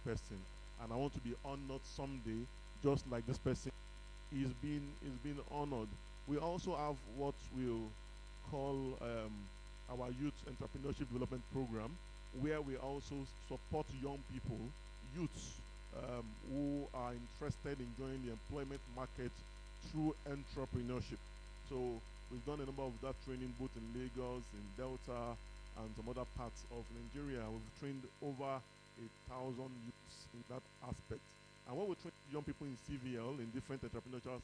person, and I want to be honored someday, just like this person is being honored. We also have what we'll call our youth entrepreneurship development program, where we also support young people, youths who are interested in joining the employment market through entrepreneurship. So we've done a number of that training both in Lagos, in Delta, and some other parts of Nigeria. We've trained over 1,000 youths in that aspect. And when we train young people in CVL in different entrepreneurial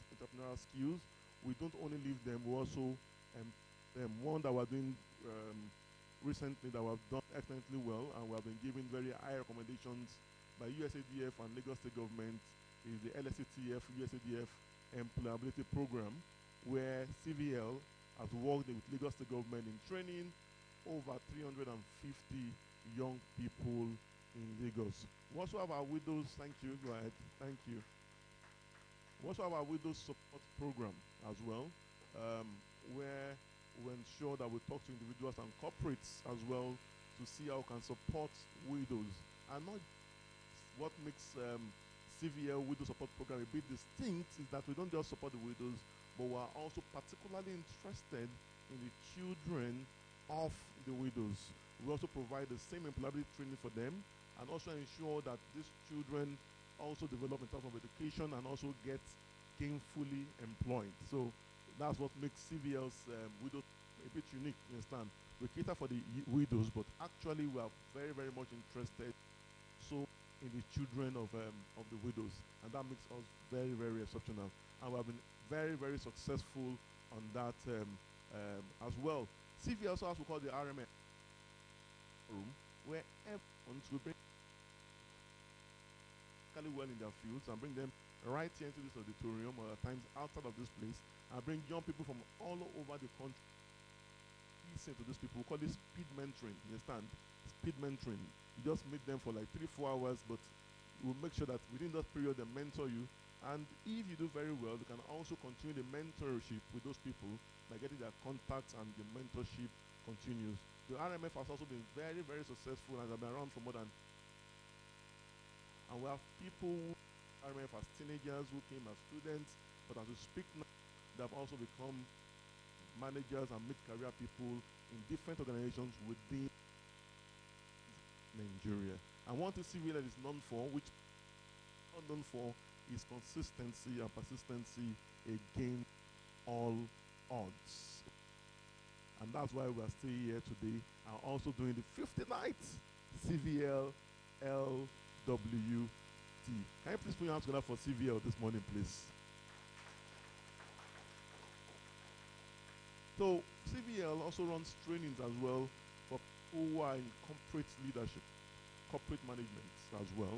skills, we don't only leave them, we also one that we're doing recently that we've done excellently well, and we have been given very high recommendations by USADF and Lagos State Government, is the LSCTF USADF Employability Program, where CVL has worked with Lagos State Government in training over 350 young people in Lagos. We also have our widows, thank you, go ahead, thank you. We also have our widows support program as well, where we ensure that we talk to individuals and corporates as well to see how we can support widows. And not what makes CVL Widow Support Program a bit distinct is that we don't just support the widows, but we are also particularly interested in the children of the widows. We also provide the same employability training for them, and also ensure that these children also develop in terms of education and also get gainfully employed. So that's what makes CVL's widow a bit unique, you understand? We cater for the widows, but actually we are very, very much interested so in the children of the widows, and that makes us very, very exceptional. And we have been very, very successful on that as well. CVL also has what we call the RMS room, where everyone will bring well in their fields and bring them right here into this auditorium, or at times outside of this place, and bring young people from all over the country. Listen to these people. We call this speed mentoring. You understand? Speed mentoring. You just meet them for like 3-4 hours, but we'll make sure that within that period they mentor you. And if you do very well, you can also continue the mentorship with those people by getting their contacts, and the mentorship continues. The RMF has also been very, very successful and have been around for more than. And we have people who RMF as teenagers who came as students, but as we speak now, they have also become managers and mid-career people in different organizations within Nigeria. And one thing CVL is known for, which is not known for, is consistency and persistency against all odds. And that's why we are still here today and also doing the 59th CVL LWT. Can you please put your hands together for CVL this morning, please? So CVL also runs trainings as well for people who are in corporate leadership, corporate management as well.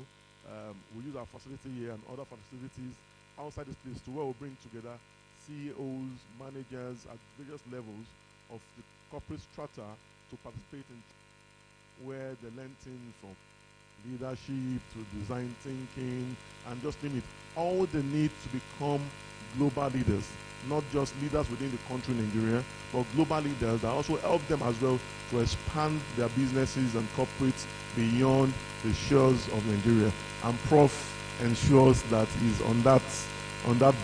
We use our facility here and other facilities outside this place to where we bring together CEOs, managers at various levels of the corporate strata to participate in where they learn things from leadership to design thinking and just name it. All they need to become global leaders, not just leaders within the country Nigeria, but global leaders that also help them as well to expand their businesses and corporates beyond the shores of Nigeria. And Prof ensures that he's on that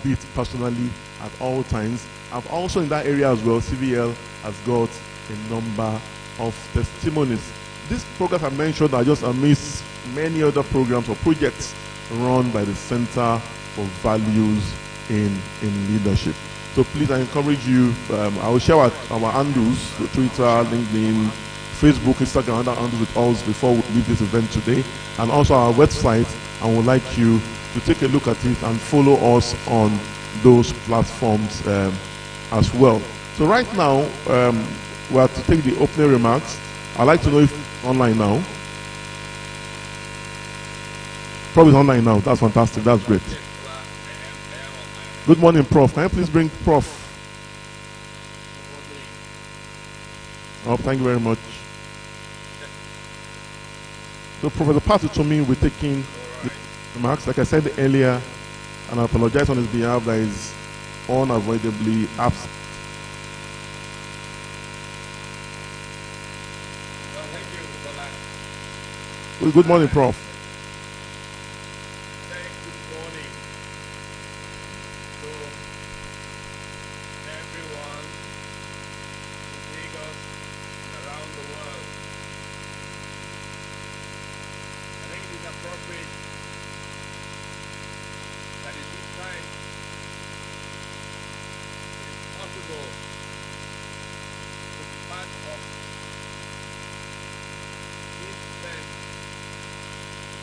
beat personally at all times. And also in that area as well, CVL has got a number of testimonies. These programs I mentioned are just amidst many other programs or projects run by the Center for Values in Leadership. So please, I encourage you, I will share our handles, Twitter, LinkedIn, Facebook, Instagram, and other handles with us before we leave this event today, and also our website, and would like you to take a look at it and follow us on those platforms as well. So right now, we have to take the opening remarks. I'd like to know if it's online now. Probably online now. That's fantastic. That's great. Good morning, Prof. Can you please bring Prof? Oh, thank you very much. So Professor Patu to me, we're taking the remarks. Like I said earlier, and I apologize on his behalf, that is unavoidably absent. Well, good morning, Prof. morning to everyone in Lagos and around the world. I think it is appropriate that in this time it is possible to be part of this event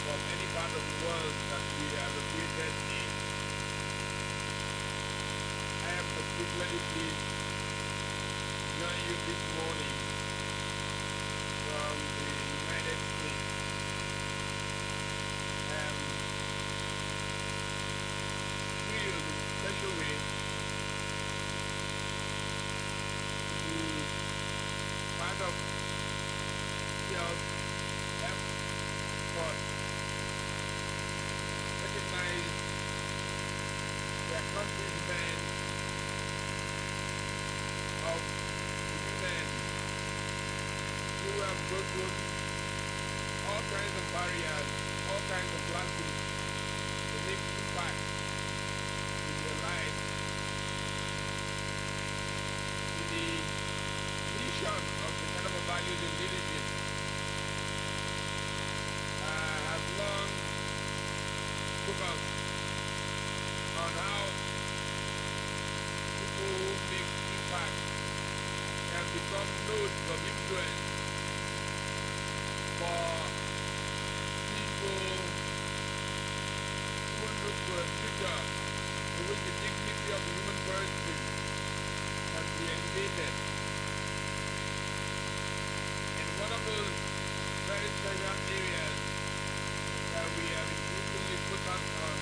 from any part of the world that we are located in. I am particularly pleased to join you this morning from the United States. I am thrilled in a special way to be part of CVL's effort. Recognize the accomplishment of women who have broken all kinds of barriers, all kinds of glasses to make impact in their life. In the mission of the kind of values in leadership has long focused on how people who make impact can become nodes of influence for people who look for a future in which the dignity of the human person can be elevated. In one of those very special areas that we have increasingly focused on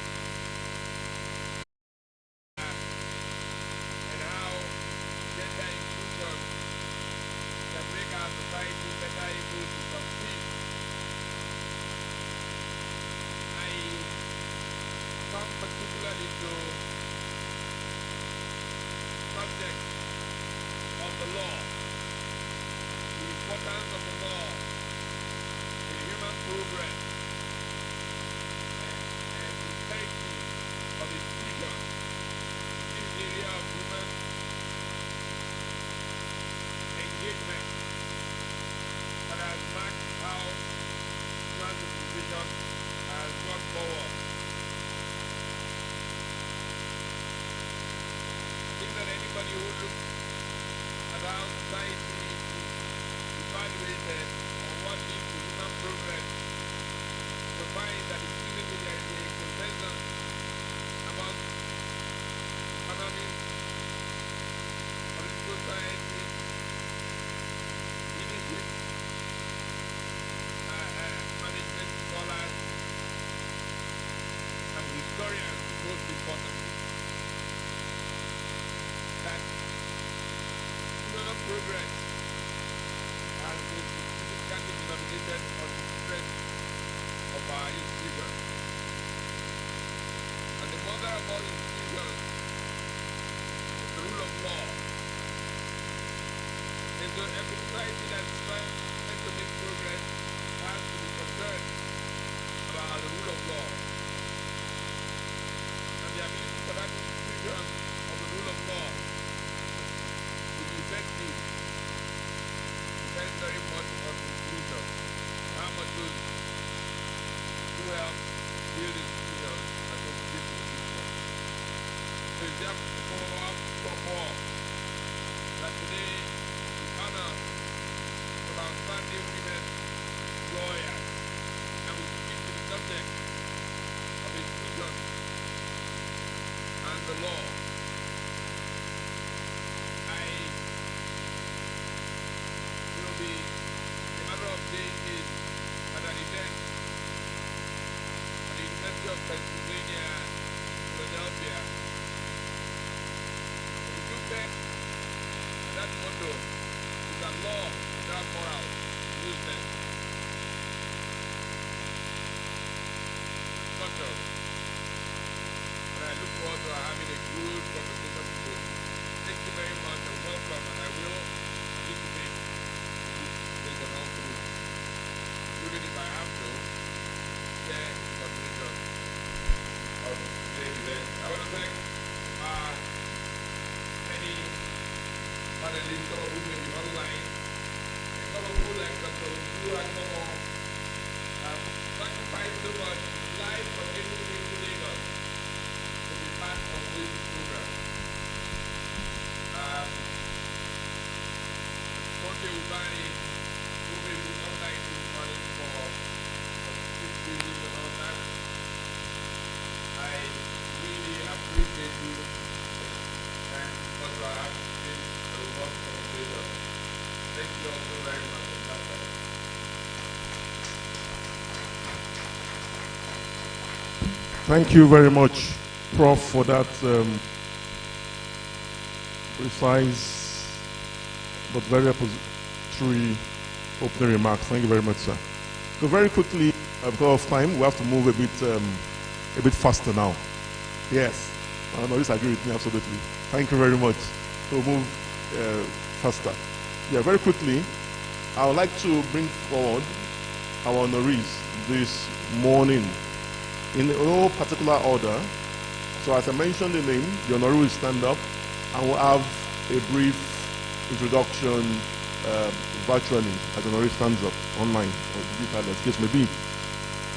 and how gender inclusion can make our society better able to compete. I come particularly to subject of the law, the importance of the law in human progress and the character of inclusion in this area of human engagement that has marked how human civilization has gone forward. I think that anybody who looks at how society is evaluated on what leads to human progress will find that increasingly there is a consensus among economists, political scientists, leadership, management scholars, and historians, most importantly, that human progress has been significantly denominated on the strength of our institutions. And the mother of all institutions is the rule of law. And so every society that's trying to make progress has to be concerned about the rule of law. And the ability for that institution of the rule of law to be effective depends very much on the institution. How much those who help build institutions and contribute to the future. So it's therefore that today we honor some outstanding women lawyers and we speak to the subject of institution and the law. I will be a matter of days at an event at the University of Pennsylvania, Philadelphia. We took them, and that motto is that law without moral is useless. Structured. And I look forward to having a good conversation today. Thank you very much and welcome, and I will participate in this conversation all through, including if I have to share the conversation of want to thank many panelists, some of whom may be online, and some of who, like Dr. Olu Akomo, have sacrificed so much life from Enugu to Lagos to be part of this program. Koke Ubani, who may be online this morning for this reasons and all that. I really appreciate you and also I have been a robust conversation. Thank you all so very much on that side. Thank you very much, Prof, for that precise but very appository opening remarks. Thank you very much, sir. So very quickly, because of time, we have to move a bit faster now. Yes, no, this agree with me absolutely. Thank you very much. So move faster. Yeah, very quickly, I would like to bring forward our honorees this morning in no particular order. So as I mentioned the name, the honoree will stand up and we'll have a brief introduction virtually as the honoree stands up online or digital as the case may be.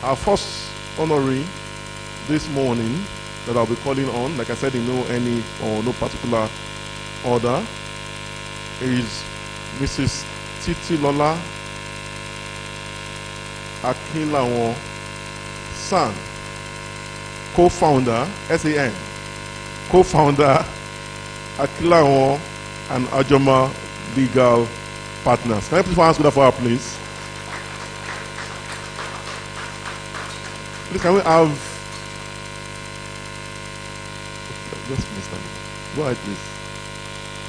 Our first honoree this morning that I'll be calling on, like I said, in no particular order, is Mrs. Titilola Akinlawo San, co-founder, SAN, co-founder, Akinlawo and Ajoma Legal Partners. Can I please ask for her, please? Please, can we have... Just Mr. Go ahead, please.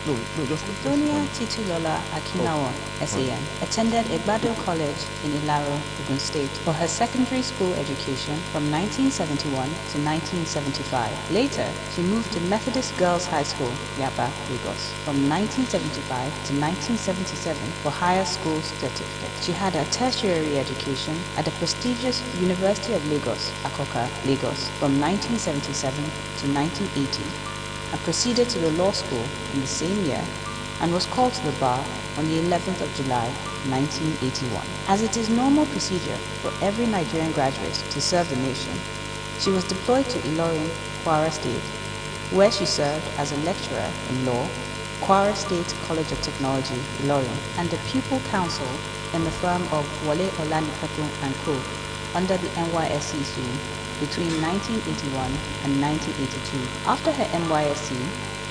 No, just... Antonia Titilola Akinlawo, SAN, attended Egbado College in Ilaro, Ogun State, for her secondary school education from 1971 to 1975. Later, she moved to Methodist Girls High School, Yaba, Lagos, from 1975 to 1977 for higher school certificate. She had a tertiary education at the prestigious University of Lagos, Akoka, Lagos, from 1977 to 1980. And proceeded to the law school in the same year and was called to the bar on the 11th of July, 1981. As it is normal procedure for every Nigerian graduate to serve the nation, she was deployed to Ilorin, Kwara State, where she served as a lecturer in law, Kwara State College of Technology, Ilorin, and the pupil counsel in the firm of Wale Olanipekun and Co. under the NYSC soon between 1981 and 1982. After her NYSC,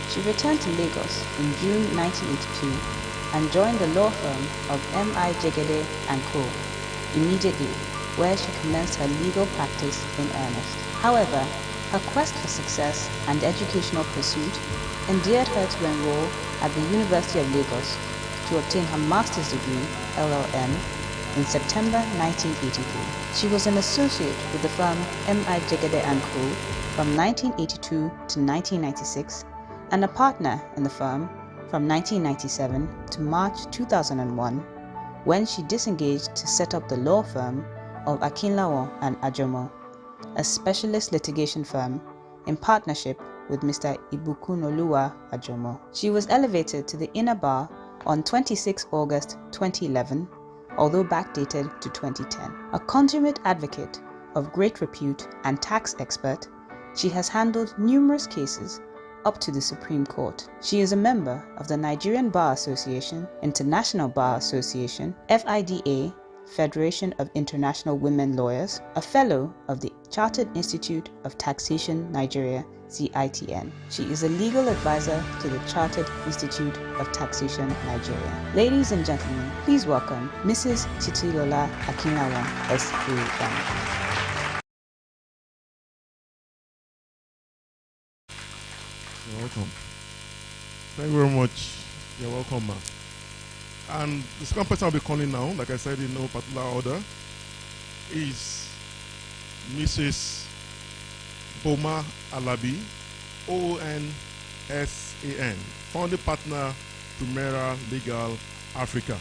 she returned to Lagos in June 1982 and joined the law firm of M.I. Jegede and Co. immediately, where she commenced her legal practice in earnest. However, her quest for success and educational pursuit endeared her to enroll at the University of Lagos to obtain her master's degree, LLM, in September 1983. She was an associate with the firm M.I. Jegede and Co. from 1982 to 1996 and a partner in the firm from 1997 to March 2001 when she disengaged to set up the law firm of Akinlawo and Ajomo, a specialist litigation firm in partnership with Mr. Ibukunoluwa Ajomo. She was elevated to the inner bar on 26 August 2011, although backdated to 2010. A consummate advocate of great repute and tax expert, she has handled numerous cases up to the Supreme Court. She is a member of the Nigerian Bar Association, International Bar Association, FIDA, Federation of International Women Lawyers, a fellow of the Chartered Institute of Taxation Nigeria, CITN. She is a legal advisor to the Chartered Institute of Taxation Nigeria. Ladies and gentlemen, please welcome Mrs. Titilola Akinlawo, SAN. You're welcome. Thank you very much. You're welcome, ma'am. And the second person I'll be calling now, like I said in no particular order, is Mrs. Boma Alabi, ONSAN, founding partner, Primera Legal Africa.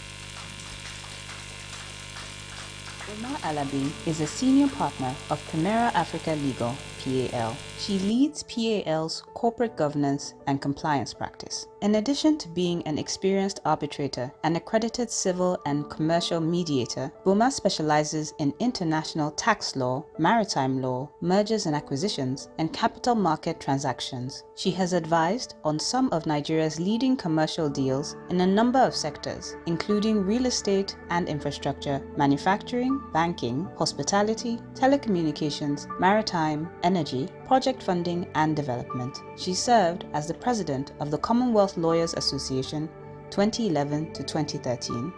Boma Alabi is a senior partner of Primera Africa Legal, PAL. She leads PAL's corporate governance and compliance practice. In addition to being an experienced arbitrator and accredited civil and commercial mediator, Boma specializes in international tax law, maritime law, mergers and acquisitions, and capital market transactions. She has advised on some of Nigeria's leading commercial deals in a number of sectors, including real estate and infrastructure, manufacturing, banking, hospitality, telecommunications, maritime, energy, project funding, and development. She served as the president of the Commonwealth Lawyers Association 2011 to 2013,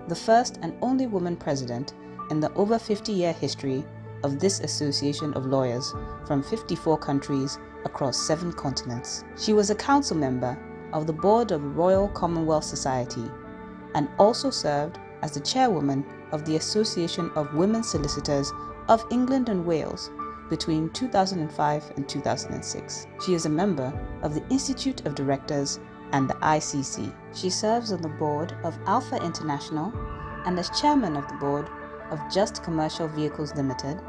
the first and only woman president in the over 50-year history of this association of lawyers from 54 countries across 7 continents. She was a council member of the board of Royal Commonwealth Society and also served as the chairwoman of the Association of Women Solicitors of England and Wales between 2005 and 2006. She is a member of the Institute of Directors and the ICC. She serves on the board of Alpha International and as chairman of the board of Just Commercial Vehicles Limited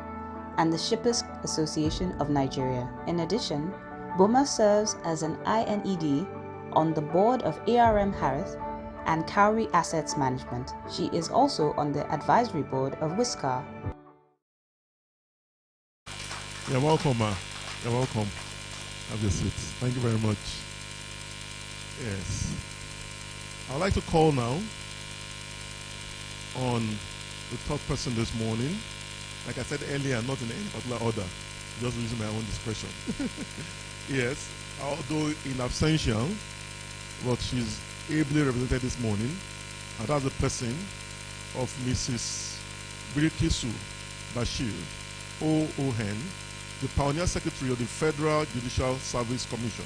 and the Shippers Association of Nigeria. In addition, Boma serves as an INED on the board of ARM Harris and Cowrie Assets Management. She is also on the advisory board of Whiskar. You're welcome, ma. You're welcome. Have your seat. Thank you very much. Yes. I'd like to call now on the third person this morning. Like I said earlier, not in any particular order, just using my own discretion. Yes, although in absentia, but she's ably represented this morning, and that's the person of Mrs. Bilikisu Bashir, OON, the Pioneer Secretary of the Federal Judicial Service Commission.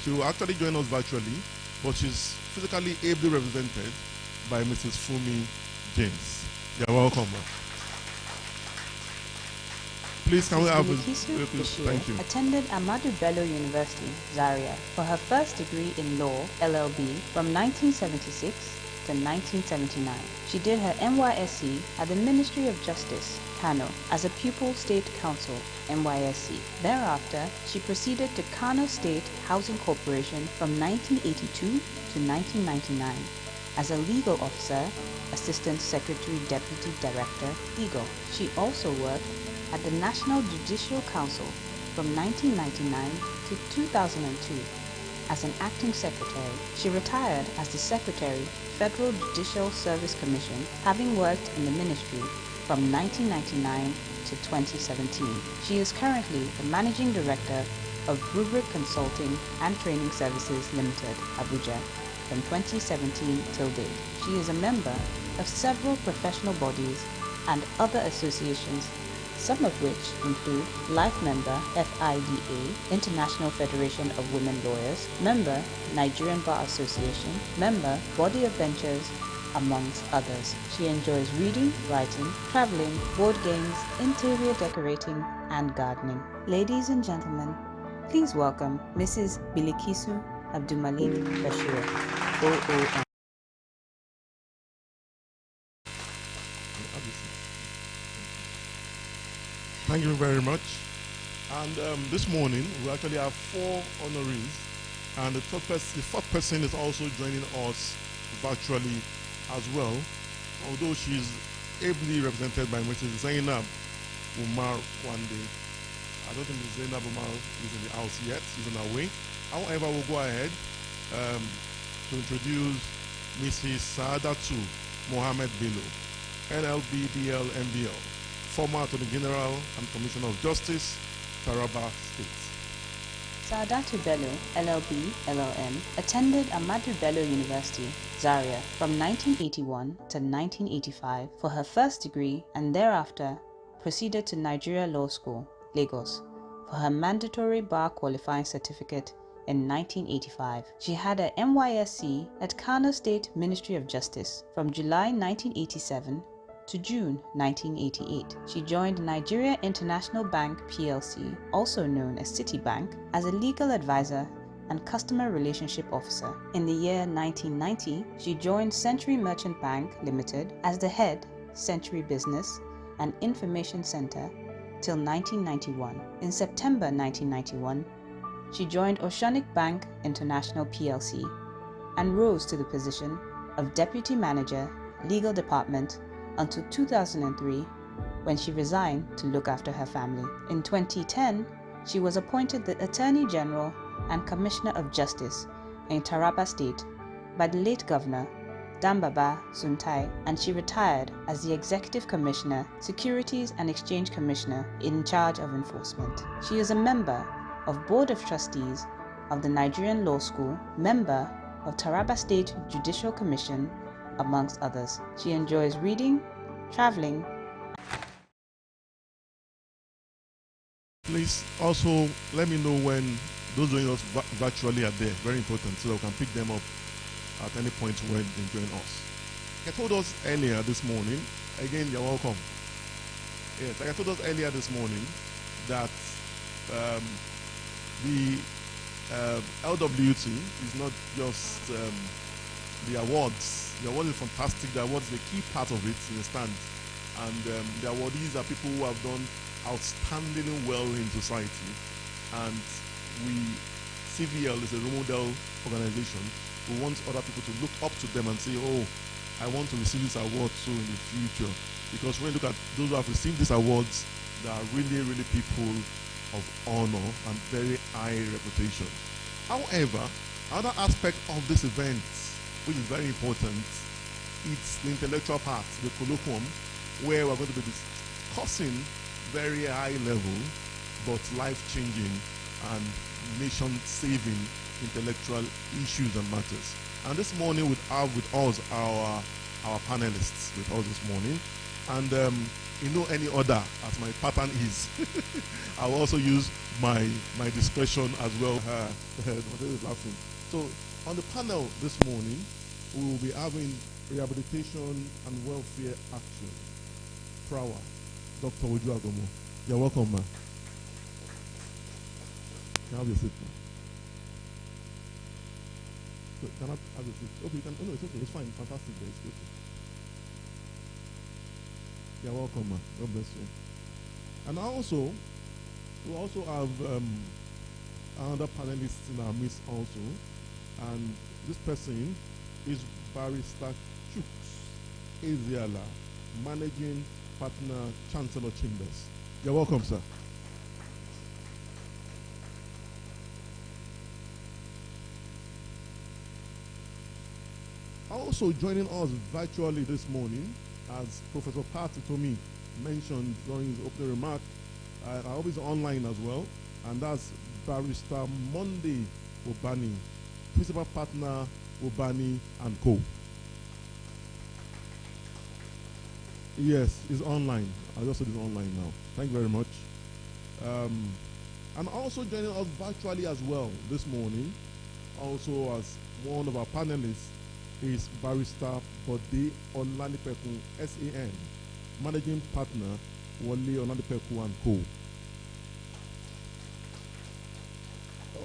She will actually join us virtually, but she's physically ably represented by Mrs. Fumi James. You're welcome, ma'am. Please, can we have thank you. Attended Ahmadu Bello University, Zaria, for her first degree in law, LLB, from 1976 to 1979. She did her NYSC at the Ministry of Justice, Kano, as a pupil state counsel, NYSC. Thereafter, she proceeded to Kano State Housing Corporation from 1982 to 1999 as a legal officer, assistant secretary deputy director, legal. She also worked at the National Judicial Council from 1999 to 2002 as an acting secretary. She retired as the secretary, Federal Judicial Service Commission, having worked in the ministry from 1999 to 2017. She is currently the managing director of Rubric Consulting and Training Services Limited, Abuja, from 2017 till date. She is a member of several professional bodies and other associations, some of which include Life Member FIDA, International Federation of Women Lawyers, Member Nigerian Bar Association, Member Body of Ventures, amongst others. She enjoys reading, writing, traveling, board games, interior decorating, and gardening. Ladies and gentlemen, please welcome Mrs. Bilikisu Abdulmalik Bashir, OON. Thank you very much. And this morning, we actually have 4 honorees, and the fourth person is also joining us virtually as well, although she's ably represented by Mrs. Zainab Umar Wande. I don't think Mrs. Zainab Umar is in the house yet, she's on her way. However, we'll go ahead to introduce Mrs. Saadatu Mohammed Bello, LLB BL MBL, former Attorney General and Commissioner of Justice, Taraba State. Saadatu Bello, LLB, LLM, attended Ahmadu Bello University, Zaria, from 1981 to 1985 for her first degree and thereafter proceeded to Nigeria Law School, Lagos, for her mandatory bar qualifying certificate in 1985. She had a NYSC at Kano State Ministry of Justice from July 1987 to June 1988. She joined Nigeria International Bank PLC, also known as Citibank, as a legal advisor and customer relationship officer. In the year 1990, she joined Century Merchant Bank Limited as the head, Century Business and Information Center, till 1991. In September 1991, she joined Oceanic Bank International plc and rose to the position of Deputy Manager, Legal Department until 2003, when she resigned to look after her family. In 2010, she was appointed the Attorney General and Commissioner of Justice in Taraba State by the late Governor Dambaba Suntai, and she retired as the Executive Commissioner, Securities and Exchange Commissioner in charge of enforcement. She is a member of Board of Trustees of the Nigerian Law School, member of Taraba State Judicial Commission, amongst others. She enjoys reading, traveling. Please also let me know when those joining us virtually are there. Very important, so that we can pick them up at any point when they join us. I told us earlier this morning, again, you're welcome. Yes, like I told us earlier this morning that the LWT is not just the awards. The award is fantastic. The award is a key part of it, you understand. And the awardees are people who have done outstandingly well in society. And CVL is a role model organization who wants other people to look up to them and say, oh, I want to receive this award too in the future. Because when you look at those who have received these awards, they are really, really people of honor and very high reputation. However, another aspect of this event, which is very important, it's the intellectual part, the colloquium, where we're going to be discussing very high level but life-changing and nation-saving intellectual issues and matters. And this morning we have with us our panelists with us this morning. And you know, any order as my pattern is, I will also use my discretion as well. Laughing. So on the panel this morning, we will be having rehabilitation and welfare action. Prawa, Dr. Oju Agomo. You're welcome, man. Can I have your seat, man? So, can I have your seat? Okay, you can. Oh, no, it's okay. It's fine. Fantastic. It's good. You're welcome, man. God bless you. And also, we also have another panelist in our midst also, and this person is Barrister Chuks Eziala, Managing Partner, Chancellor Chambers. You're welcome, sir. Also joining us virtually this morning, as Professor Patti Tomi mentioned during his opening remark, I hope he's online as well, and that's Barrister Monday Obani, Principal Partner Obani and Co. Yes, he's online. I just said he's online now. Thank you very much. And also joining us virtually as well this morning, also as one of our panelists, is Barrister Bode Olanipekun, SAN, Managing Partner, Wole Olanipekun and Co.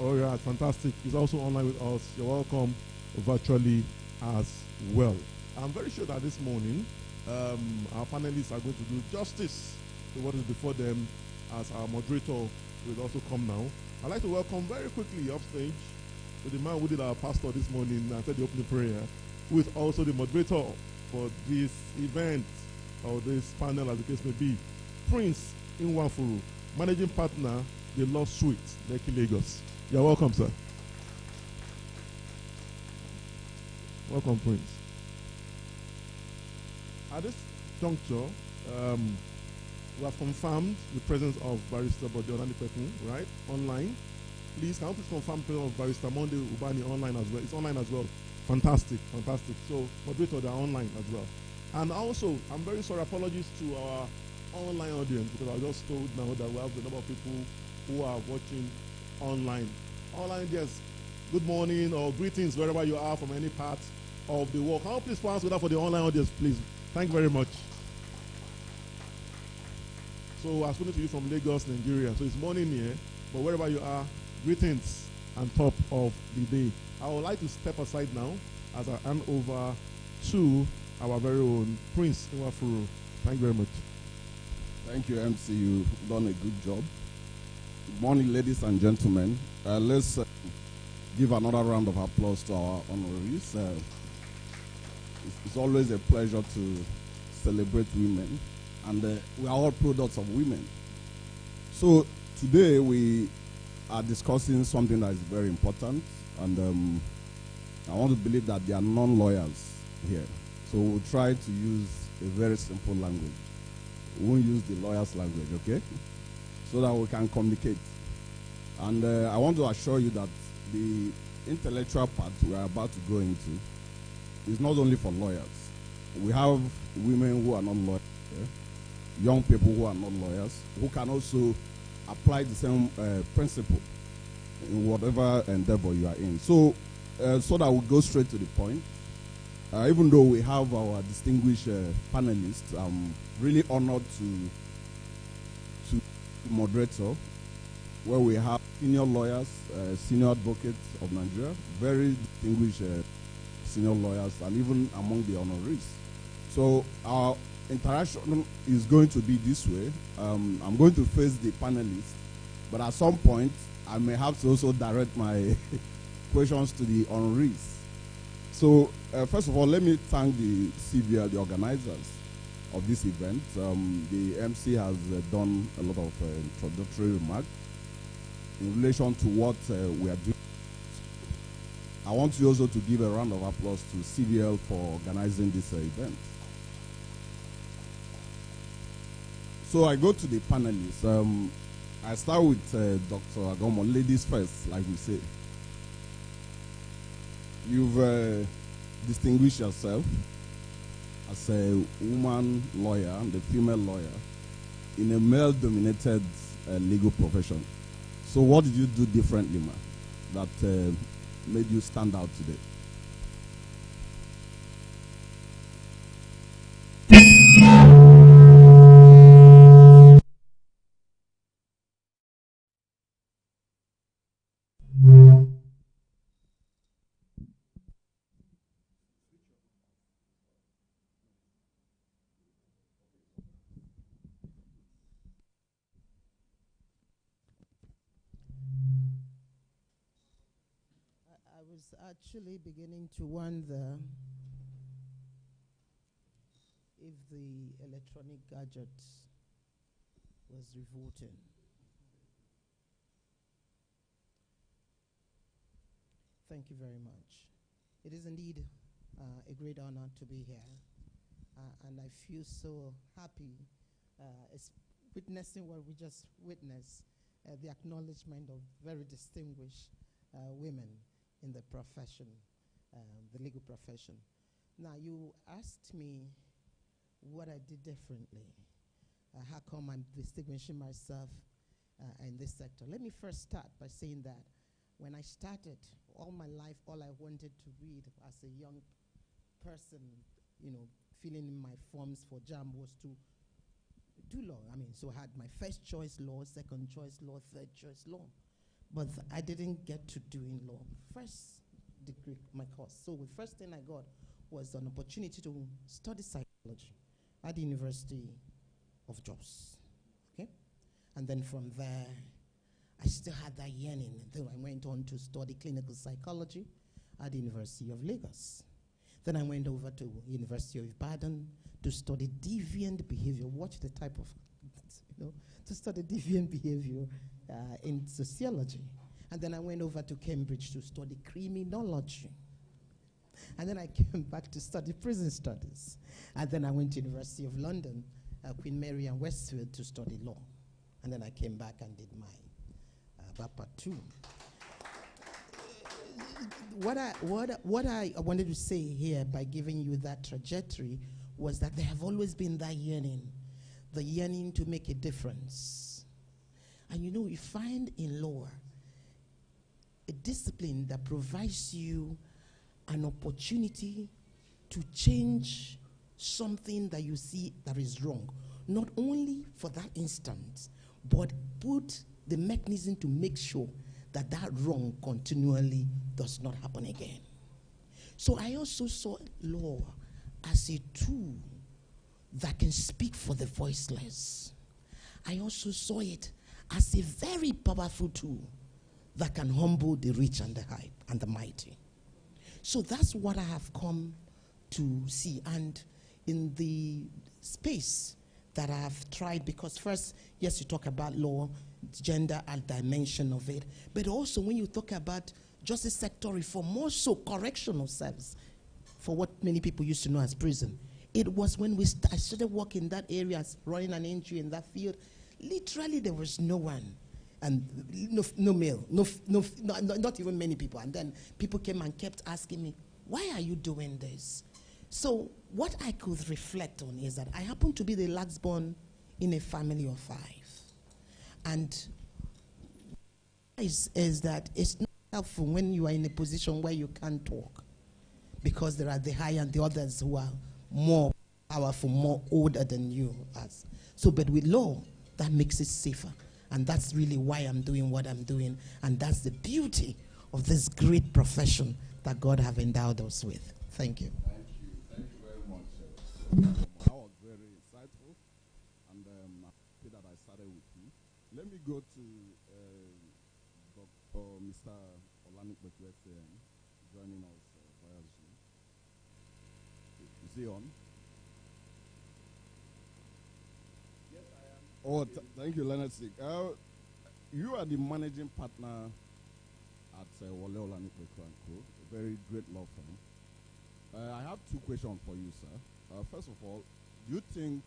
All right, fantastic. He's also online with us. You're welcome virtually as well. I'm very sure that this morning our panelists are going to do justice to what is before them, as our moderator will also come now. I'd like to welcome very quickly upstage to the man who did our pastor this morning and said the opening prayer, who is also the moderator for this event or this panel, as the case may be, Prince Inwafuru, Managing Partner, the Law Suite, Lekki, Lagos. You're welcome, sir. Welcome, Prince. At this juncture, we have confirmed the presence of Barrister Bode Olanipekun, right, online. Please, can you please confirm the presence of Barrister Monday Ubani online as well? It's online as well. Fantastic, fantastic. So, moderator, they're online as well. And also, I'm very sorry, apologies to our online audience, because I was just told now that we have a number of people who are watching online. Online, yes, good morning or greetings wherever you are from any part of the world. Can you please pass with that for the online audience, please? Thank you very much. So, I'm speaking to you from Lagos, Nigeria. So, it's morning here, but wherever you are, greetings and top of the day. I would like to step aside now as I hand over to our very own Prince Inwafuru. Thank you very much. Thank you, MC. You've done a good job. Good morning, ladies and gentlemen. Let's give another round of applause to our honorees. It's always a pleasure to celebrate women, and we are all products of women. So today we are discussing something that is very important, and I want to believe that there are non-lawyers here. So we'll try to use a very simple language. We won't use the lawyer's language, okay? So that we can communicate. And I want to assure you that the intellectual part we are about to go into is not only for lawyers. We have women who are not lawyers, young people who are not lawyers, who can also apply the same principle in whatever endeavor you are in. So, so that we go straight to the point. Even though we have our distinguished panelists, I'm really honored to the moderator, where we have senior lawyers, senior advocates of Nigeria, very distinguished senior lawyers, and even among the honorees. So our interaction is going to be this way. I'm going to face the panelists, but at some point, I may have to also direct my questions to the honorees. So first of all, let me thank the CVL, the organizers of this event. The MC has done a lot of introductory remarks in relation to what we are doing. I want you also to give a round of applause to CVL for organizing this event. So I go to the panelists. I start with Dr. Agomo, ladies first, like we say. You've distinguished yourself as a woman lawyer and a female lawyer in a male-dominated legal profession. So what did you do differently, ma, that made you stand out today? I was actually beginning to wonder if the electronic gadget was revolting. Thank you very much. It is indeed a great honor to be here, and I feel so happy witnessing what we just witnessed, the acknowledgement of very distinguished women in the profession, the legal profession. Now, you asked me what I did differently. How come I'm distinguishing myself in this sector? Let me first start by saying that when I started, all my life, all I wanted to read as a young person, filling in my forms for JAM was to do law. So I had my first choice law, second choice law, third choice law. But I didn't get to doing law. First degree, my course. So the first thing I got was an opportunity to study psychology at the University of Jos. Okay? And then from there, I still had that yearning. Then I went on to study clinical psychology at the University of Lagos. Then I went over to University of Ibadan to study deviant behavior. Watch the type of, to study deviant behavior in sociology. And then I went over to Cambridge to study criminology. And then I came back to study prison studies. And then I went to University of London, Queen Mary and Westfield to study law. And then I came back and did my BAPA 2. What I wanted to say here by giving you that trajectory was that there have always been that yearning, the yearning to make a difference. And you find in law a discipline that provides you an opportunity to change something that you see that is wrong, not only for that instant, but put the mechanism to make sure that that wrong continually does not happen again. So I also saw law as a tool that can speak for the voiceless. I also saw it as a very powerful tool that can humble the rich and the high and the mighty. So that's what I have come to see. And in the space that I have tried, because first, yes, you talk about law, gender and dimension of it, but also when you talk about justice sector reform, more so correctional service, for what many people used to know as prison. It was when I started working in that area, running an NGO in that field, literally there was no one. And no male, not even many people. And then people came and kept asking me, why are you doing this? So what I could reflect on is that I happen to be the last born in a family of 5. And is that it's not helpful when you are in a position where you can't talk, because there are the high and the others who are more powerful, more older than you. So, but with law, that makes it safer. And that's really why I'm doing what I'm doing. And that's the beauty of this great profession that God have endowed us with. Thank you. Thank you very much. That was very insightful. And I'm happy that I started with you. Let me go to Mr. Olanipeku SAN, joining us via Zoom. Is he on? Yes, I am. Oh, thank you, Leonard Sig. You are the managing partner at Wole Olanipeku & Co., a very great law firm. I have 2 questions for you, sir. First of all, do you think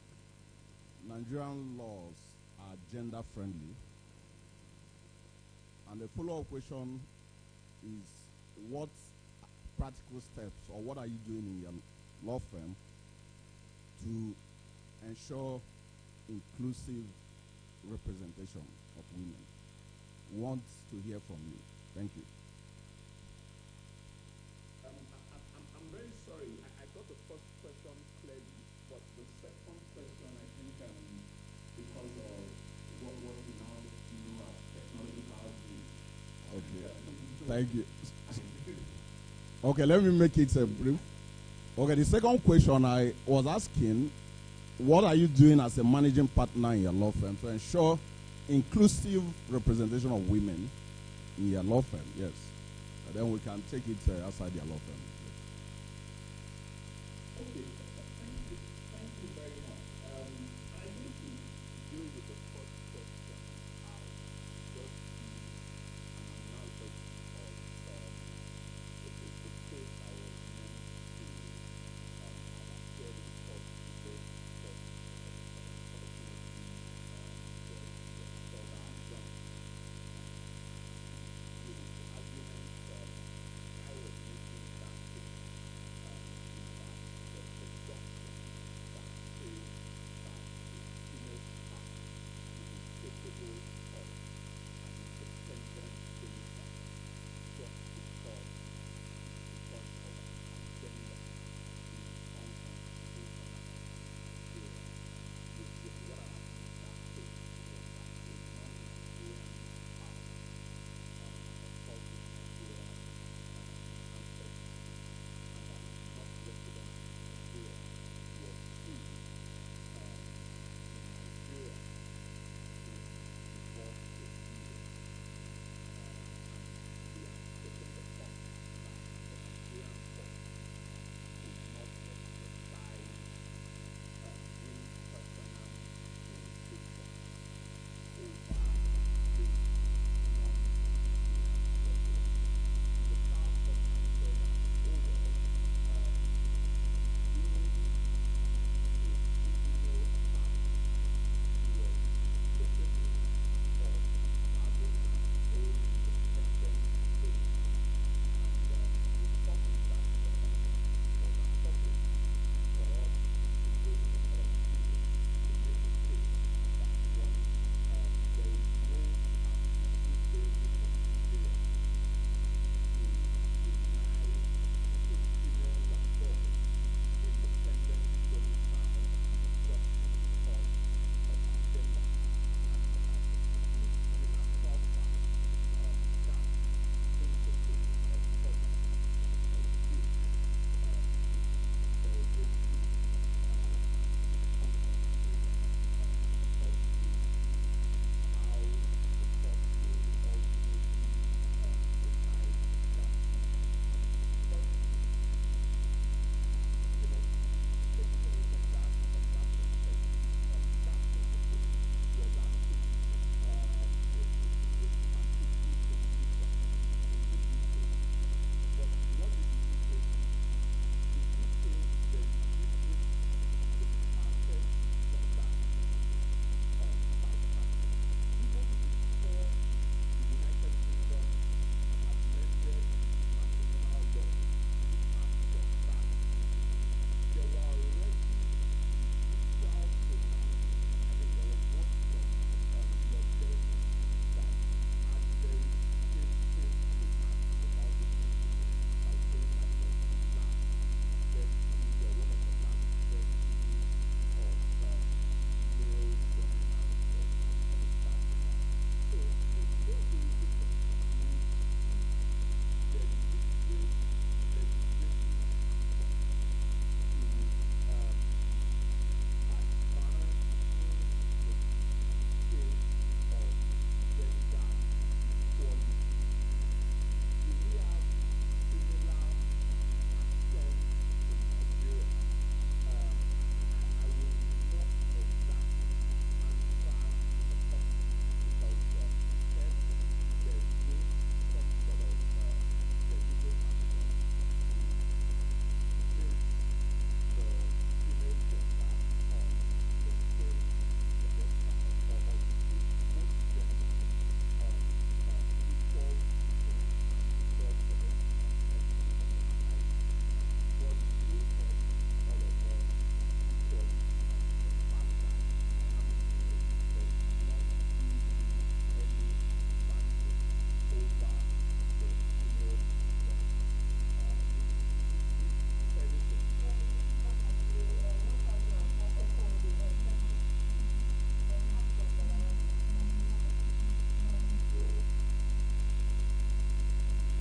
Nigerian laws are gender-friendly? And the follow-up question is, what practical steps or what are you doing in your law firm to ensure inclusive representation of women? We want to hear from you. Thank you. I'm very sorry. I got the first question clearly, but the second question, I think, because of what we now know as technological view. Okay. Thank you. Okay, let me make it brief. Okay, the second question I was asking, what are you doing as a managing partner in your law firm to ensure inclusive representation of women in your law firm? Yes. And then we can take it outside your law firm. Okay, thank you very much. I need to deal with the first question out, just an analysis of the case I was meant to have appeared in court today, but unfortunately, the further adjourned. The argument I was making in that case, in that the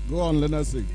Go on, let us see.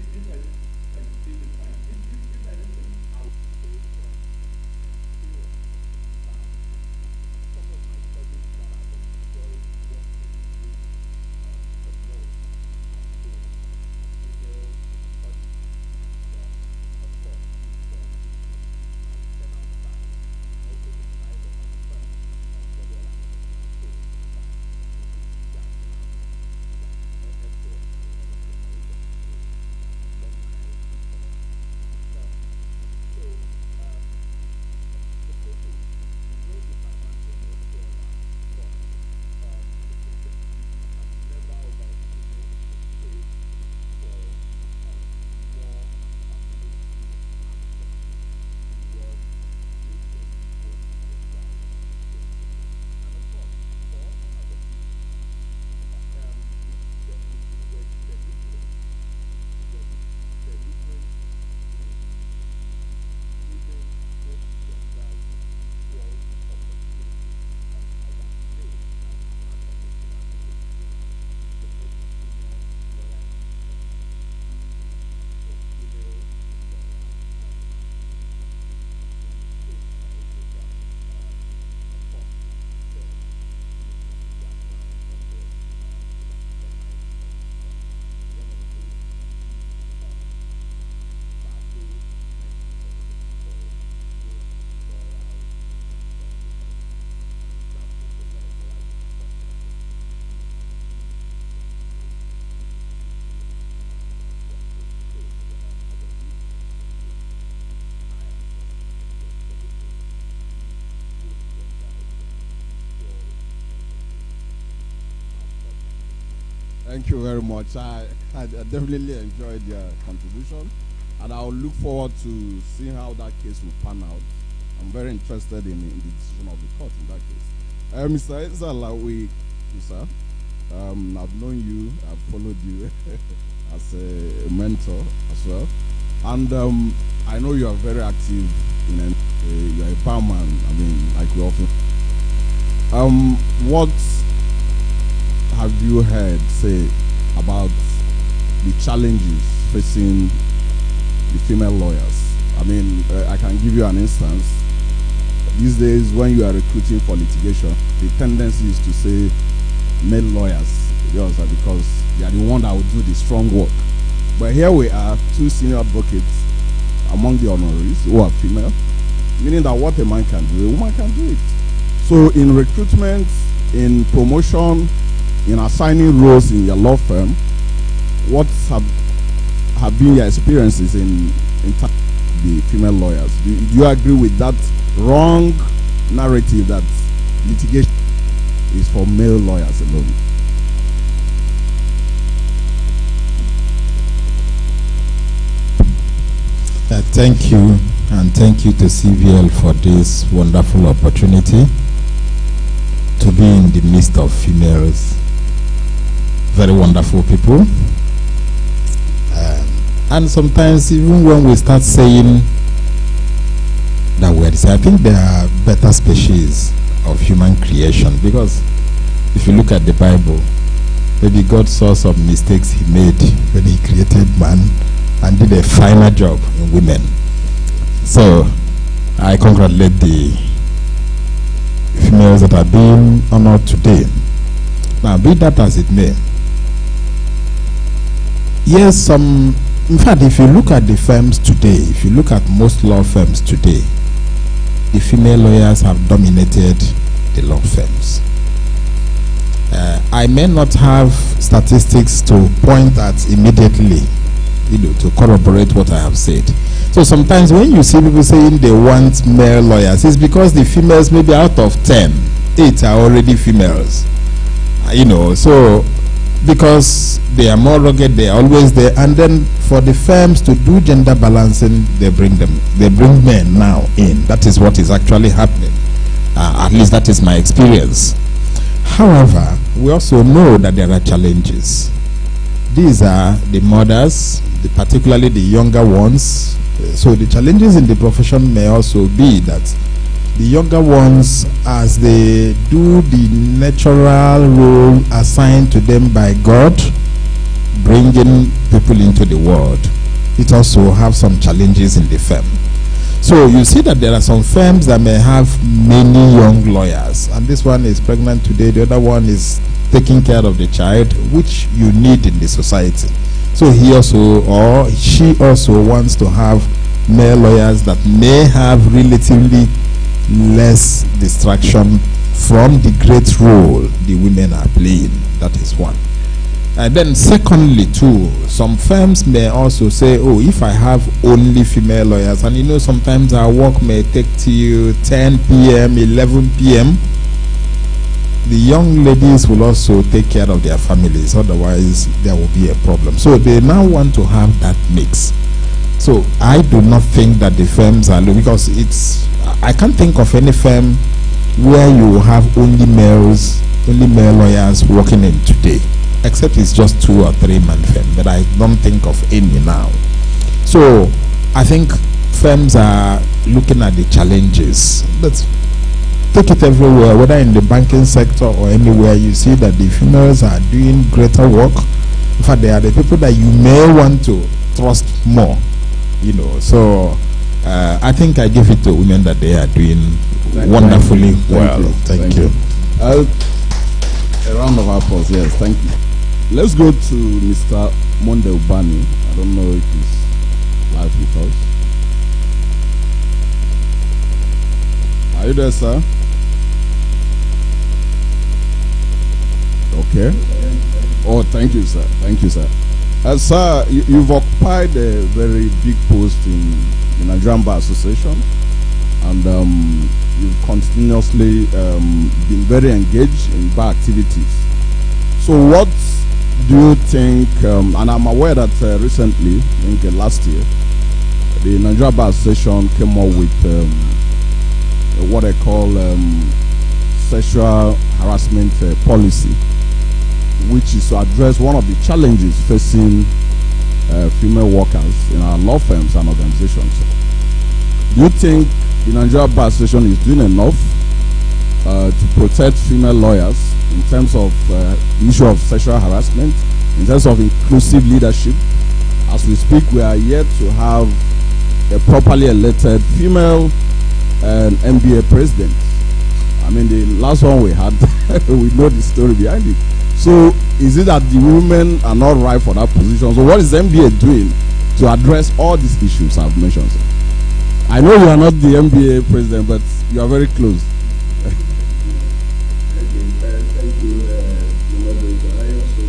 Thank you very much. I definitely enjoyed your contribution, and I'll look forward to seeing how that case will pan out. I'm very interested in the decision of the court in that case. Mr. Ezalawi, sir, I've known you, I've followed you as a mentor as well, and I know you are very active in you are a barman. I mean, like we often. What have you heard say about the challenges facing the female lawyers? I mean, I can give you an instance. These days, when you are recruiting for litigation, the tendency is to say male lawyers, because they are the one that will do the strong work. But here we are, two senior advocates among the honorees who are female, meaning that what a man can do, a woman can do it. So in recruitment, in promotion, in assigning roles in your law firm, what have been your experiences in the female lawyers? Do you agree with that wrong narrative that litigation is for male lawyers alone? Thank you, and thank you to CVL for this wonderful opportunity to be in the midst of females. Very wonderful people. And sometimes even when we start saying that we're I think there are better species of human creation, because if you look at the Bible, maybe God saw some mistakes he made when he created man and did a finer job in women. So I congratulate the females that are being honored today. Now, be that as it may, yes, in fact, if you look at the firms today, if you look at most law firms today, the female lawyers have dominated the law firms. I may not have statistics to point at immediately, to corroborate what I have said. So sometimes when you see people saying they want male lawyers, it's because the females, maybe out of 10, 8 are already females. So because they are more rugged, they are always there, and then for the firms to do gender balancing, they bring men now in. That is what is actually happening. At least that is my experience. However, we also know that there are challenges. These are the mothers, particularly the younger ones. So the challenges in the profession may also be that the younger ones, as they do the natural role assigned to them by God, bringing people into the world, it also have some challenges in the firm. So you see that there are some firms that may have many young lawyers, and this one is pregnant today, the other one is taking care of the child, which you need in the society. So he also or she also wants to have male lawyers that may have relatively less distraction from the great role the women are playing. That is one. And then secondly too, some firms may also say, oh, if I have only female lawyers, and you know sometimes our work may take till 10 p.m., 11 p.m., the young ladies will also take care of their families, otherwise there will be a problem. So they now want to have that mix. So I do not think that the firms are low, because I can't think of any firm where you have only male lawyers working in today, except it's just 2 or 3 man firm, but I don't think of any now. So I think firms are looking at the challenges. But take it everywhere, whether in the banking sector or anywhere, you see that the females are doing greater work. In fact, they are the people that you may want to trust more, you know. So I think I give it to women that they are doing wonderfully well. Thank you. A round of applause, yes, thank you. Let's go to Mr. Monde Ubani. I don't know if he's live with us. Are you there, sir? Okay. Oh, thank you, sir. Thank you, sir. Sir, you've occupied a very big post in the Nigerian Bar Association, and you've continuously been very engaged in bar activities. So what do you think, and I'm aware that recently, I think last year, the Nigerian Bar Association came up with what I call sexual harassment policy, which is to address one of the challenges facing female workers in our law firms and organizations. Do you think the Nigerian Bar Association is doing enough to protect female lawyers in terms of the issue of sexual harassment, in terms of inclusive leadership? As we speak, we are yet to have a properly elected female NBA president. I mean, the last one we had, we know the story behind it. So is it that the women are not right for that position? So what is the NBA doing to address all these issues I've mentioned, sir? I know you are not the NBA president, but you are very close. Thank you, moderator. I also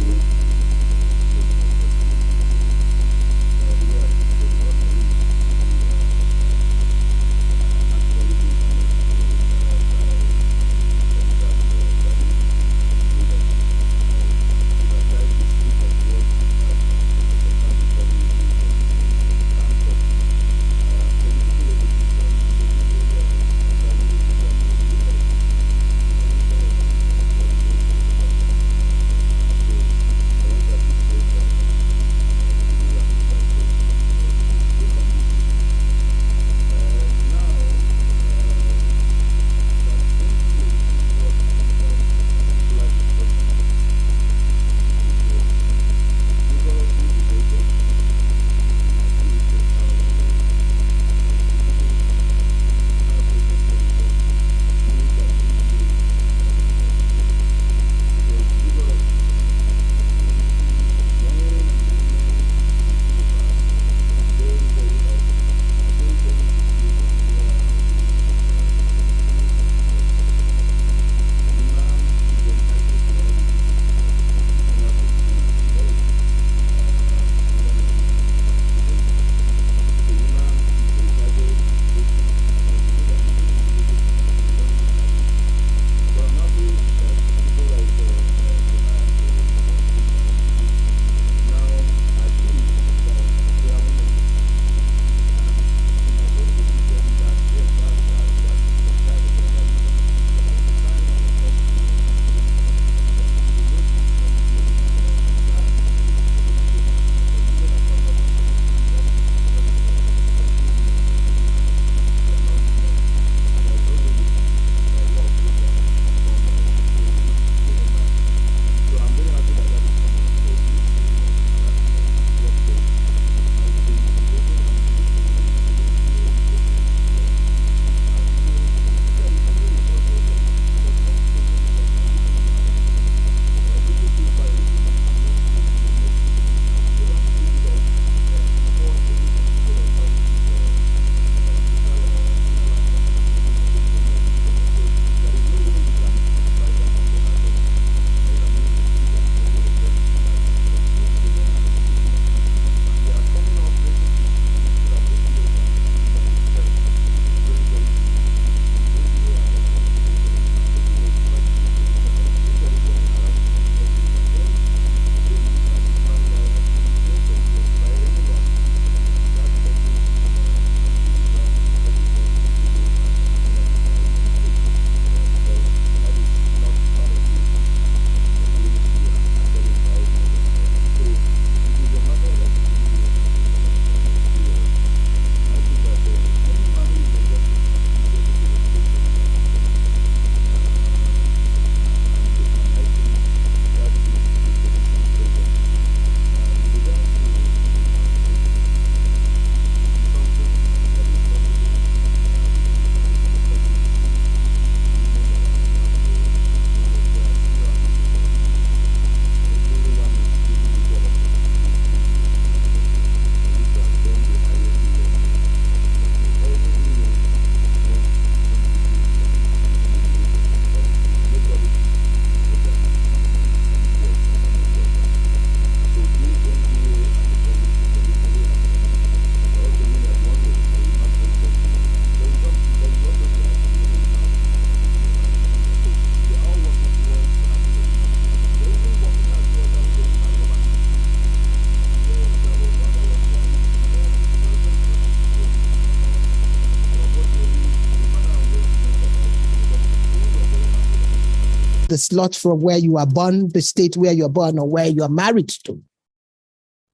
slot from where you are born, the state where you're born, or where you are married to.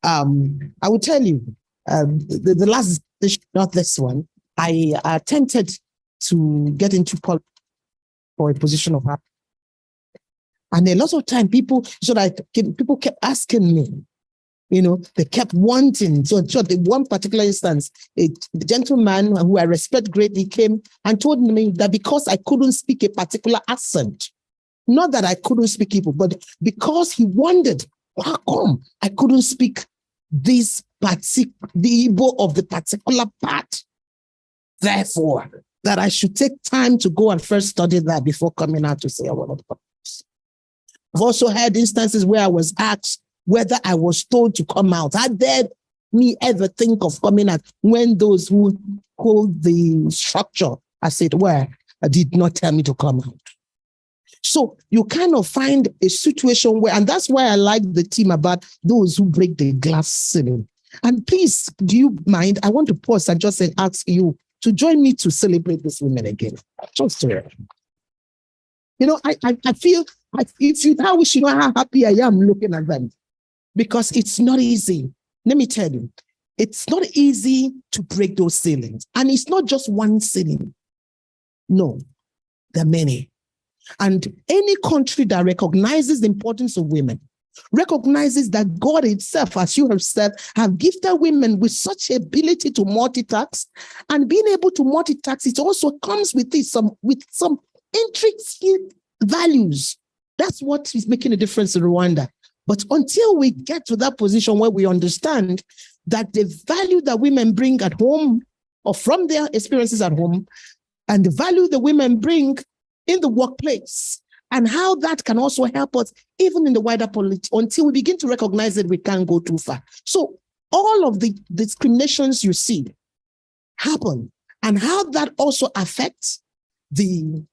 I will tell you, the last, not this one, I attempted to get into politics for a position of power. And a lot of time people kept asking me, they kept wanting. So the one particular instance, the gentleman who I respect greatly came and told me that because I couldn't speak a particular accent, not that I couldn't speak Igbo, but because he wondered, how come I couldn't speak the Igbo of the particular part? Therefore, that I should take time to go and first study that before coming out to say I want to. I've also had instances where I was asked whether I was told to come out. How dare me ever think of coming out when those who hold the structure, as it were, did not tell me to come out? So you kind of find a situation where, and that's why I like the team about those who break the glass ceiling. And please, do you mind? I want to pause and just ask you to join me to celebrate these women again. Just to, I feel if you now wish you know how happy I am looking at them, because it's not easy. Let me tell you, it's not easy to break those ceilings. And it's not just one ceiling. No, there are many. And any country that recognizes the importance of women, recognizes that God himself, as you have said, have gifted women with such ability to multitask, and being able to multitask, it also comes with some intrinsic values. That's what is making a difference in Rwanda. But until we get to that position where we understand that the value that women bring at home or from their experiences at home, and the value the women bring in the workplace, and how that can also help us even in the wider politics, until we begin to recognize that we can't go too far. So all of the discriminations you see happen, and how that also affects the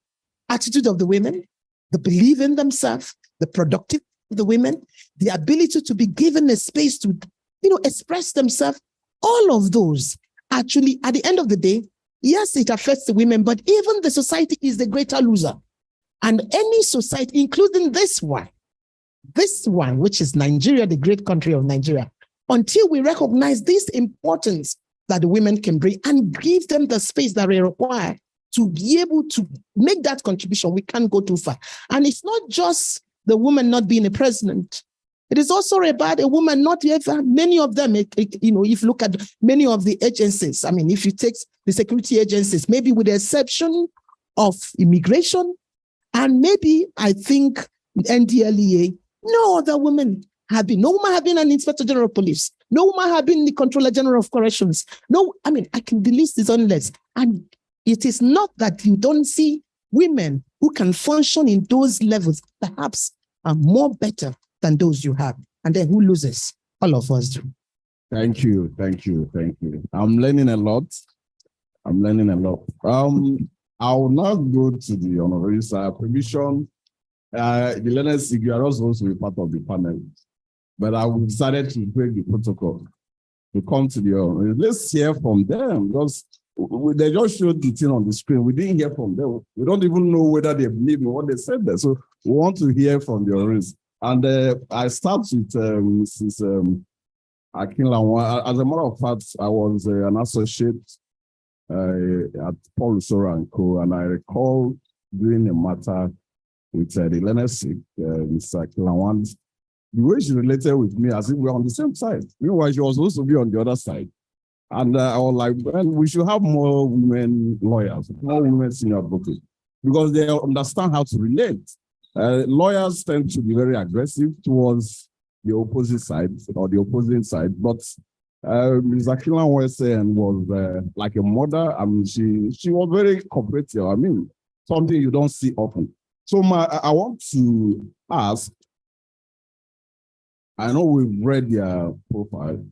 attitude of the women, the belief in themselves, the productivity of the women, the ability to be given a space to, express themselves. All of those actually, at the end of the day, yes, it affects the women, but even the society is the greater loser. And any society, including this one, which is Nigeria, the great country of Nigeria, until we recognize this importance that the women can bring and give them the space that they require to be able to make that contribution, we can't go too far. And it's not just the woman not being a president. It is also about a woman not ever, many of them, if you look at many of the agencies, if you take the security agencies, maybe with the exception of immigration, and maybe I think NDLEA, no other women have been. No woman have been an inspector general of police. No woman have been the controller general of corrections. No, the list is endless. And it is not that you don't see women who can function in those levels, perhaps are more better than those you have. And then who loses? All of us do. Thank you. I'm learning a lot. I will now go to the honoraries permission. The learners, you are also supposed to be part of the panel, but I decided to break the protocol to come to the honoraries. Let's hear from them, because they just showed the thing on the screen. We didn't hear from them. We don't even know whether they believe in what they said there. So we want to hear from the honoraries. And I start with Mrs. Akinlawan. As a matter of fact, I was an associate at Paul Sora & Co. And I recall doing a matter with the learners, Mrs. Akinlawan, the way she related with me as if we were on the same side. Meanwhile, she was supposed to be on the other side. And I was like, well, we should have more women lawyers, more women senior advocates, because they understand how to relate. Lawyers tend to be very aggressive towards the opposite side or the opposing side, but Ms. Akila was like a mother. She was very cooperative. Something you don't see often. So I want to ask, I know we've read their profile,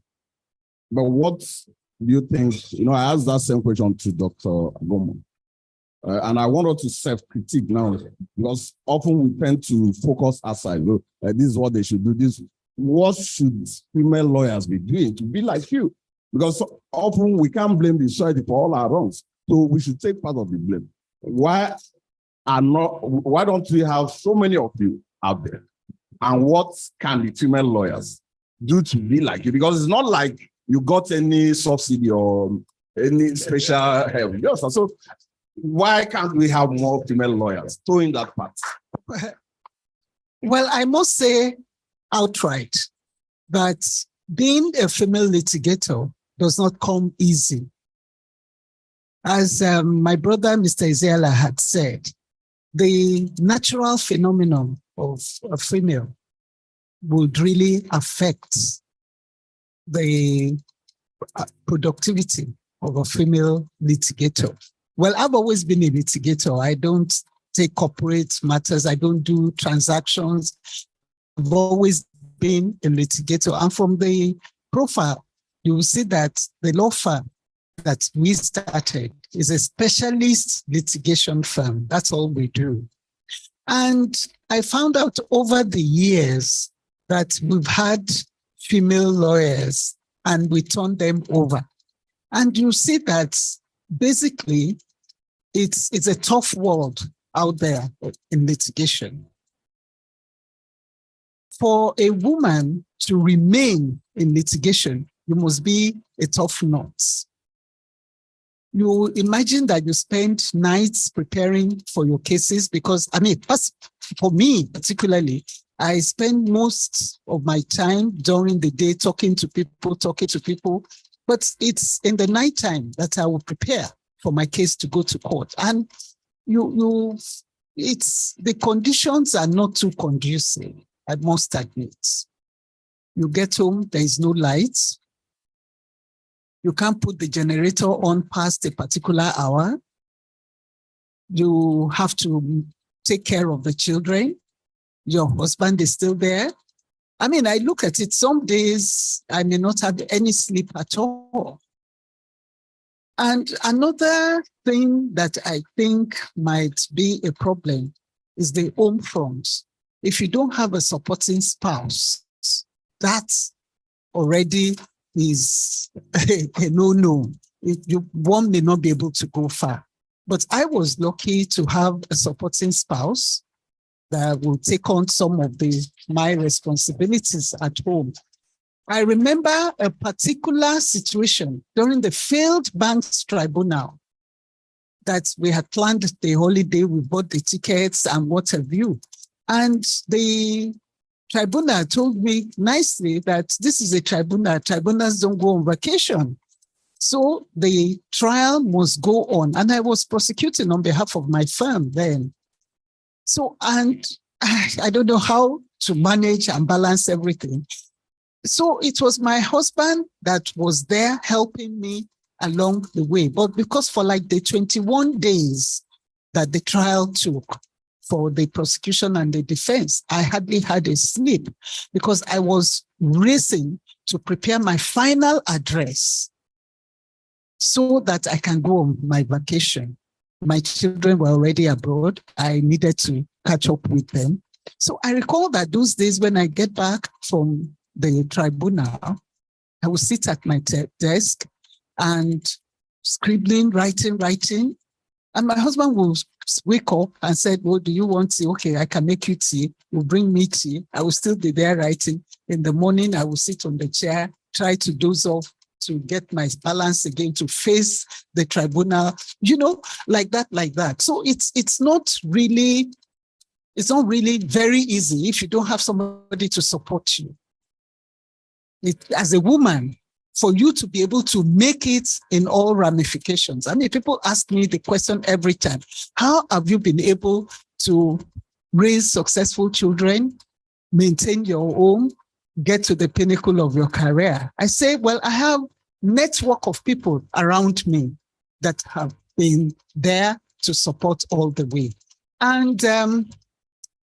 but what do you think? I asked that same question to Dr. Agomo. And I want her to self-critique now, because often we tend to focus aside. This is what they should do. What should female lawyers be doing to be like you? Because often we can't blame the society for all our wrongs. So we should take part of the blame. Why are not, why don't we have so many of you out there? And what can the female lawyers do to be like you? Because it's not like you got any subsidy or any special help. Yes, so why can't we have more female lawyers doing that part? Well, I must say outright that being a female litigator does not come easy. As my brother, Mr. Iziala, had said, the natural phenomenon of a female would really affect the productivity of a female litigator. Well, I've always been a litigator. I don't take corporate matters. I don't do transactions. I've always been a litigator. And from the profile, you will see that the law firm that we started is a specialist litigation firm. That's all we do. And I found out over the years that we've had female lawyers and we turned them over. And you see that basically it's a tough world out there in litigation. For a woman to remain in litigation, you must be a tough nut. You imagine that you spend nights preparing for your cases because, I mean, for me particularly, I spend most of my time during the day talking to people, but it's in the nighttime that I will prepare for my case to go to court. And the conditions are not too conducive, I must admit. You get home, there is no lights. You can't put the generator on past a particular hour. You have to take care of the children. Your husband is still there. I mean, I look at it, some days I may not have any sleep at all. And another thing that I think might be a problem is the home front. If you don't have a supporting spouse, that already is a no-no. One may not be able to go far. But I was lucky to have a supporting spouse that will take on some of my responsibilities at home. I remember a particular situation during the failed banks tribunal that we had planned the holiday, we bought the tickets and what have you. And the tribunal told me nicely that this is a tribunal. Tribunals don't go on vacation. So the trial must go on. And I was prosecuting on behalf of my firm then. So, and I don't know how to manage and balance everything. So it was my husband that was there helping me along the way. But because for like the 21 days that the trial took for the prosecution and the defense, I hardly had a sleep because I was racing to prepare my final address so that I can go on my vacation. My children were already abroad. I needed to catch up with them. So I recall that those days when I get back from the tribunal, I would sit at my desk and scribbling, writing. And my husband will wake up and said, well, do you want tea? Okay, I can make you tea. You bring me tea. I will still be there writing. In the morning, I will sit on the chair, try to doze off to get my balance again, to face the tribunal, you know, like that. So it's not really very easy if you don't have somebody to support you. As a woman, for you to be able to make it in all ramifications. I mean, people ask me the question every time, how have you been able to raise successful children, maintain your home, get to the pinnacle of your career? I say, well, I have a network of people around me that have been there to support all the way. And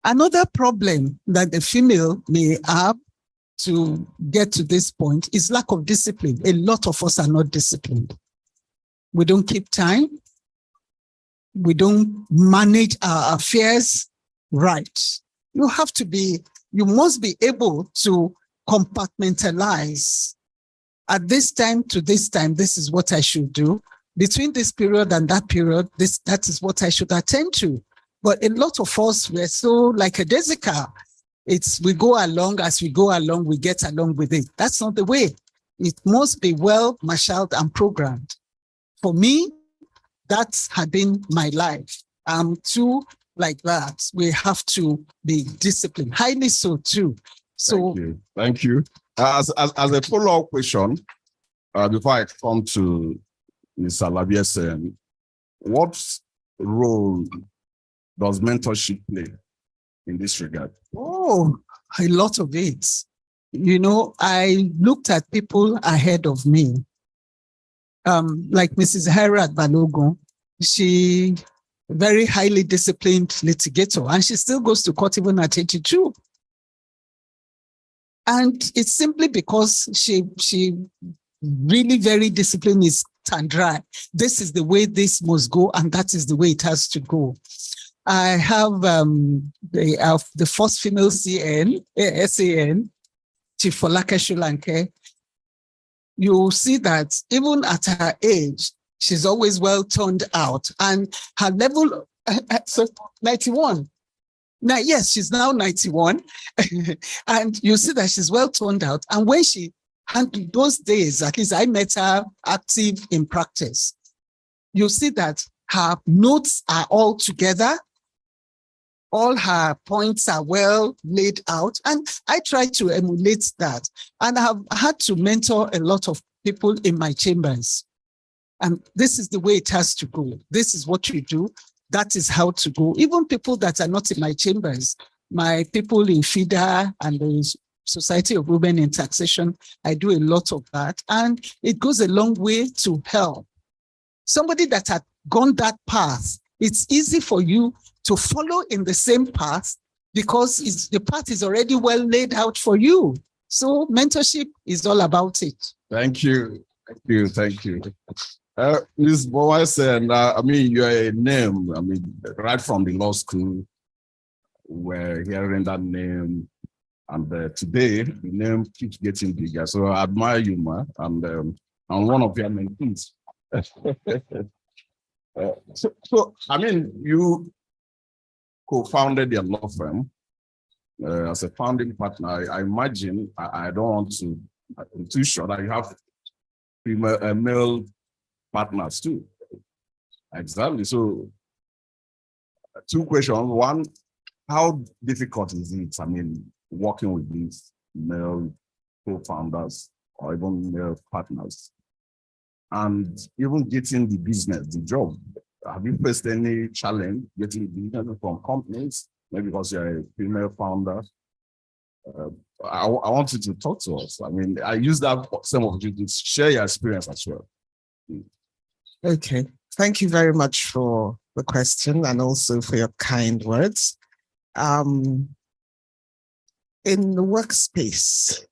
another problem that the female may have to get to this point is lack of discipline. A lot of us are not disciplined. We don't keep time. We don't manage our affairs right. You must be able to compartmentalize. At this time to this time, this is what I should do. Between this period and that period, that is what I should attend to. But a lot of us were so like a Jessica. It's we go along, as we go along, we get along with it. That's not the way. It must be well marshaled and programmed. For me, that had been my life. Too like that. We have to be disciplined, highly so too. So Thank you. As a follow-up question, before I come to Ms. Alabiese, what role does mentorship play in this regard? Oh, a lot of it. You know, I looked at people ahead of me. Like Mrs. Herat Balogun, she very highly disciplined litigator, and she still goes to court even at 82. And it's simply because she really very disciplined, is and dry. This is the way this must go, and that is the way it has to go. I have the first female SAN, Chief Folake Shulanke. You see that even at her age, she's always well turned out, and her level, so 91. Now, yes, she's now 91, and you see that she's well turned out. And when she handled those days, at least I met her active in practice, you see that her notes are all together. All her points are well laid out, and I try to emulate that. And I have had to mentor a lot of people in my chambers. And this is the way it has to go. This is what you do. That is how to go. Even people that are not in my chambers, my people in FIDA and the Society of Women in Taxation, I do a lot of that. And it goes a long way to help. Somebody that had gone that path, it's easy for you to follow in the same path because the path is already well laid out for you. So mentorship is all about it. Thank you. Thank you. Thank you. Ms. Boas, and I mean, you're a name. I mean, right from the law school, we're hearing that name. And today, the name keeps getting bigger. So I admire you, ma. And I'm one of your mentees. So, I mean, you co-founded your law firm as a founding partner. I imagine, I don't want to, I'm too sure that you have female, male partners too. Exactly. So, two questions. One, how difficult is it? I mean, working with these male co-founders or even male partners, and even getting the business, the job. Have you faced any challenge getting business from companies? Maybe because you're a female founder. I want you to talk to us. I mean, I use that some of you to share your experience as well. Okay, thank you very much for the question and also for your kind words. In the workspace,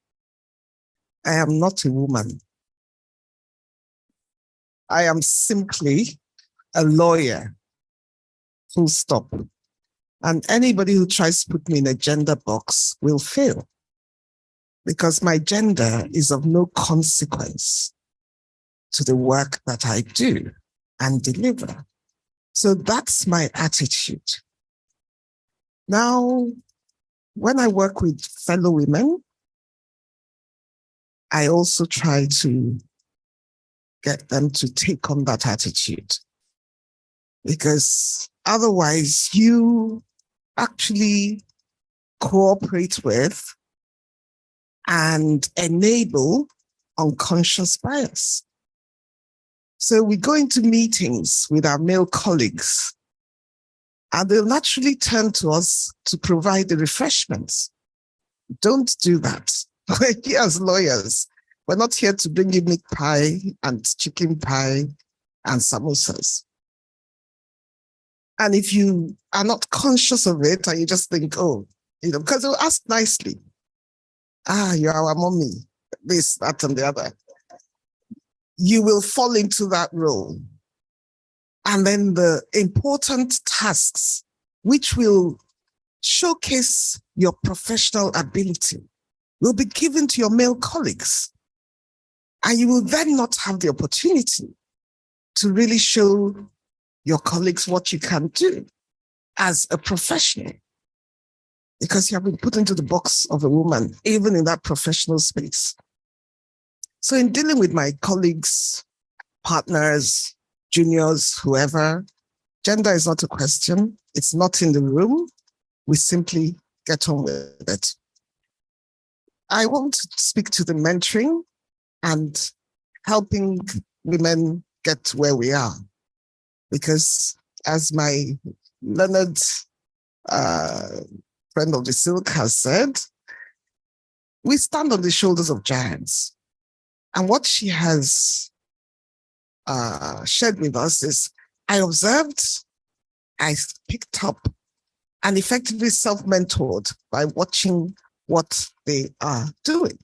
I am not a woman. I am simply a lawyer, full stop. And anybody who tries to put me in a gender box will fail because my gender is of no consequence to the work that I do and deliver. So that's my attitude. Now, when I work with fellow women, I also try to get them to take on that attitude, because otherwise you actually cooperate with and enable unconscious bias. So we go into meetings with our male colleagues and they'll naturally turn to us to provide the refreshments. Don't do that. We're here as lawyers. We're not here to bring you meat pie and chicken pie and samosas. And if you are not conscious of it and you just think, oh, because they'll ask nicely, you're our mommy, this, that, and the other. You will fall into that role. And then the important tasks, which will showcase your professional ability, will be given to your male colleagues. And you will then not have the opportunity to really show your colleagues what you can do. as a professional, because you have been put into the box of a woman, even in that professional space. So in dealing with my colleagues, partners, juniors, whoever, gender is not a question. It's not in the room. We simply get on with it. I want to speak to the mentoring and helping women get where we are. Because as my learned friend of the silk has said, we stand on the shoulders of giants. And what she has shared with us is, I observed, I picked up, and effectively self-mentored by watching what they are doing.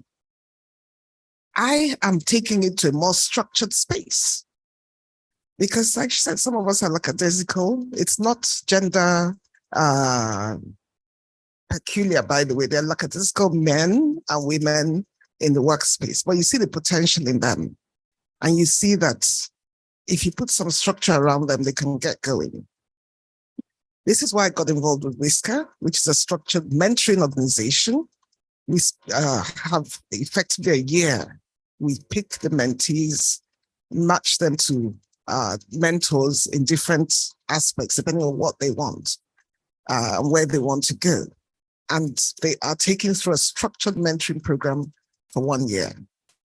I am taking it to a more structured space. Because like she said, some of us are lackadaisical. It's not gender peculiar, by the way. They're lackadaisical men and women in the workspace, but you see the potential in them. And you see that if you put some structure around them, they can get going. This is why I got involved with WISCA, which is a structured mentoring organization. We have effectively a year. We pick the mentees, match them to mentors in different aspects, depending on what they want, where they want to go. And they are taken through a structured mentoring program for 1 year.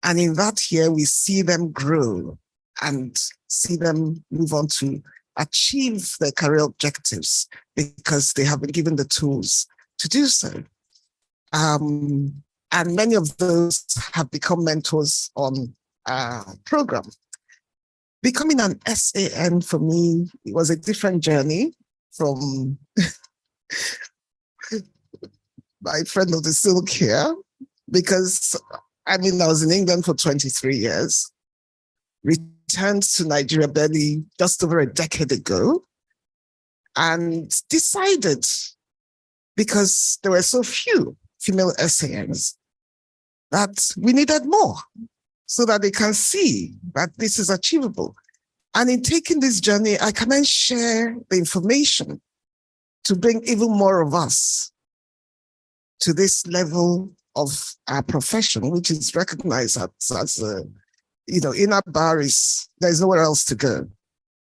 And in that year, we see them grow and see them move on to achieve their career objectives because they have been given the tools to do so. And many of those have become mentors on our program. Becoming an SAN for me, it was a different journey from my friend of the silk here, because I was in England for 23 years, returned to Nigeria barely just over a decade ago, and decided, because there were so few female SANs, that we needed more so that they can see that this is achievable. And in taking this journey, I can then share the information to bring even more of us to this level of our profession, which is recognized as a, in our barris, there's nowhere else to go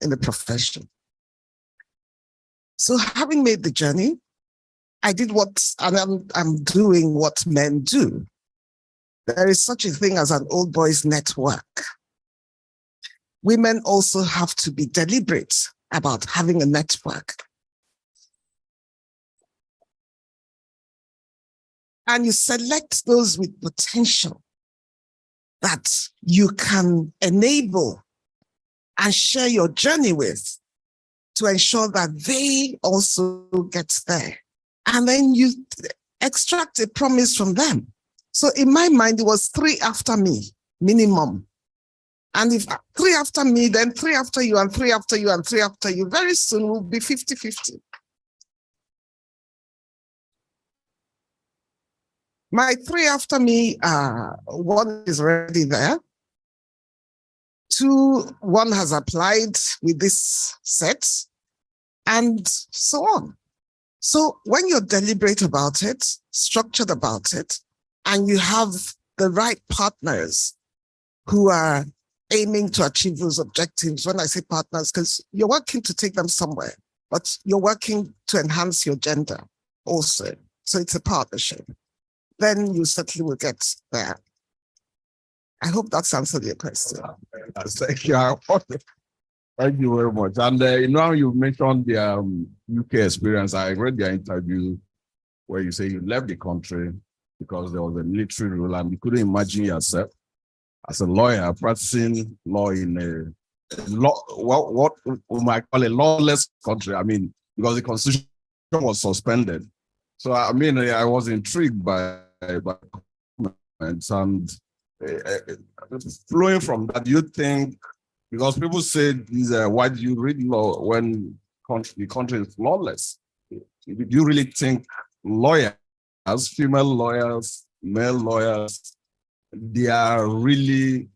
in the profession. So having made the journey, I did I'm doing what men do. There is such a thing as an old boys network. Women also have to be deliberate about having a network. And you select those with potential that you can enable and share your journey with to ensure that they also get there. And then you extract a promise from them. So in my mind, it was 3 after me, minimum. And if 3 after me, then 3 after you, and 3 after you, and 3 after you, very soon we'll be 50-50. My 3 after me, 1 is already there. 2, 1 has applied with this set, and so on. So when you're deliberate about it, structured about it, and you have the right partners who are aiming to achieve those objectives, when I say partners, because you're working to take them somewhere, but you're working to enhance your gender also. So it's a partnership. Then you certainly will get there. I hope that's answered your question. Thank you. Thank you very much. And now you mentioned the UK experience. I read your interview where you say you left the country because there was a military rule and you couldn't imagine yourself as a lawyer practicing law in a law, what we might call a lawless country. Because the constitution was suspended. So I was intrigued by comments, and flowing from that, you think, because people say, why do you read law when the country is lawless? Do you really think lawyers, female lawyers, male lawyers, they are really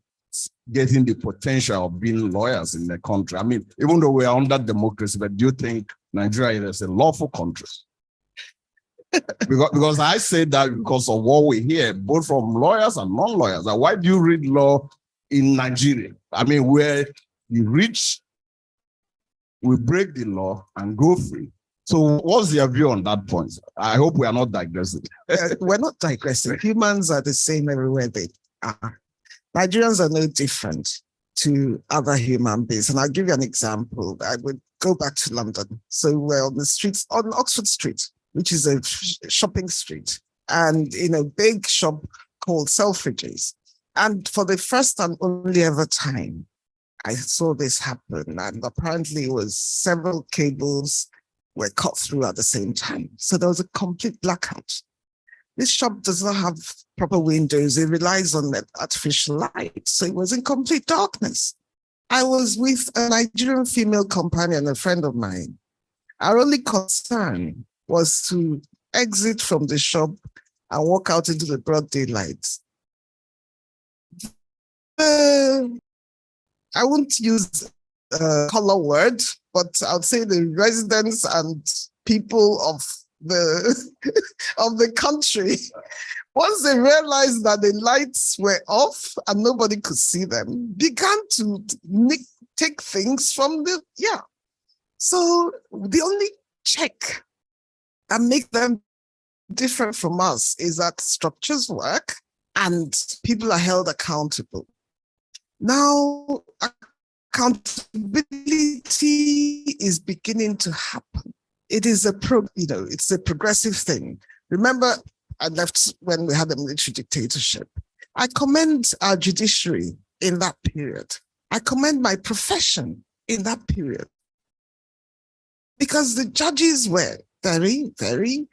getting the potential of being lawyers in the country. I mean, even though we are under democracy, but do you think Nigeria is a lawful country? because I say that because of what we hear, both from lawyers and non-lawyers. Why do you read law in Nigeria? I mean, where the rich will break the law and go free. So what's your view on that point? I hope we are not digressing. We're not digressing. Humans are the same everywhere they are. Nigerians are no different to other human beings. And I'll give you an example. I would go back to London. So we're on the streets, on Oxford Street, which is a shopping street, and in a big shop called Selfridges. And for the first and only ever time, I saw this happen. And apparently it was several cables were cut through at the same time. So there was a complete blackout. This shop does not have proper windows. It relies on artificial light. So it was in complete darkness. I was with a Nigerian female companion, a friend of mine. Our only concern was to exit from the shop and walk out into the broad daylight. I won't use a color word, but I would say the residents and people of the of the country, once they realized that the lights were off and nobody could see them, began to take things from the, So the only check that makes them different from us is that structures work and people are held accountable. Now, accountability is beginning to happen. It is it's a progressive thing. Remember, I left when we had a military dictatorship. I commend our judiciary in that period. I commend my profession in that period. Because the judges were very, very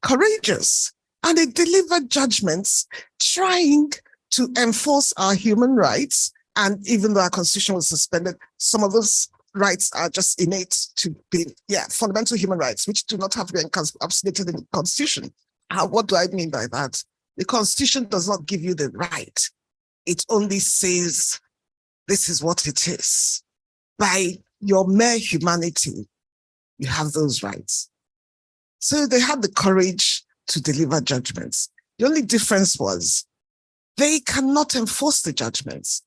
courageous. And they delivered judgments trying to enforce our human rights. And even though our constitution was suspended, some of those rights are just innate to be, fundamental human rights, which do not have to be encapsulated in the constitution. What do I mean by that? The constitution does not give you the right. It only says, this is what it is. By your mere humanity, you have those rights. So they had the courage to deliver judgments. The only difference was they cannot enforce the judgments.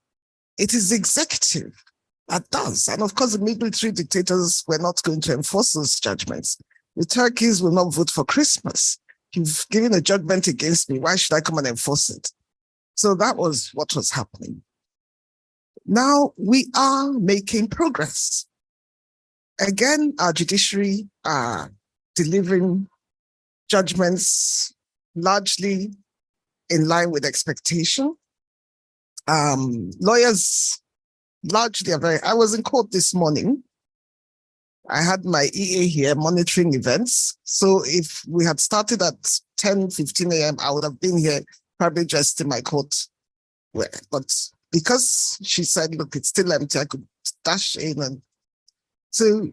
It is the executive that does. And of course, the military dictators were not going to enforce those judgments. The Turkeys will not vote for Christmas. You've given a judgment against me. Why should I come and enforce it? So that was what was happening. Now we are making progress. Again, our judiciary are delivering judgments largely in line with expectation. Lawyers largely are I was in court this morning. I had my EA here monitoring events. So if we had started at 10:15 a.m., I would have been here probably dressed in my coat wear. But because she said, look, it's still empty, I could dash in. And so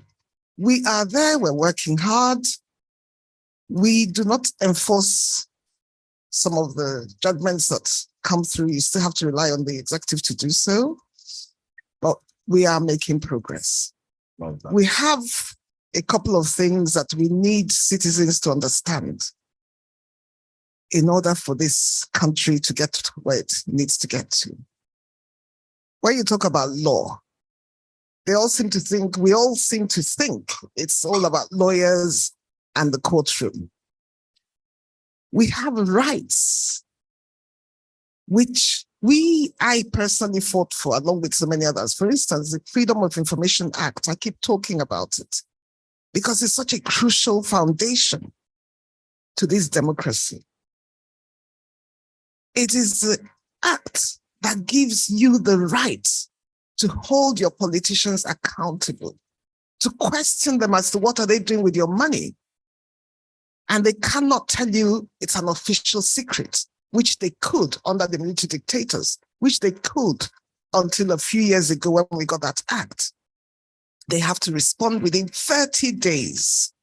we are there, we're working hard. We do not enforce some of the judgments that come through. You still have to rely on the executive to do so. But we are making progress. Well, we have a couple of things that we need citizens to understand in order for this country to get to where it needs to get to. When you talk about law, we all seem to think it's all about lawyers and the courtroom. We have rights, which I personally fought for, along with so many others. For instance, the Freedom of Information Act, I keep talking about it because it's such a crucial foundation to this democracy. It is the act that gives you the right to hold your politicians accountable, to question them as to what are they doing with your money. And they cannot tell you it's an official secret, which they could under the military dictators, which they could until a few years ago when we got that act. They have to respond within 30 days.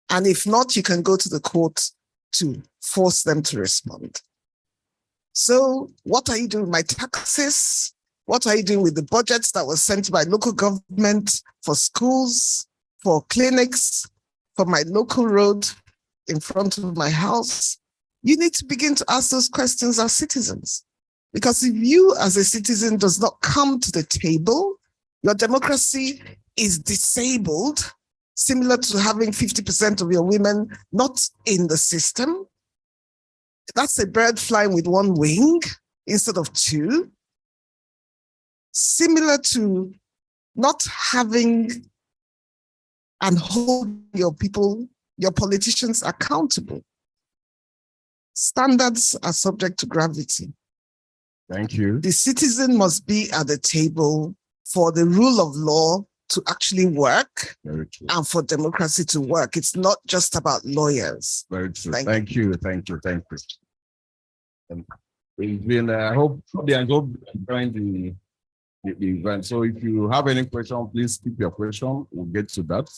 And if not, you can go to the court to force them to respond. So what are you doing with my taxes? What are you doing with the budgets that were sent by local government for schools, for clinics, for my local road in front of my house? You need to begin to ask those questions as citizens. Because if you as a citizen does not come to the table, your democracy is disabled, similar to having 50% of your women not in the system. That's a bird flying with one wing instead of two. Similar to not having and holding your people, your politicians accountable. Standards are subject to gravity. Thank you. The citizen must be at the table for the rule of law to actually work and for democracy to work. It's not just about lawyers. Very true. Thank you. It's been, I hope they enjoyed the event. So if you have any question, please keep your question. We'll get to that.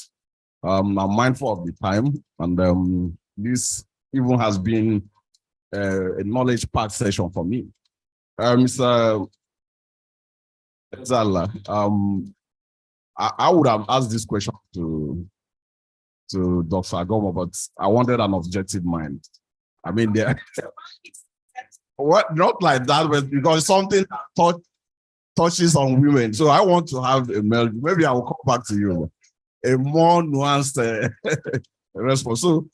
I'm mindful of the time, and this even has been a knowledge packed session for me. Mr. Zala, I would have asked this question to Dr. Agoma, but I wanted an objective mind. I mean, what, not like that, but because something touches on women. So I want to have a male, maybe I will come back to you, a more nuanced response. So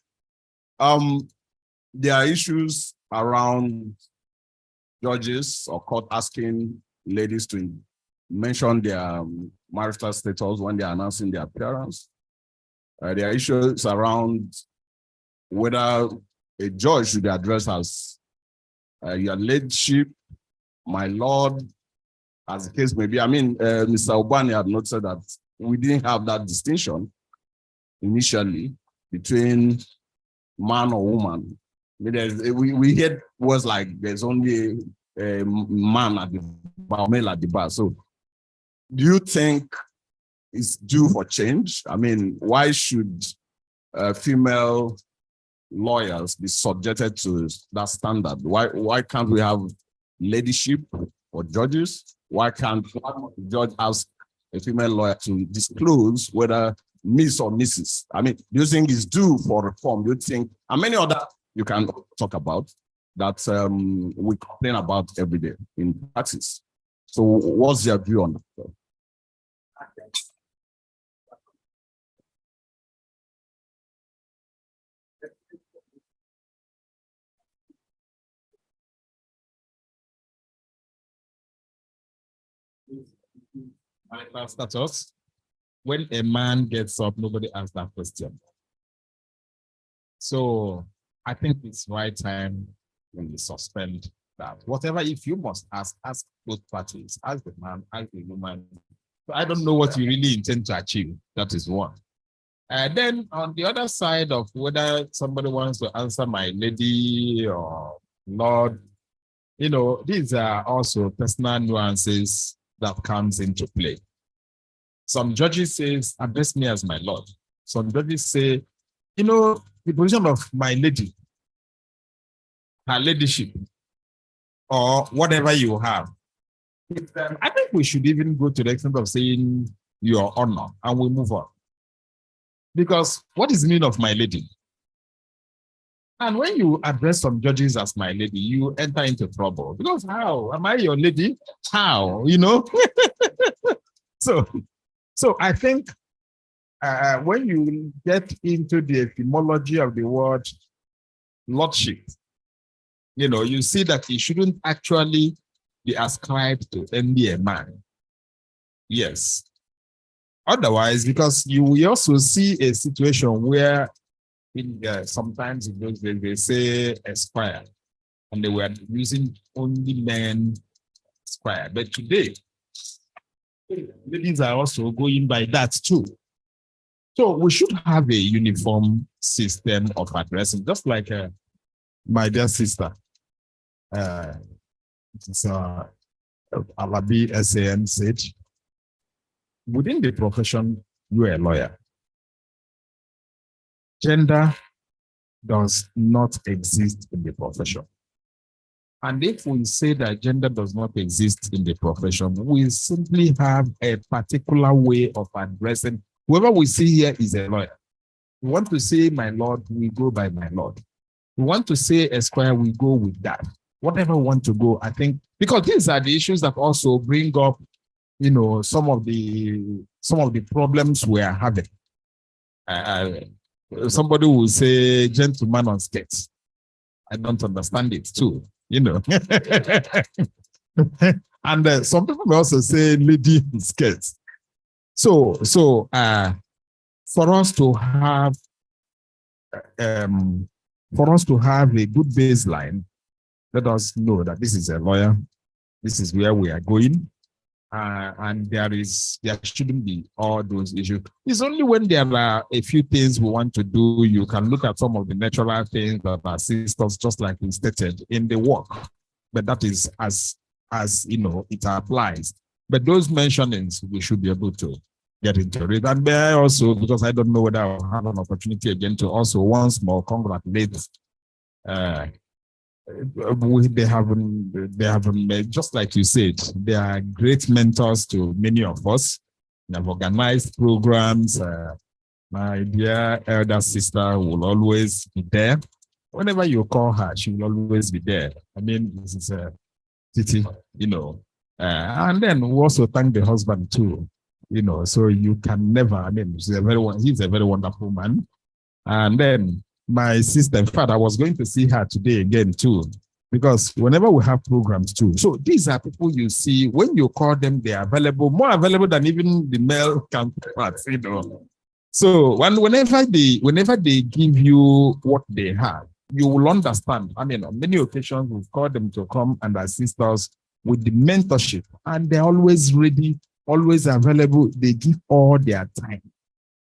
there are issues around judges or court asking ladies to mention their marital status when they are announcing their appearance. There are issues around whether a judge should be addressed as your ladyship, my lord, as the case may be. I mean, Mr. Obani had noted that we didn't have that distinction initially between man or woman. I mean, we heard words like there's only a man at the bar, male at the bar. So do you think it's due for change? I mean, why should female lawyers be subjected to that standard? Why can't we have ladyship for judges? Why can't the judge ask a female lawyer to disclose whether Miss or Mrs.? I mean, do you think it's due for reform? Do you think, and many other you can talk about that we complain about every day in practice? So what's your view on that? Marital status. When a man gets up, nobody asks that question. So I think it's right time when we suspend that. Whatever, if you must ask both parties, ask the man, ask the woman. So I don't know what you really intend to achieve. That is one. And then on the other side of whether somebody wants to answer my lady or lord, you know, these are also personal nuances that comes into play. Some judges say, address me as my lord. Some judges say, you know, the position of my lady, her ladyship, or whatever you have. I think we should even go to the extent of saying your honor, and we move on. Because what is the meaning of my lady? And when you address some judges as my lady, you enter into trouble. Because how? Am I your lady? How? You know? So I think when you get into the etymology of the word lordship, you know, you see that it shouldn't actually be ascribed to only a man. Yes. Otherwise, because you will also see a situation where sometimes they say esquire, and they were using only men esquire. But today, ladies are also going by that too. So we should have a uniform system of addressing, just like my dear sister, Alabi SAN said, within the profession, you're a lawyer. Gender does not exist in the profession. And if we say that gender does not exist in the profession, we simply have a particular way of addressing. Whoever we see here is a lawyer. We want to say my lord, we go by my lord. We want to say Esquire, we go with that. Whatever we want to go, I think, because these are the issues that also bring up, you know, some of the problems we are having. Somebody will say gentleman on skates. I don't understand it too, you know. And some people may also say lady in skirts. So for us to have a good baseline, let us know that this is a lawyer, this is where we are going, and there shouldn't be all those issues. It's only when there are a few things we want to do, you can look at some of the natural things that assist us, just like we stated in the work. But that is as you know, it applies. But those mentionings, we should be able to get into it. And may I also, because I don't know whether I'll have an opportunity again to also once more congratulate they have just like you said, they are great mentors to many of us. They have organized programs. My dear elder sister will always be there. Whenever you call her, she will always be there. I mean, this is a pity, you know. And then we also thank the husband too, you know. So you can never. I mean, he's a very wonderful man. And then my sister, in fact, I was going to see her today again too, because whenever we have programs too. So these are people you see, when you call them, they are available, more available than even the male counterparts, you know. So whenever they give you what they have, you will understand. I mean, on many occasions, we've called them to come and assist us with the mentorship, and they're always ready, always available. They give all their time.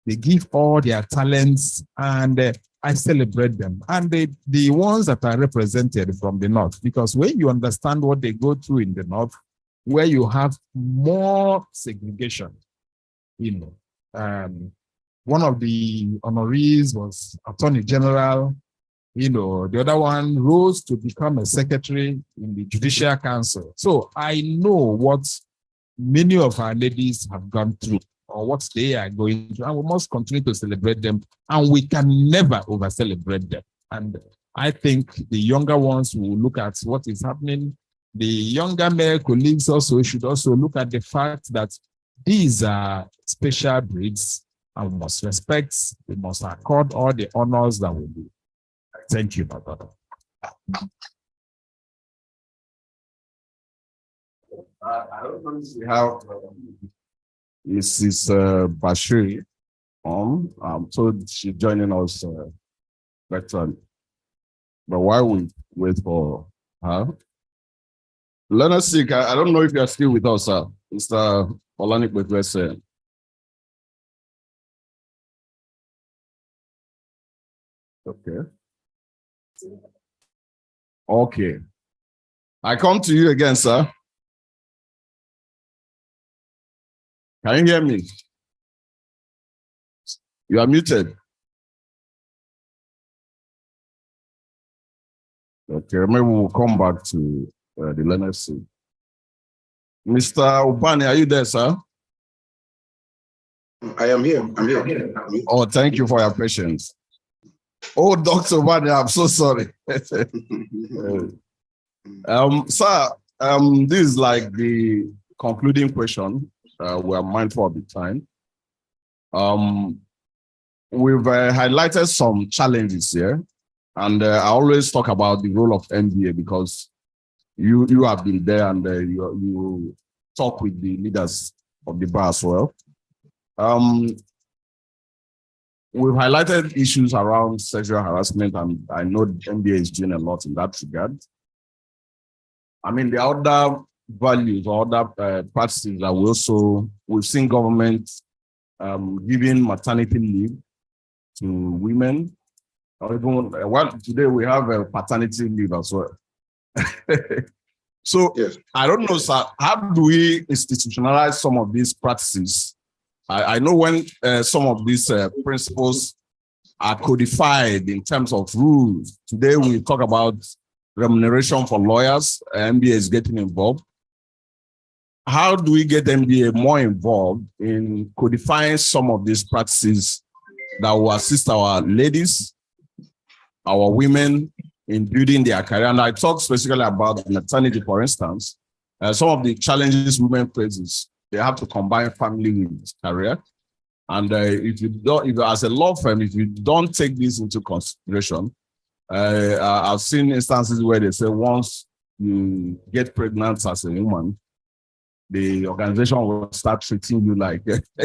They give all their talents, and I celebrate them. And the ones that are represented from the North, because when you understand what they go through in the North, where you have more segregation, you know, one of the honorees was Attorney General, you know, the other one rose to become a secretary in the Judicial Council. So I know what many of our ladies have gone through, or what they are going through, and we must continue to celebrate them, and we can never over-celebrate them. And I think the younger ones will look at what is happening. The younger male colleagues also should also look at the fact that these are special breeds, and we must respect, we must accord all the honors that we do. Thank you, my brother. I don't know if we have Mrs. Bashiri on. So she's joining us virtually. But while we wait for her, let us see. I don't know if you are still with us, Mr. Olanik Betwese. Okay. Okay. I come to you again, sir. Can you hear me? You are muted. Okay, maybe we'll come back to the LWT. Mr. Ubani, are you there, sir? I am here. I'm here. Oh, thank you for your patience. Oh, Dr. Ubani, I'm so sorry. Sir, this is like the concluding question. We are mindful of the time. We've highlighted some challenges here, and I always talk about the role of MBA because you have been there, and you talk with the leaders of the bar as well. We've highlighted issues around sexual harassment, and I know MBA is doing a lot in that regard. I mean, the other values or other practices that we've seen government giving maternity leave to women, or even today we have a paternity leave as well. So yes. I don't know, sir, how do we institutionalize some of these practices? I know when some of these principles are codified in terms of rules. Today we talk about remuneration for lawyers. MBA is getting involved. How do we get MBA more involved in codifying some of these practices that will assist our ladies, our women in building their career? And I talk specifically about maternity, for instance. Some of the challenges women face is they have to combine family with career. And if you as a law firm, if you don't take this into consideration, I've seen instances where they say once you get pregnant as a woman, the organization will start treating you like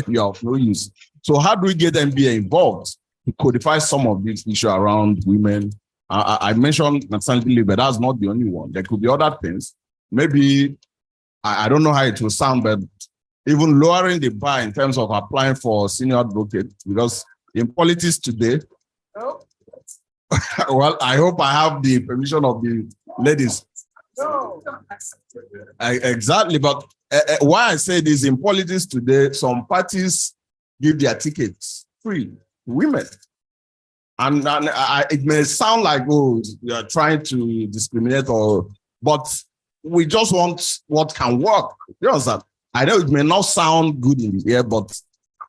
you're of no use. So how do we get MBA involved to codify some of these issues around women? I mentioned maternity leave, but that's not the only one. There could be other things. Maybe, I don't know how it will sound, but even lowering the bar in terms of applying for senior advocate, because in politics today, well, I hope I have the permission of the ladies. Exactly, but why I say this, in politics today, some parties give their tickets free to women. And it may sound like, oh, you are trying to discriminate, but we just want what can work. You understand? I know it may not sound good in the ear, but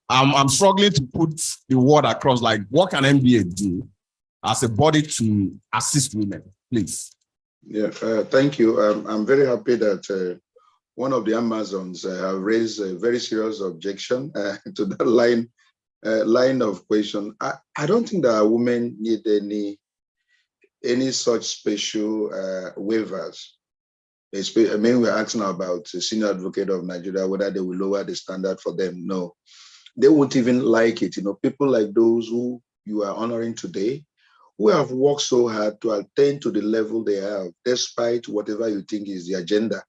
I'm struggling to put the word across, like what can MBA do as a body to assist women, please? Yeah, thank you. I'm very happy that one of the Amazons have raised a very serious objection to that line of question. I don't think that women need any such special waivers. I mean, we're asking about the Senior Advocate of Nigeria, whether they will lower the standard for them. No, they won't even like it. You know, people like those who you are honoring today, who have worked so hard to attain to the level they have, despite whatever you think is the agenda.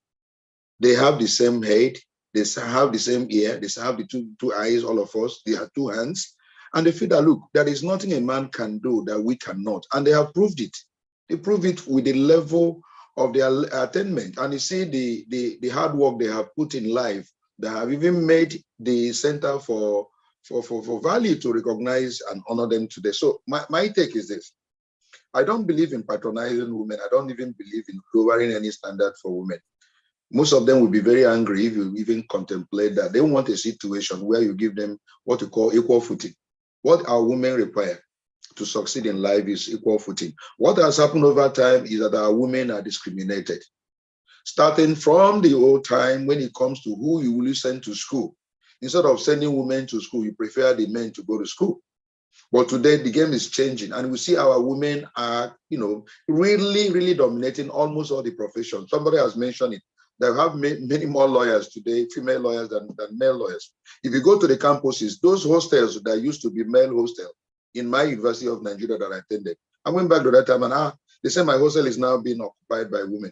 They have the same head, they have the same ear, they have the two eyes, all of us, they have two hands, and they feel that, look, there is nothing a man can do that we cannot, and they have proved it. They prove it with the level of their attainment, and you see the hard work they have put in life, that have even made the Center for Value to recognize and honor them today. So my take is this. I don't believe in patronizing women. I don't even believe in lowering any standard for women. Most of them will be very angry if you even contemplate that. They want a situation where you give them what you call equal footing. What our women require to succeed in life is equal footing. What has happened over time is that our women are discriminated. Starting from the old time, when it comes to who you will send to school. Instead of sending women to school, you prefer the men to go to school. But today the game is changing, and we see our women are, really, really dominating almost all the professions. Somebody has mentioned it. They have many more lawyers today, female lawyers than male lawyers. If you go to the campuses, those hostels that used to be male hostel in my University of Nigeria that I attended, I went back to that time and they say my hostel is now being occupied by women.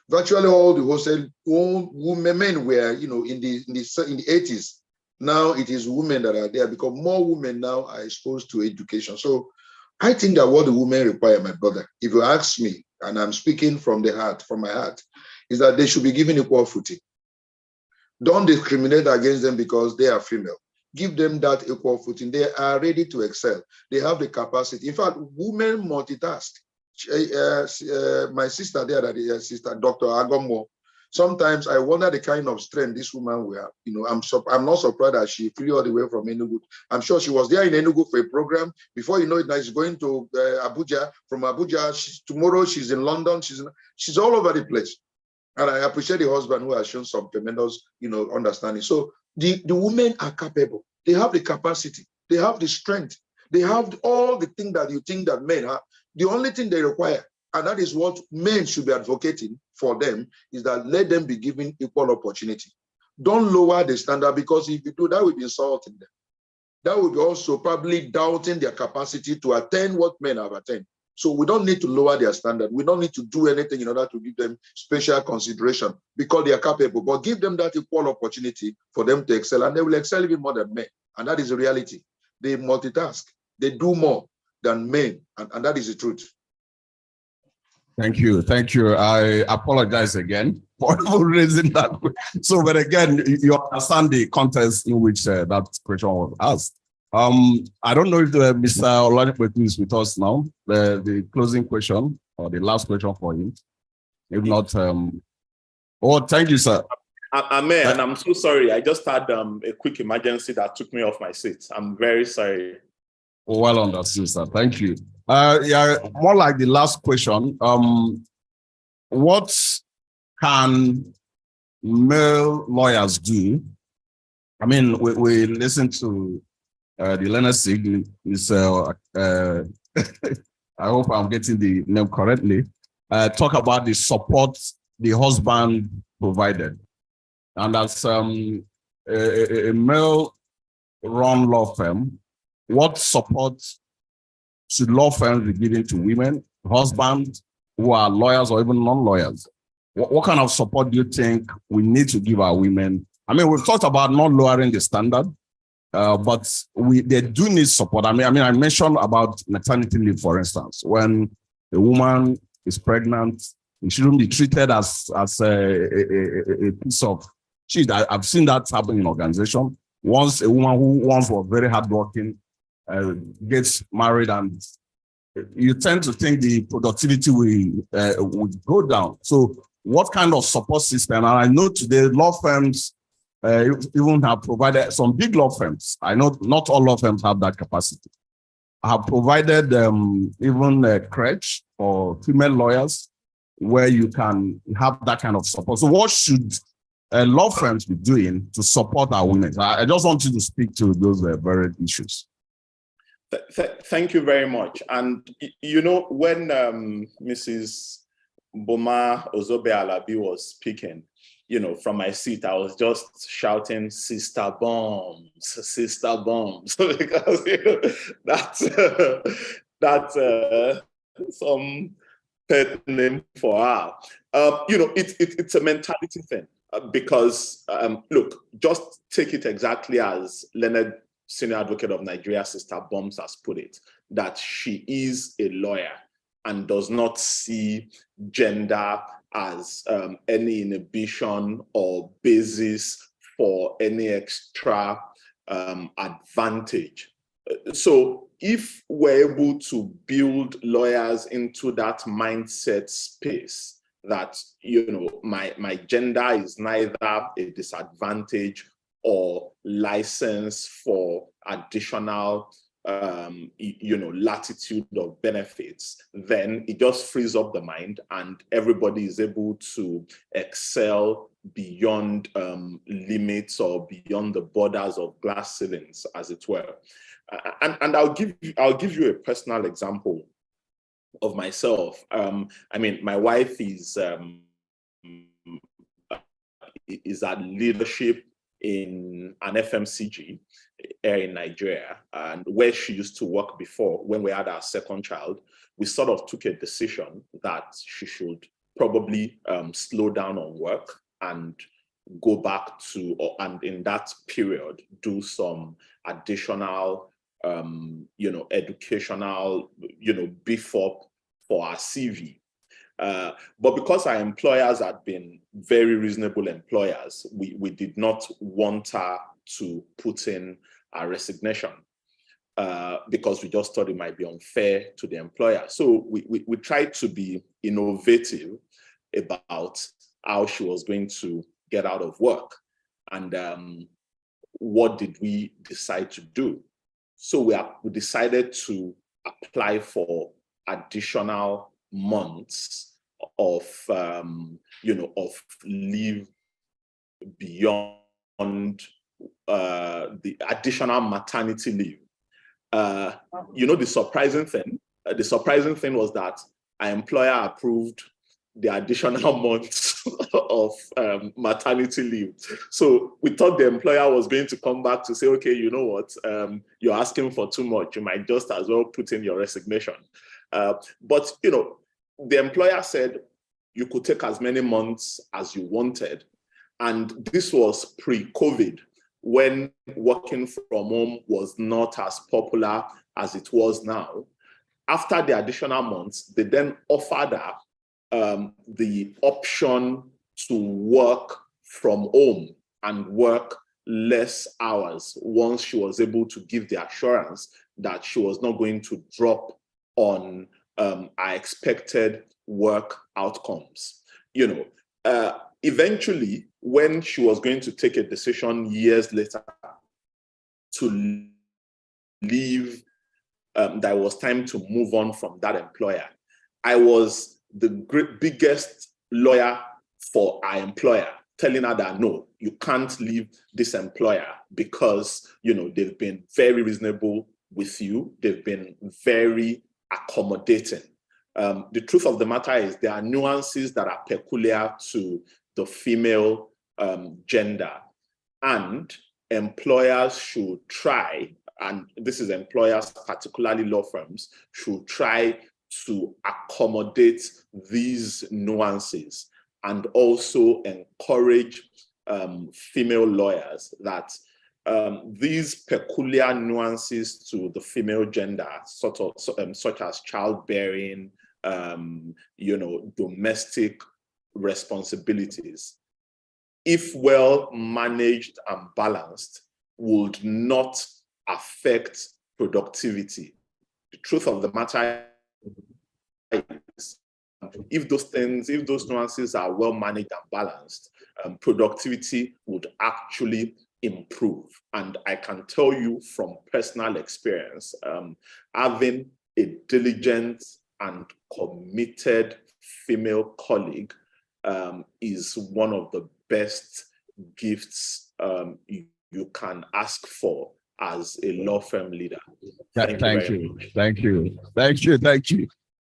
Virtually all the hostel men were, in the 80s. Now it is women that are there because more women now are exposed to education. So I think that what the women require, my brother, if you ask me, and I'm speaking from the heart, from my heart, is that they should be given equal footing. Don't discriminate against them because they are female. Give them that equal footing. They are ready to excel. They have the capacity. In fact, women multitask. My sister there, sister Dr. Agomo, sometimes I wonder the kind of strength this woman will have. I'm not surprised that she flew all the way from Enugu. I'm sure she was there in Enugu for a program. Before you know it, now she's going to Abuja. From Abuja, tomorrow she's in London. She's all over the place. And I appreciate the husband who has shown some tremendous, understanding. So the women are capable. They have the capacity. They have the strength. They have all the things that you think that men have. The only thing they require, and that is what men should be advocating for them, is that let them be given equal opportunity. Don't lower the standard, because if you do, that will be insulting them. That will be also probably doubting their capacity to attain what men have attained. So we don't need to lower their standard. We don't need to do anything in order to give them special consideration because they are capable, but give them that equal opportunity for them to excel, and they will excel even more than men. And that is the reality. They multitask. They do more than men, and that is the truth. Thank you. Thank you. I apologize again for raising that. So, but again, you understand the context in which that question was asked. I don't know if Mr. Olanipetu is with us now, the closing question. or the last question for him. If not, oh, thank you, sir. Amen, and I'm so sorry. I just had a quick emergency that took me off my seat. I'm very sorry. Well understood, sir. Thank you. Yeah, more like the last question. What can male lawyers do? I mean, we listen to the Leonard Sig. I hope I'm getting the name correctly. Talk about the support the husband provided. And as a male-run law firm, what support should law firms be giving to women, husbands who are lawyers or even non-lawyers? What kind of support do you think we need to give our women? I mean, we've talked about not lowering the standard, but they do need support. I mean, I mentioned about maternity leave, for instance. When a woman is pregnant, it shouldn't be treated as a piece of shit. I've seen that happen in organization. Once a woman who once was very hardworking gets married, and you tend to think the productivity will go down. So what kind of support system? And I know today law firms even have provided, some big law firms, I know not all law firms have that capacity, have provided even a crèche for female lawyers where you can have that kind of support. So what should law firms be doing to support our women? I just want you to speak to those very issues. Thank you very much. And you know, when Mrs. Boma Ozobe Alabi was speaking, you know, from my seat, I was just shouting, "Sister Bombs, Sister Bombs," because you know, that's some pet name for her. You know, it's a mentality thing because look, just take it exactly as Leonard, Senior Advocate of Nigeria, Sister Bombs, has put it, that she is a lawyer and does not see gender as any inhibition or basis for any extra advantage. So if we're able to build lawyers into that mindset space that, you know, my gender is neither a disadvantage or license for additional you know, latitude of benefits, then it just frees up the mind and everybody is able to excel beyond limits or beyond the borders of glass ceilings, as it were. And I'll give you a personal example of myself. I mean, my wife is at leadership in an FMCG here in Nigeria, and where she used to work before. When we had our second child, we sort of took a decision that she should probably slow down on work and go back to, and in that period, do some additional, you know, educational, you know, beef up for our CV. But because our employers had been very reasonable employers, we did not want her to put in a resignation because we just thought it might be unfair to the employer. So we tried to be innovative about how she was going to get out of work. And what did we decide to do? So we decided to apply for additional months of you know, of leave beyond the additional maternity leave. You know, the surprising thing was that our employer approved the additional months of maternity leave. So we thought the employer was going to come back to say, okay, you know what, you're asking for too much. You might just as well put in your resignation. But, you know, the employer said you could take as many months as you wanted. And this was pre-COVID, when working from home was not as popular as it was now. After the additional months, they then offered her the option to work from home and work less hours once she was able to give the assurance that she was not going to drop on are expected work outcomes. Eventually, when she was going to take a decision years later to leave, that it was time to move on from that employer, I was the biggest lawyer for our employer, telling her that, no, you can't leave this employer because, they've been very reasonable with you. They've been very accommodating. The truth of the matter is there are nuances that are peculiar to the female gender, and employers should try, and this is employers, particularly law firms, should try to accommodate these nuances and also encourage female lawyers that these peculiar nuances to the female gender, such as childbearing, domestic responsibilities, if well managed and balanced, would not affect productivity. The truth of the matter is, if those nuances are well managed and balanced, productivity would actually improve. And I can tell you from personal experience, having a diligent and committed female colleague is one of the best gifts you can ask for as a law firm leader. Thank you. Thank you.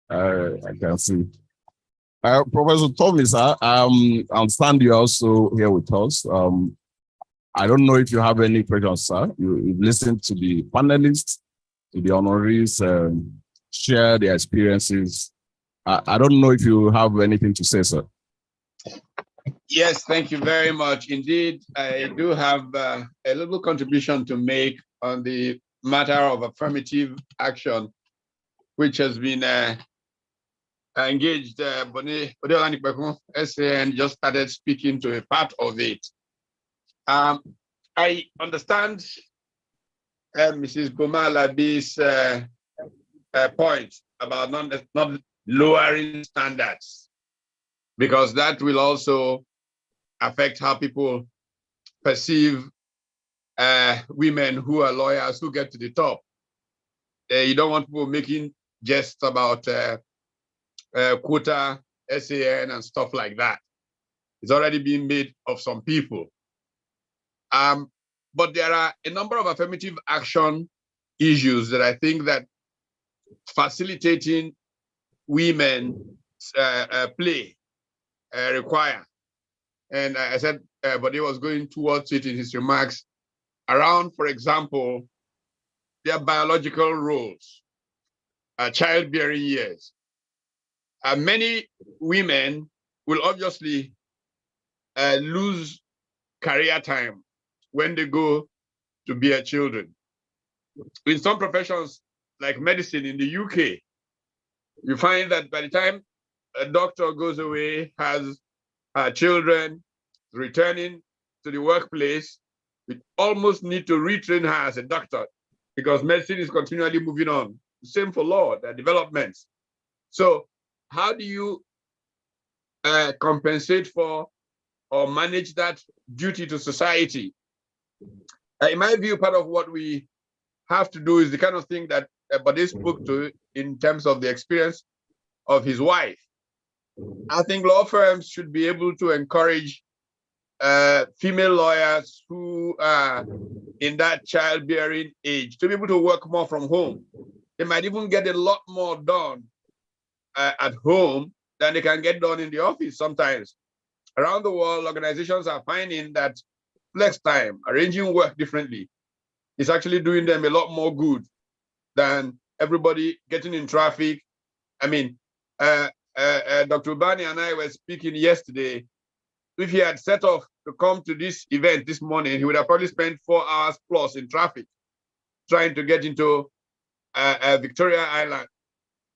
I can see. Professor Thomas, I understand you're also here with us. I don't know if you have any questions, sir. You've listened to the panelists, to the honorees, share their experiences. I don't know if you have anything to say, sir. Yes, thank you very much. Indeed, I do have a little contribution to make on the matter of affirmative action, which has been engaged. SAN just started speaking to a part of it. I understand Mrs. Gomalabi's point about not lowering standards, because that will also affect how people perceive women who are lawyers who get to the top. You don't want people making jests about quota, SAN, and stuff like that. It's already been made of some people. But there are a number of affirmative action issues that I think that facilitating women's play require. And I said, but he was going towards it in his remarks around, for example, their biological roles, childbearing years. Many women will obviously lose career time when they go to bear children. In some professions, like medicine in the UK, you find that by the time a doctor goes away, has children, returning to the workplace, we almost need to retrain her as a doctor because medicine is continually moving on. Same for law, the developments. So how do you compensate for or manage that duty to society? In my view, part of what we have to do is the kind of thing that Bade spoke to in terms of the experience of his wife. I think law firms should be able to encourage female lawyers who are in that childbearing age to be able to work more from home. They might even get a lot more done at home than they can get done in the office sometimes. Around the world, organizations are finding that flex time, arranging work differently, is actually doing them a lot more good than everybody getting in traffic. I mean, Dr. Ubani and I were speaking yesterday. If he had set off to come to this event this morning, he would have probably spent 4 hours plus in traffic trying to get into Victoria Island.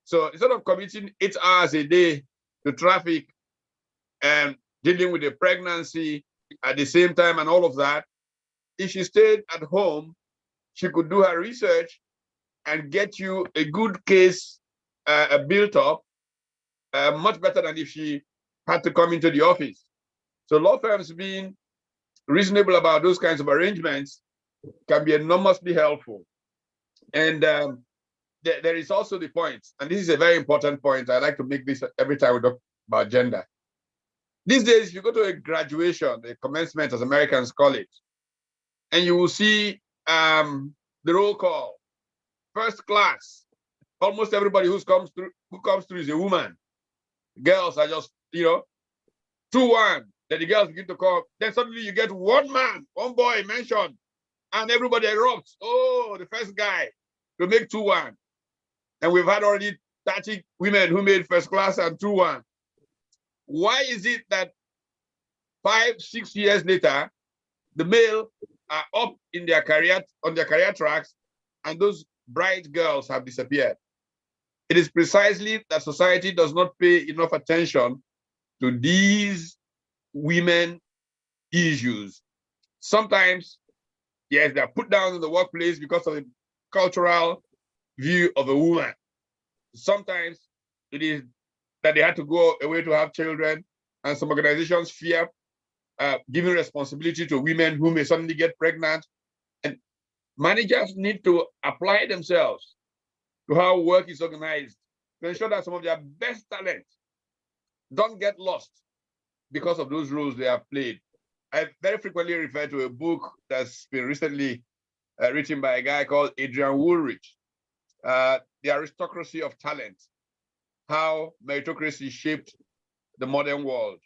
So instead of committing 8 hours a day to traffic and dealing with a pregnancy at the same time and all of that, if she stayed at home, she could do her research and get you a good case built up, much better than if she had to come into the office. So law firms being reasonable about those kinds of arrangements can be enormously helpful. And there is also the point, and this is a very important point. I like to make this every time we talk about gender. These days, if you go to a graduation, a commencement, as Americans call it, and you will see the roll call, first class. Almost everybody who comes through is a woman. Girls are just, 2-1. Then the girls begin to come. Then suddenly you get one man, one boy mentioned, and everybody erupts. Oh, the first guy to make 2-1. And we've had already 30 women who made first class and 2-1. Why is it that 5-6 years later, the male are up in their career, on their career tracks, and those bright girls have disappeared? It is precisely that society does not pay enough attention to these women issues. Sometimes, yes, they're put down in the workplace because of the cultural view of a woman. Sometimes it is that they had to go away to have children, and some organizations fear giving responsibility to women who may suddenly get pregnant. And managers need to apply themselves to how work is organized to ensure that some of their best talents don't get lost because of those roles they have played. I very frequently refer to a book that's been recently written by a guy called Adrian Woolrich, The Aristocracy of Talent, How Meritocracy Shaped the Modern World.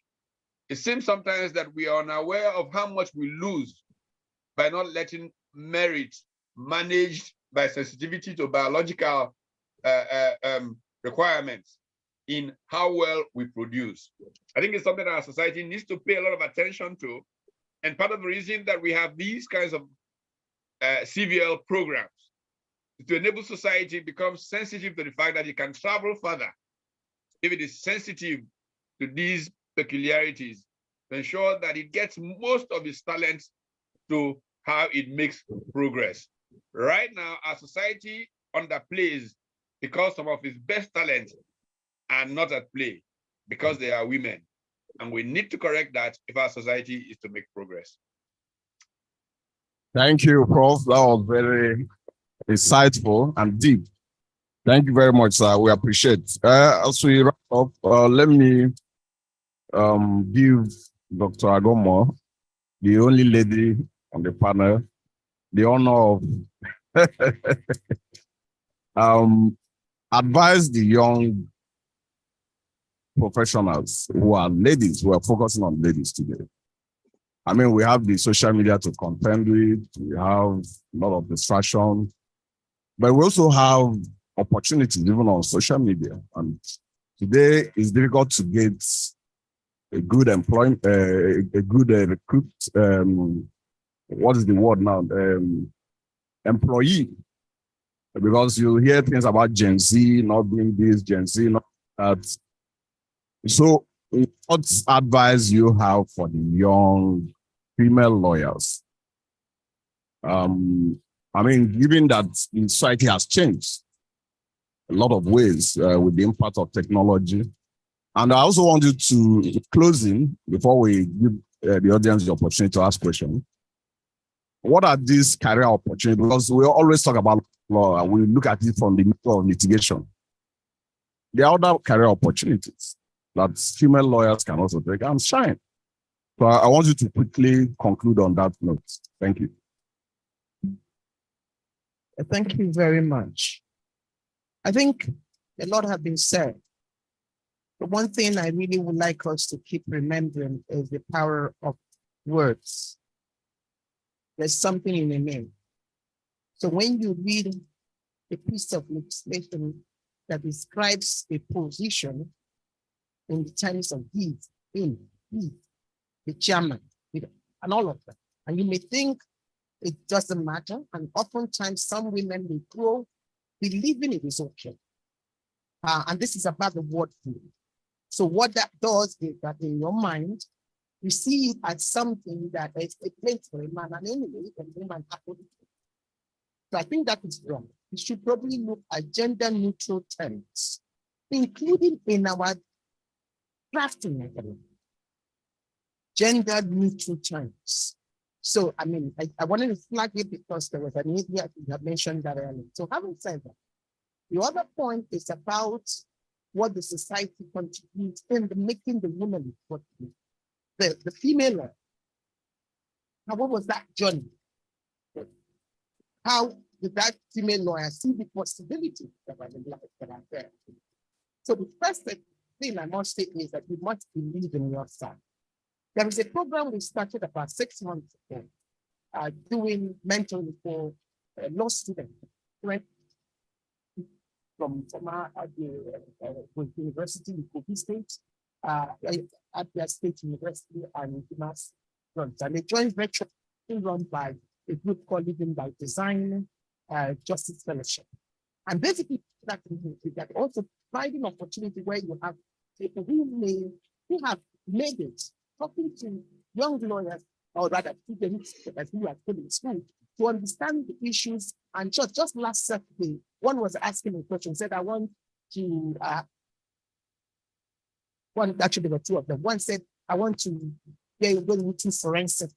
It seems sometimes that we are unaware of how much we lose by not letting merit managed by sensitivity to biological requirements in how well we produce. I think it's something that our society needs to pay a lot of attention to. And part of the reason that we have these kinds of CVL programs is to enable society to become sensitive to the fact that it can travel further if it is sensitive to these peculiarities, to ensure that it gets most of its talents to how it makes progress. Right now, our society underplays because some of its best talents are not at play because they are women. And we need to correct that if our society is to make progress. Thank you, Prof. That was very insightful and deep. Thank you very much, sir. We appreciate. As we wrap up, let me give Dr. Agomo, the only lady on the panel, the honor of advise the young professionals who are ladies, who are focusing on ladies today. I mean, we have the social media to contend with, we have a lot of distraction, but we also have opportunities even on social media. And today it's difficult to get a good employment, a good recruit, what is the word now? Employee. Because you hear things about Gen Z not being this, Gen Z not that. So what advice you have for the young female lawyers? I mean, given that the society has changed a lot of ways with the impact of technology. And I also want you to, in closing, before we give the audience the opportunity to ask questions, what are these career opportunities? Because we always talk about law and we look at it from the middle of litigation. There are other career opportunities that female lawyers can also take and shine. So I want you to quickly conclude on that note. Thank you. Thank you very much. I think a lot has been said. The one thing I really would like us to keep remembering is the power of words. There's something in the name. So when you read a piece of legislation that describes a position in the terms of he, the chairman, and all of that, and you may think it doesn't matter, and oftentimes some women will grow believing it is okay. And this is about the word flow. So what that does is that in your mind, you see it as something that is a place for a man, and anyway, a woman happens. So I think that is wrong. We should probably look at gender neutral terms including in our drafting method, gender neutral terms. So, I mean, I wanted to flag it because there was an media you have mentioned that earlier. So having said that, the other point is about what the society contributes in making the woman the female. Now, what was that journey? How did that female lawyer see the possibilities that are in life that are there? So the first thing I must say is that you must believe in yourself. There is a program we started about 6 months ago, doing mentoring for law students from the university in Kogi State, at their state university and Mass runs. And a joint venture run by a group called Living by Design Justice Fellowship. And basically, that also providing opportunity where you have people who have made it, talking to young lawyers, or rather students who are still in school, to understand the issues. And just last Saturday, one was asking a question, said, I want to, actually there were two of them. One said, I want to get into forensic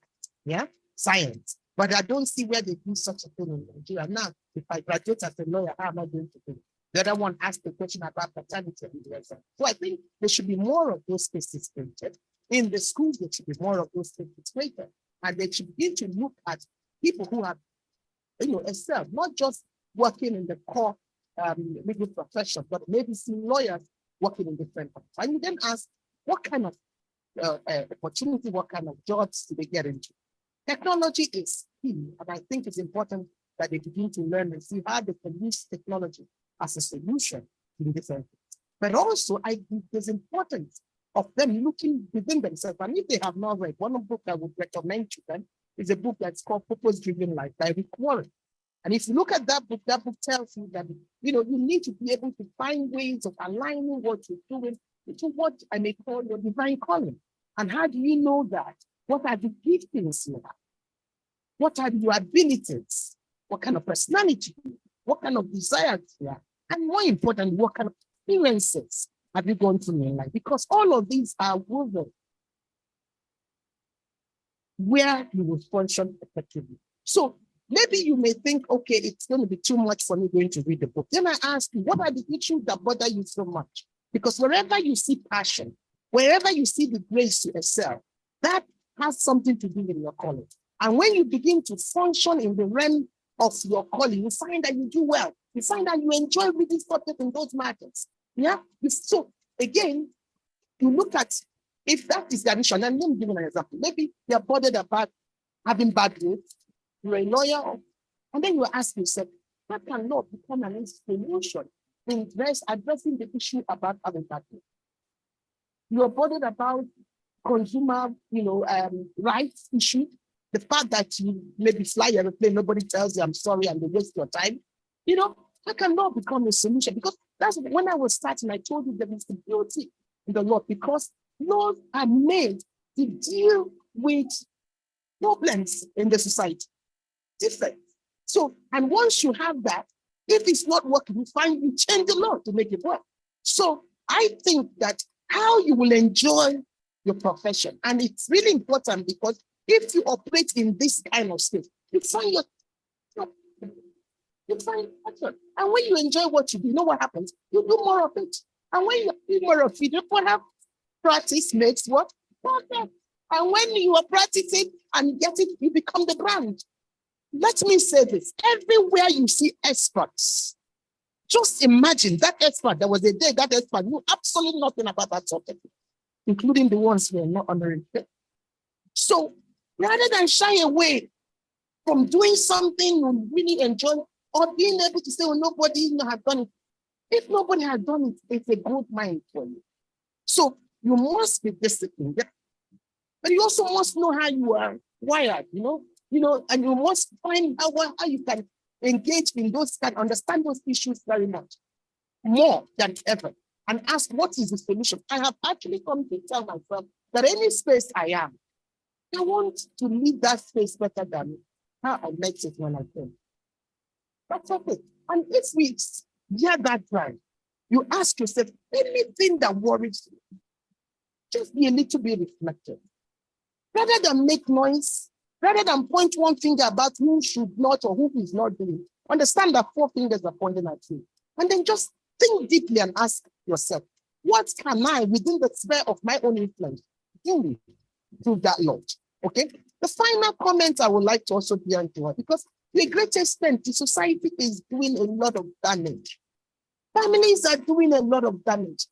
science, but I don't see where they do such a thing in Nigeria. Now, if I graduate as a lawyer, how am I going to do it? The other one asked the question about paternity. So I think there should be more of those spaces created. In the schools, there should be more of those spaces created. And they should begin to look at people who have, excelled, not just working in the core legal profession, but maybe some lawyers working in different countries. And you then ask, what kind of opportunity, what kind of jobs do they get into? Technology is key, and I think it's important that they begin to learn and see how they can use technology as a solution in different things. But also, I think there's importance of them looking within themselves. And if they have not read, one book I would recommend to them is a book that's called Purpose-Driven Life by Rick Warren. And if you look at that book tells you that, you need to be able to find ways of aligning what you're doing to what I may call your divine calling. And how do you know that? What are the giftings you have? What are your abilities? What kind of personality? What kind of desires you have? And more importantly, what kind of experiences have you gone through in life? Because all of these are woven where you will function effectively. So maybe you may think, okay, it's going to be too much for me going to read the book. Then I ask you, what are the issues that bother you so much? Because wherever you see passion, wherever you see the grace to excel, that has something to do with your calling. And when you begin to function in the realm of your calling, you find that you do well. You find that you enjoy reading subjects in those matters. Yeah. So again, you look at if that is the addition, and let me give you an example. Maybe you're bothered about having bad grades, you're a lawyer, and then you ask yourself, how can law become an institution in addressing the issue about having bad grades? You're bothered about consumer, rights issue. The fact that you maybe fly airplane, nobody tells you I'm sorry and they waste your time. How can law become a solution? Because that's when I was starting, I told you there is the beauty in the law because laws are made to deal with problems in the society. Different. So, and once you have that, if it's not working, you change the law to make it work. So I think that how you will enjoy your profession, and it's really important because if you operate in this kind of space, you find passion. And when you enjoy what you do, you know what happens? You do more of it. And when you do more of it, you have practice makes what? Perfect. And when you are practicing and get it, you become the brand. Let me say this. Everywhere you see experts, just imagine that expert. There was a day that expert knew absolutely nothing about that topic, including the ones who are not honoring it. So rather than shy away from doing something you really enjoy or being able to say, well, nobody has done it. If nobody has done it, it's a good mind for you. So you must be disciplined. But you also must know how you are wired, and you must find how you can engage in those, can understand those issues very much more than ever and ask what is the solution. I have actually come to tell myself that any space I am, I want to leave that space better than how I met it when I came. That's okay. And if we get that right, You ask yourself, anything that worries you, just be a little bit reflective. Rather than make noise, rather than point one finger about who should not or who is not doing, understand that 4 fingers are pointing at you. And then just think deeply and ask yourself, what can I, within the sphere of my own influence, do through that Lord? Okay? The final comment I would like to also be on to, because to a great extent, the society is doing a lot of damage. Families are doing a lot of damage.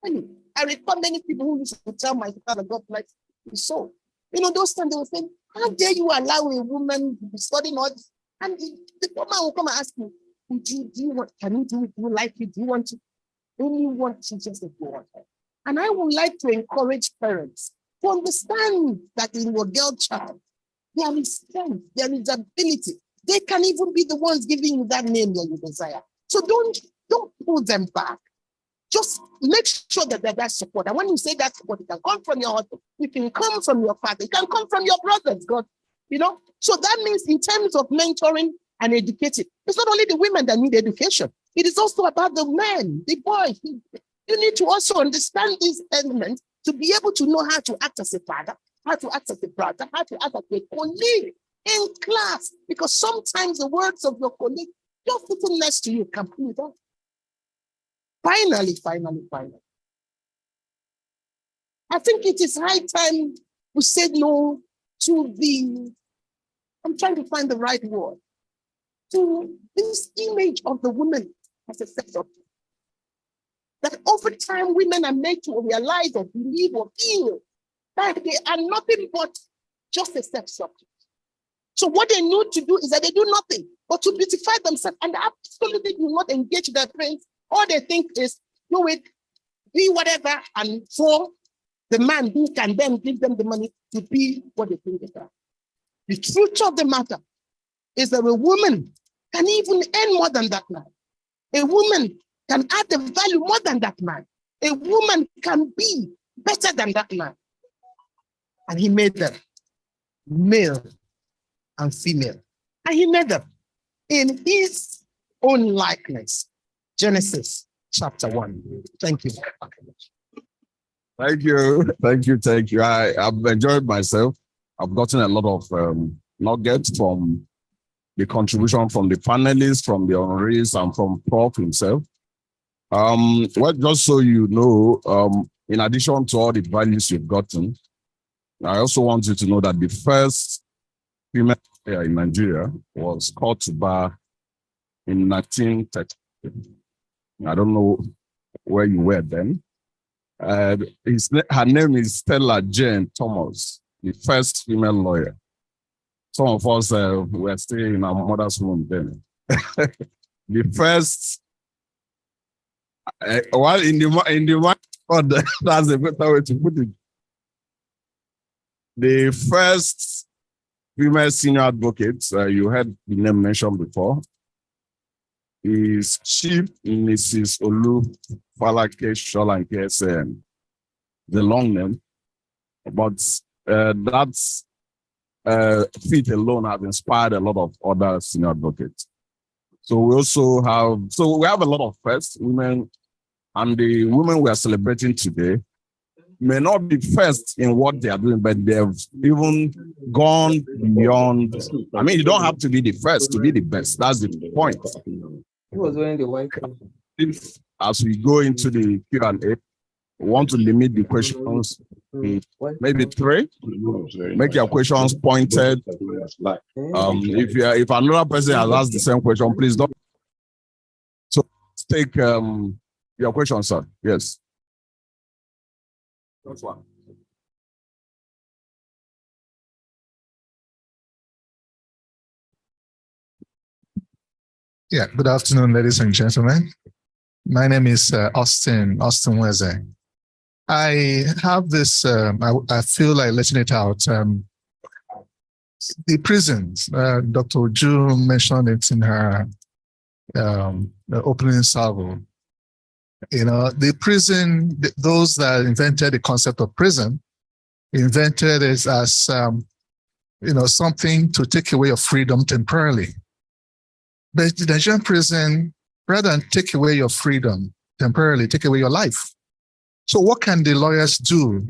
I recall many people who used to tell my father, God bless his soul. Those times they were saying, how dare you allow a woman to be studying all this? And the woman will come and ask me, do you want, can you do it? Do you like it? Do you want to? Anyone teaches the go on. And I would like to encourage parents to understand that in your girl child, there is strength, there is ability. They can even be the ones giving you that name that you desire. So don't pull them back. Just make sure that there's support. And when you say that support, it can come from your husband, it can come from your father, it can come from your brothers, God. So that means in terms of mentoring and educating, it's not only the women that need education. It is also about the men, the boys. You need to also understand these elements to be able to know how to act as a father, how to act as a brother, how to act as a colleague in class. Because sometimes the words of your colleague just sitting next to you can pull it off. Finally, I think it is high time we said no to I'm trying to find the right word, to this image of the woman as a sex object. That over time, women are made to realize or believe or feel that they are nothing but just a sex object. So what they need to do is that they do nothing but to beautify themselves and absolutely do not engage their friends. All they think is, do it, be whatever, and for the man who can then give them the money to be what they think they are. The truth of the matter is that a woman can even earn more than that man. A woman can add the value more than that man. A woman can be better than that man. And he made them male and female. And he made them in his own likeness. Genesis chapter 1. Thank you. Thank you. I've enjoyed myself. I've gotten a lot of nuggets from the contribution from the panelists, from the honorees, and from Prof himself. Well, just so you know, in addition to all the values you've gotten, I also want you to know that the first female player in Nigeria was called to bar in 1930. I don't know where you were then. Her name is Stella Jane Thomas, the first female lawyer. Some of us were still in our mother's womb then. The first, in the that's a better way to put it. The first female senior advocate, you heard the name mentioned before, is Chief Mrs. Olu Falake Sholanke SN, the long name, but that's feat alone has inspired a lot of other senior advocates. So we also have a lot of first women, and the women we are celebrating today may not be first in what they are doing, but they've even gone beyond. I mean, you don't have to be the first to be the best. That's the point. Who was wearing the white coat? As we go into the Q&A, we want to limit the questions to maybe 3. Make your questions pointed. If another person has asked the same question, please don't. So take your question, sir. Yes. That's one. Yeah, good afternoon, ladies and gentlemen. My name is Austin Weze. I have this, I feel like letting it out. The prisons, Dr. Uju mentioned it in her the opening salvo. You know, the prison, those that invented the concept of prison, invented it as, you know, something to take away your freedom temporarily. But the Nigerian prison, rather than take away your freedom, temporarily take away your life. So what can the lawyers do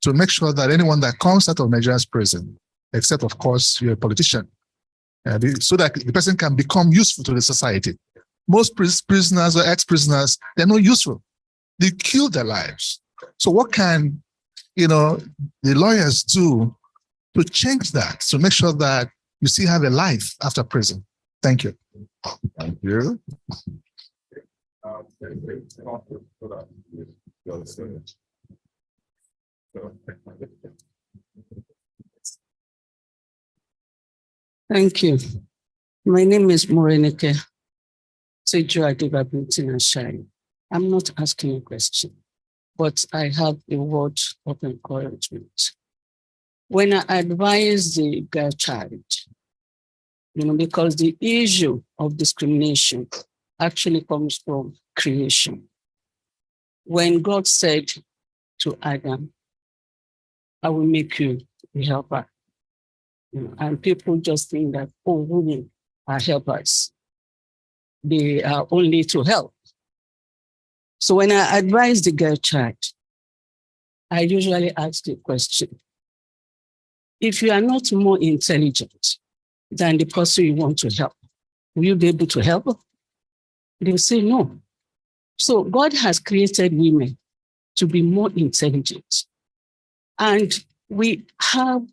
to make sure that anyone that comes out of Nigeria's prison, except of course you're a politician, so that the person can become useful to the society? Most prisoners or ex-prisoners, they're not useful. They kill their lives. So what can, the lawyers do to change that, to make sure that you still have a life after prison? Thank you. Thank you. Thank you. My name is Morenike Seju Adibabintinashai. I'm not asking a question, but I have a word of encouragement. When I advise the girl child, because the issue of discrimination actually comes from creation. When God said to Adam, I will make you a helper. And people just think that, oh, women are helpers. They are only to help. So when I advise the girl child, I usually ask the question, if you are not more intelligent than the person you want to help, will you be able to help? They'll say no. So God has created women to be more intelligent. And we have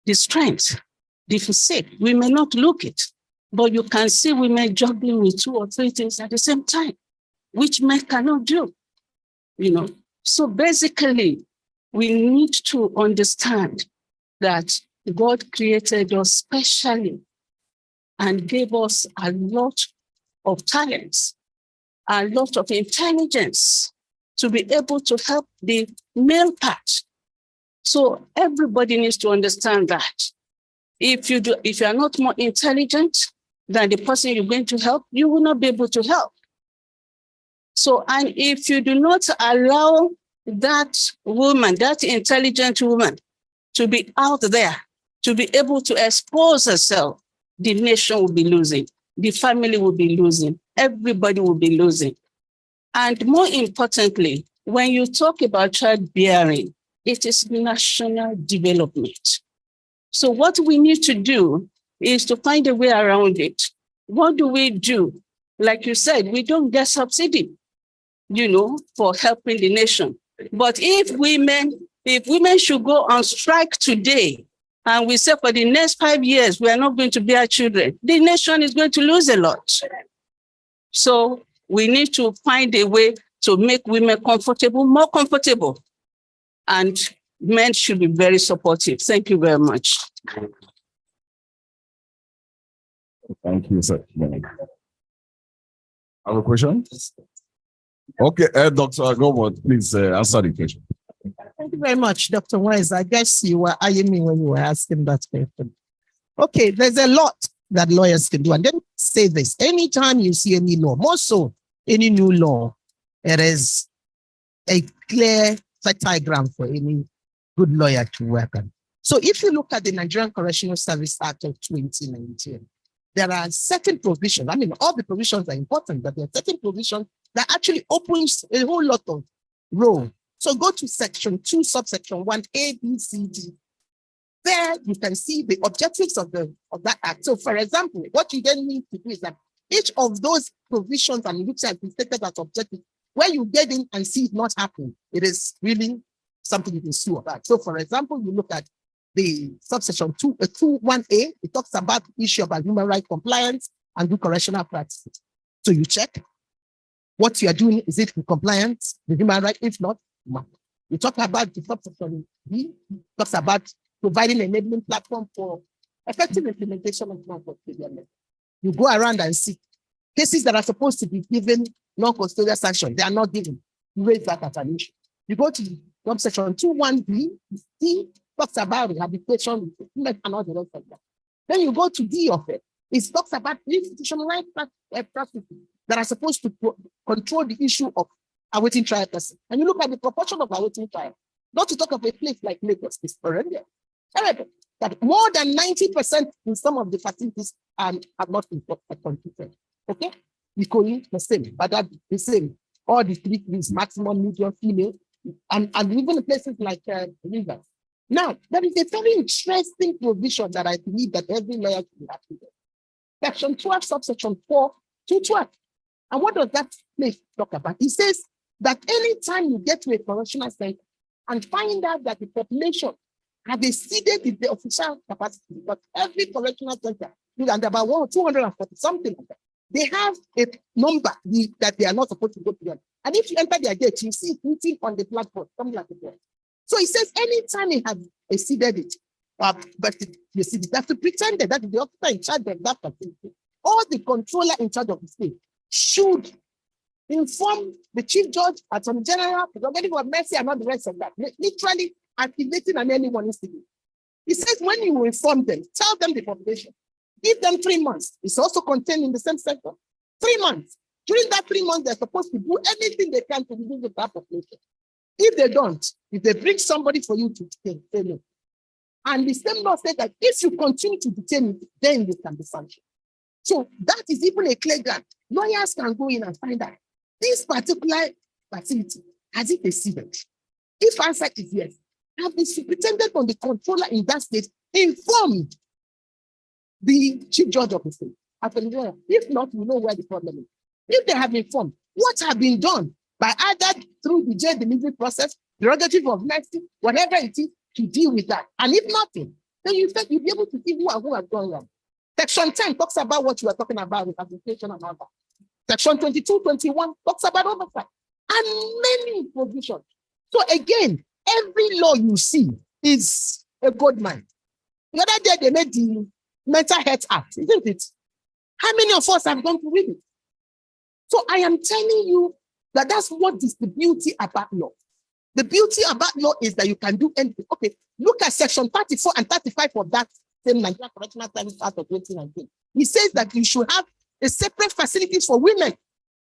the strength, the physique. We may not look it, but you can see women juggling with 2 or 3 things at the same time, which men cannot do. So basically, we need to understand that God created us specially and gave us a lot of talents, a lot of intelligence to be able to help the male part. So everybody needs to understand that. If you are not more intelligent than the person you're going to help, you will not be able to help. So, and if you do not allow that woman, that intelligent woman, to be out there, to be able to expose herself, the nation will be losing, the family will be losing, everybody will be losing. And more importantly, when you talk about childbearing, it is national development. So what we need to do is to find a way around it. What do we do? Like you said, we don't get subsidy, for helping the nation. But if women should go on strike today, and we say for the next 5 years, we are not going to bear children, the nation is going to lose a lot. So we need to find a way to make women comfortable, more comfortable. And men should be very supportive. Thank you very much. Thank you, sir. Have a question? Okay, Dr. Agomot, please answer the question. Thank you very much, Dr. Wise. I guess you were eyeing me when you were asking that question. Okay, there's a lot that lawyers can do. And then say this, anytime you see any law, more so any new law, it is a clear fertile ground for any good lawyer to work on. So if you look at the Nigerian Correctional Service Act of 2019, there are certain provisions. I mean, all the provisions are important, but there are certain provisions that actually opens a whole lot of room. So go to section 2, subsection 1, A, B, C, D. There you can see the objectives of that act. So for example, what you then need to do is that each of those provisions and which have been stated as objectives, where you get in and see it not happening, it is really something you can sue about. So for example, you look at the subsection 2.1a, it talks about the issue about human rights compliance and good correctional practices. So you check what you are doing, is it in compliance with human rights? If not, no. You talk about the subsection B, talks about providing an enabling platform for effective implementation of non-custodial. You go around and see cases that are supposed to be given non-custodial sanction, they are not given. You raise that as an issue. You go to subsection 2.1b, C talks about rehabilitation and all the rest of that. Then you go to D of it. It talks about institutional right practices that are supposed to control the issue of awaiting trial person. And you look at the proportion of awaiting trial, not to talk of a place like Lagos, it's horrendous. However, that more than 90% in some of the facilities have not been completed. Okay? Equally the same, but that the same. all the 3 Ps, maximum, medium, female, and even places like rivers. Now, there is a very interesting provision that I believe that every lawyer should have to do. Section 12, subsection 4 to 12. And what does that place talk about? It says that anytime you get to a correctional center and find out that the population have exceeded the official capacity, but every correctional center, and about 240 something like that, they have a number that they are not supposed to go to them. And if you enter their gate, you see it written on the platform, something like that. So it says anytime you have exceeded it, but you see, that's to pretend that the officer in charge of that facility, or the controller in charge of the state, should inform the chief judge, attorney general, the prerogative of mercy, and all the rest of that, literally activating an early warning signal. He says when you inform them, tell them the population, give them 3 months. It's also contained in the same sector. 3 months. During that 3 months, they're supposed to do anything they can to reduce the population. If they don't, if they bring somebody for you to detain, say no. And the same law says that if you continue to detain it, then you can be sanctioned. So that is even a clear ground. Lawyers can go in and find out this particular facility, has it exceeded? If answer is yes, have the superintendent on the controller in that state informed the chief judge of the state. If not, we know where the problem is. If they have informed, what have been done by either through the jail delivery process, prerogative of mercy, whatever it is, to deal with that. And if nothing, then you'll be able to see who have gone wrong. Section 10 talks about what you are talking about with application and all that. Section 22, 21 talks about oversight and many provisions. So again, every law you see is a gold mine. The other day they made the Mental Health Act, isn't it? How many of us have gone to read it? So I am telling you that that's what is the beauty about law. The beauty about law is that you can do anything. Okay, look at section 34 and 35 of that same Nigeria Correctional Service Act of 2019. It says that you should have a separate facility for women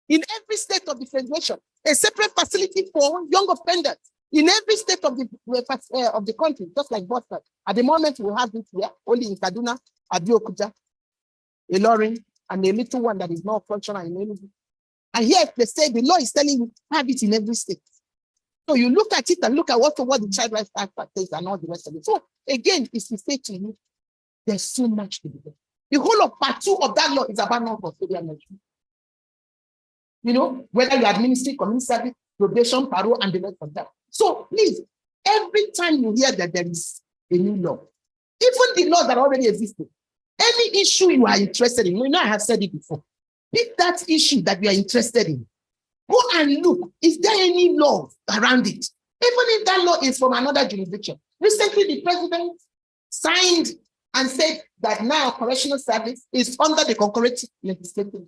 in every state of the federation, a separate facility for young offenders in every state of the country, just like Boston. At the moment, we have it here, only in Kaduna, Abeokuta, Ilorin, and a little one that is not functional in any. And here they say the law is telling you have it in every state. So you look at it and look at what the Child Rights Act says and all the rest of it. So again, it's to say to you, there's so much to be done. The whole of part 2 of that law is about non-custodial measures. You know, whether you administer community service, probation, parole, and the rest of that. So please, every time you hear that there is a new law, even the law that already existed, any issue you are interested in, you know I have said it before, pick that issue that you are interested in. Go and look, is there any law around it? Even if that law is from another jurisdiction. Recently, the president signed and said that now correctional service is under the concurrent legislative.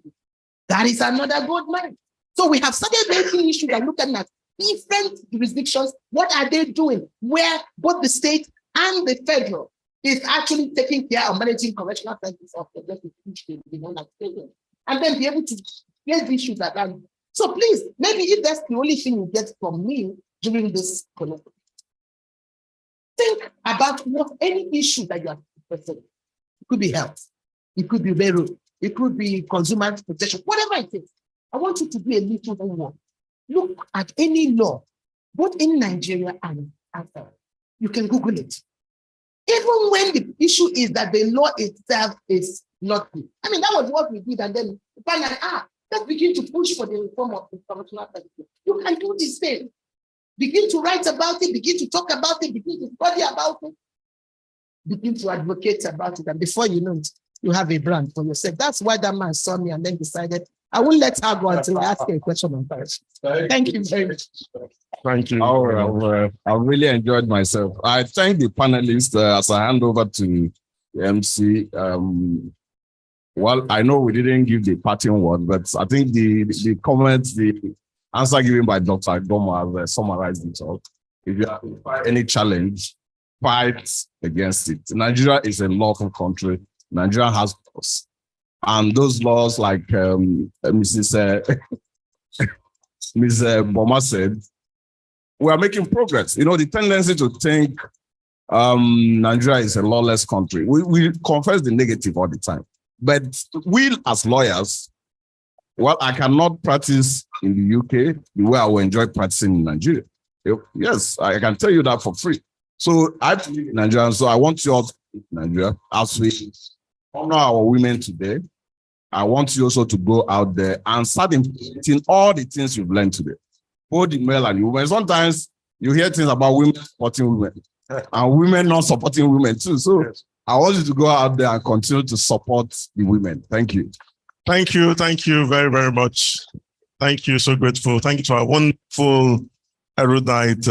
That is another good man. So we have started making issues and looking at different jurisdictions. What are they doing? Where both the state and the federal is actually taking care of managing correctional services of the and then be able to raise issues that are. So please, maybe if that's the only thing you get from me during this colloquium, think about what any issue that you are interested in. It could be health, it could be railroad, it could be consumer protection, whatever it is. I want you to do a little homework. Look at any law, both in Nigeria and outside. You can Google it. Even when the issue is that the law itself is not good. I mean, that was what we did, and then finally, let's begin to push for the reform of the correctional service. You can do this thing. Begin to write about it, begin to talk about it, begin to study about it, begin to advocate about it, and before you know it, you have a brand for yourself. That's why that man saw me and then decided, I won't let her go until I ask her a question on Paris. Thank you very much. Thank you. I really enjoyed myself. I thank the panelists as I hand over to the MC. Well, I know we didn't give the parting word, but I think the comments, the answer given by Dr. Goma has summarized it all. If you have any challenge, fight against it. Nigeria is a lawful country. Nigeria has laws. And those laws, like Mrs. Boma said, we are making progress. You know, the tendency to think Nigeria is a lawless country. We confess the negative all the time. But we as lawyers, Well, I cannot practice in the UK the way I will enjoy practicing in Nigeria. Yes, I can tell you that for free. So I live in Nigeria, so I want you all to in Nigeria as we honor our women today. I want you also to go out there and start implementing all the things you've learned today, both the male and the women. Sometimes you hear things about women supporting women and women not supporting women too. So yes. I want you to go out there and continue to support the women. Thank you. Thank you. Thank you very, very much. Thank you. So grateful. Thank you to our wonderful erudite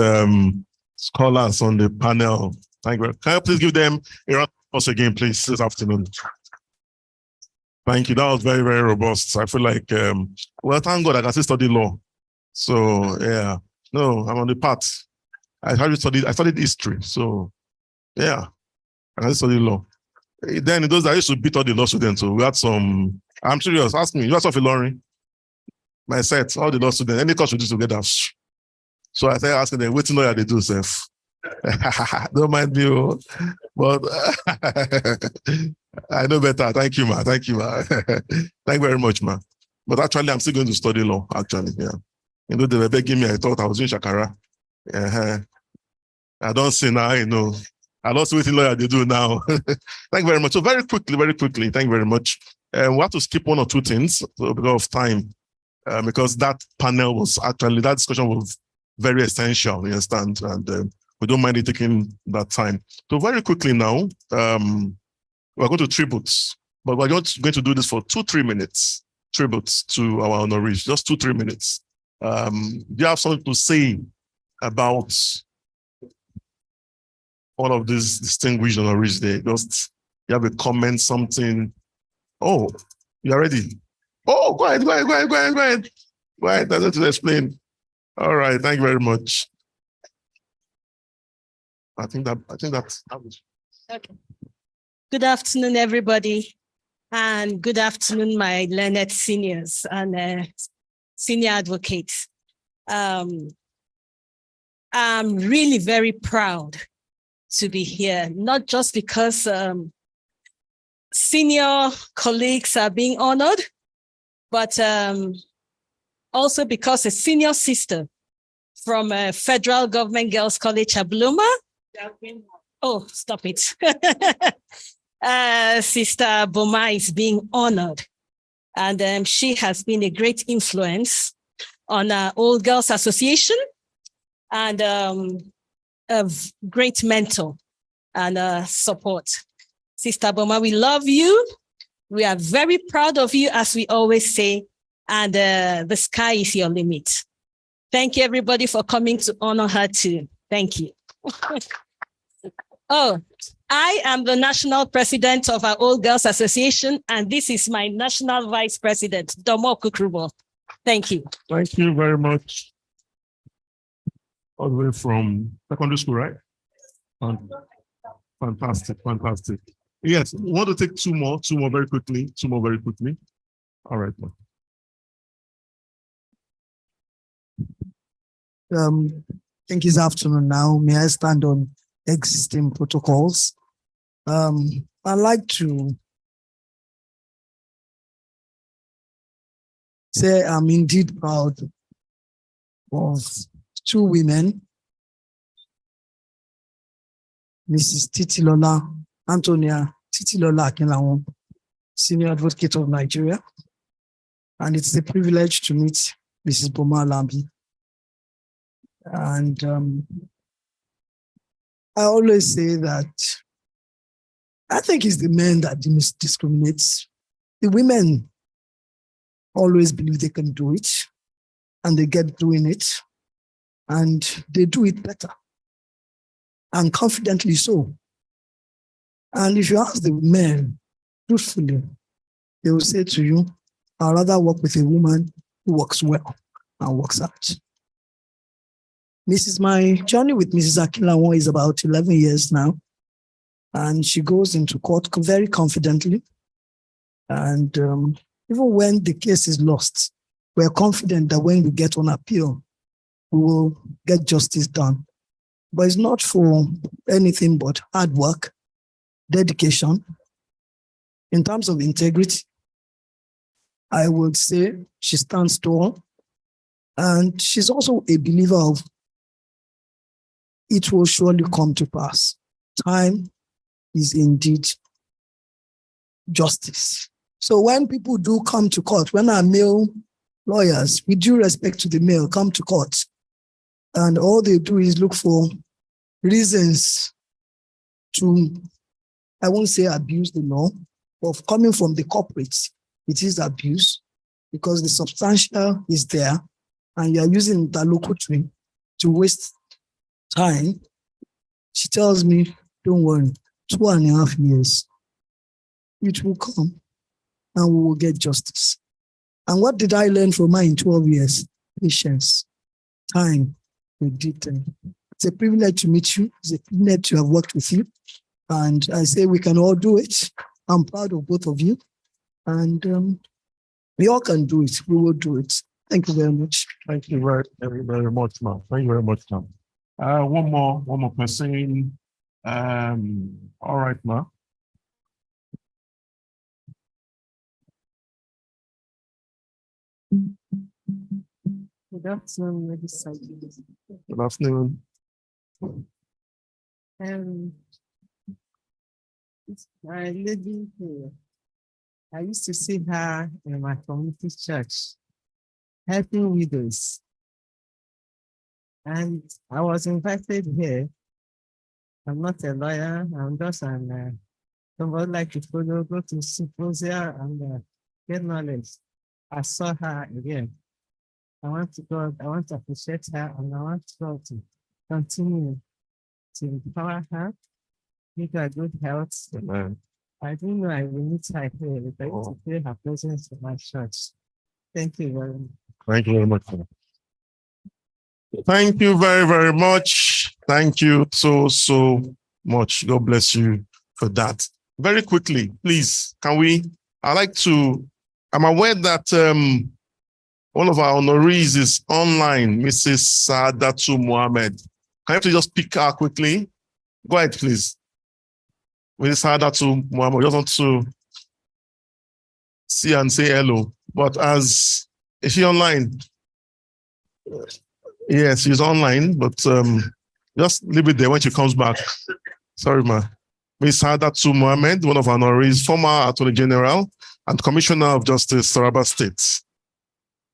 scholars on the panel. Thank you. Can I please give them a round of applause again, please, this afternoon? Thank you. That was very, very robust. I feel like, well, thank God I can still study law. So, yeah. No, I'm on the path. I studied history. So, yeah, I can study law. Then in those days, I used to beat all the law students. So we had some, I'm serious, ask me, you have something, Lauren? My set, all the law students, any course we do together. So I started asking them, what lawyer they do, Seth? Don't mind me, but I know better. Thank you, ma. Thank you, ma. Thank you very much, ma. But actually, I'm still going to study law, actually, yeah. You know, they were begging me, I thought I was doing Shakara. I don't say now, you know. I don't see what lawyer they do now. Thank you very much. So very quickly, thank you very much. We have to skip one or two things because of time, because that panel was actually, that discussion was very essential, you understand? And we don't mind it taking that time. So very quickly now, we're going to tributes, but we're just going to do this for 2-3 minutes. Tributes to our honorees, just 2-3 minutes. Do you have something to say about all of these distinguished honorees there? Just you have a comment, something. Oh, you are ready. Oh, go ahead. Go ahead. That's to explain. All right, thank you very much. I think that's okay. Good afternoon, everybody, and good afternoon, my learned seniors and senior advocates. I'm really very proud to be here, not just because senior colleagues are being honored, but also because a senior sister from Federal Government Girls College, Abluma. Oh, stop it. Sister Boma is being honored. And she has been a great influence on our Old Girls Association and a great mentor and support. Sister Boma, we love you. We are very proud of you, as we always say, and the sky is your limit. Thank you, everybody, for coming to honor her too. Thank you. Oh, I am the national president of our Old Girls Association, and this is my national vice president, Domo Kukrubo. Thank you. Thank you very much. All the way from secondary school, right? Fantastic. Yes, we want to take two more very quickly. All right. I think it's afternoon now. May I stand on existing protocols? I'd like to say I'm indeed proud of two women, Mrs. Titilola, Antonia Titilola Akinlawon, Senior Advocate of Nigeria, and it's a privilege to meet Mrs. Boma Lambi. And I always say that I think it's the men that discriminates. The women always believe they can do it, and they get doing it, and they do it better, and confidently so. And if you ask the men, truthfully, they will say to you, I'd rather work with a woman who works well and works out. My journey with Mrs. Akinlawon is about 11 years now, and she goes into court very confidently. And even when the case is lost, we're confident that when we get on appeal, we will get justice done. But it's not for anything but hard work, dedication, in terms of integrity, I would say she stands tall, and she's also a believer of it will surely come to pass. Time is indeed justice. So when people do come to court, when our male lawyers, with due respect to the male, come to court, and all they do is look for reasons to, I won't say abuse the law, but coming from the corporates, it is abuse because the substantial is there and you are using interlocutory to waste time. She tells me, don't worry, 2.5 years, it will come and we will get justice. And what did I learn from her in 12 years? Patience, time, with detail. It's a privilege to meet you. It's a privilege to have worked with you. And I say we can all do it. I'm proud of both of you. And we all can do it. We will do it. Thank you very much. Thank you very much, ma'am. Thank you very much, ma'am. One more person. All right, ma'am. Good afternoon, legislators. Good afternoon. It's my lady here. I used to see her in my community church, helping widows. And I was invited here. I'm not a lawyer, I'm just somebody like to follow, go to symposia and get knowledge. I saw her again. I want to appreciate her, and I want God to continue to empower her, give her good health. Amen. I didn't know I will meet her here, but I used to feel her presence in my church. Thank you very much. Thank you very much. Thank you very much. Thank you so much. God bless you for that. Very quickly, please, I'm aware that one of our honorees is online, Mrs. Saadatu Mohammed. Can you just pick her quickly? Go ahead, please. Mrs. Saadatu Mohammed, just want to see and say hello. But is she online? Yes, she's online, but just leave it there when she comes back. Sorry, ma. Ms. Saadatu Mohammed, one of our honorees, former Attorney General and Commissioner of Justice, Taraba State.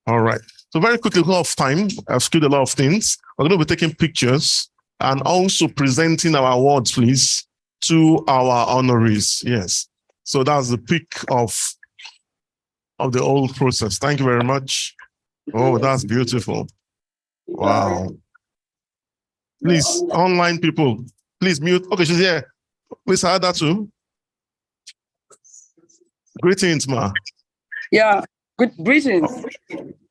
All right. So very quickly, a lot of time. I've skipped a lot of things. We're going to be taking pictures and also presenting our awards, please, to our honorees. Yes. So that's the peak of the whole process. Thank you very much. Oh, that's beautiful. Wow. Please, online people, please mute. Okay, she's here. Please add that too. Greetings, ma. Yeah, good greetings.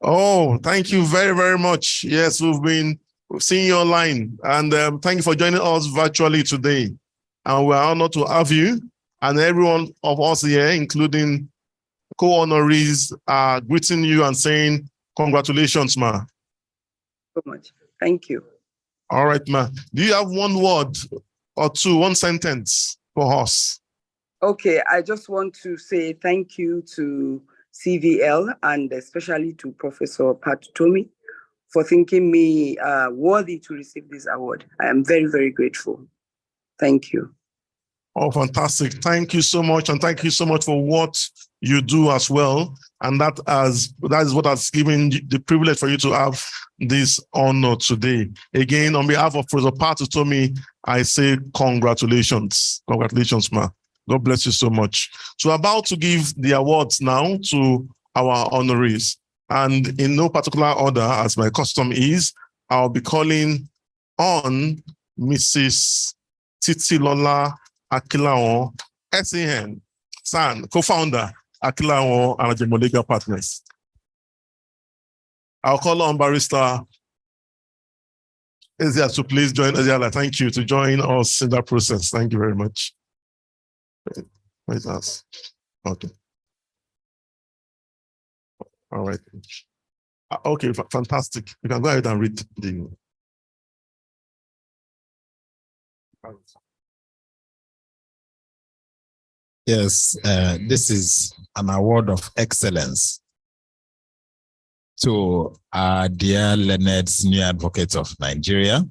Oh, thank you very much. Yes, we've been seeing you online, and thank you for joining us virtually today. And we're honored to have you, and everyone of us here, including co-honorees, are greeting you and saying congratulations, ma. So much. Thank you. All right, ma. Do you have one word or two, one sentence for us? Okay, I just want to say thank you to CVL and especially to Professor Patutomi for thinking me worthy to receive this award. I am very grateful. Thank you. Oh, fantastic. Thank you so much. And thank you so much for what you do as well. And that is what has given the privilege for you to have this honor today. Again, on behalf of Professor Patutomi, I say congratulations. Congratulations, ma. God bless you so much. So we're about to give the awards now to our honorees. And in no particular order, as my custom is, I'll be calling on Mrs. Titilola Akilawon, SAN, SAN, co-founder, Akilawon and Ajemolega Partners. I'll call on Barrister Ezia to please join Ezia. Thank you to join us in that process. Thank you very much. Where's us? Okay. All right. Okay, fantastic. You can go ahead and read the. Yes, this is an award of excellence to our dear learned senior advocate of Nigeria,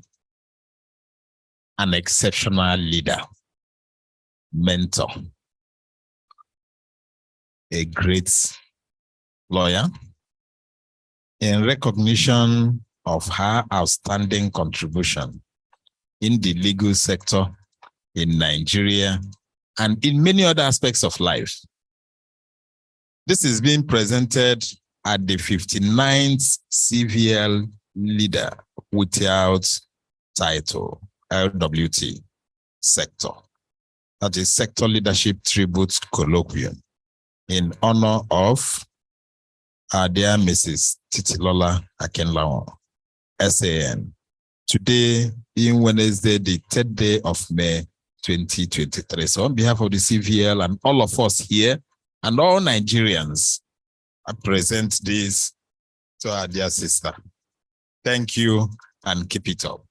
an exceptional leader, mentor, a great lawyer. In recognition of her outstanding contribution in the legal sector in Nigeria and in many other aspects of life, this is being presented at the 59th CVL Leader Without Title, LWT sector. That is Sector Leadership Tribute Colloquium in honor of our dear Mrs. Titilola Akinlawo, SAN. Today, being Wednesday, the 3rd day of May 2023. So on behalf of the CVL and all of us here and all Nigerians, I present this to our dear sister. Thank you and keep it up.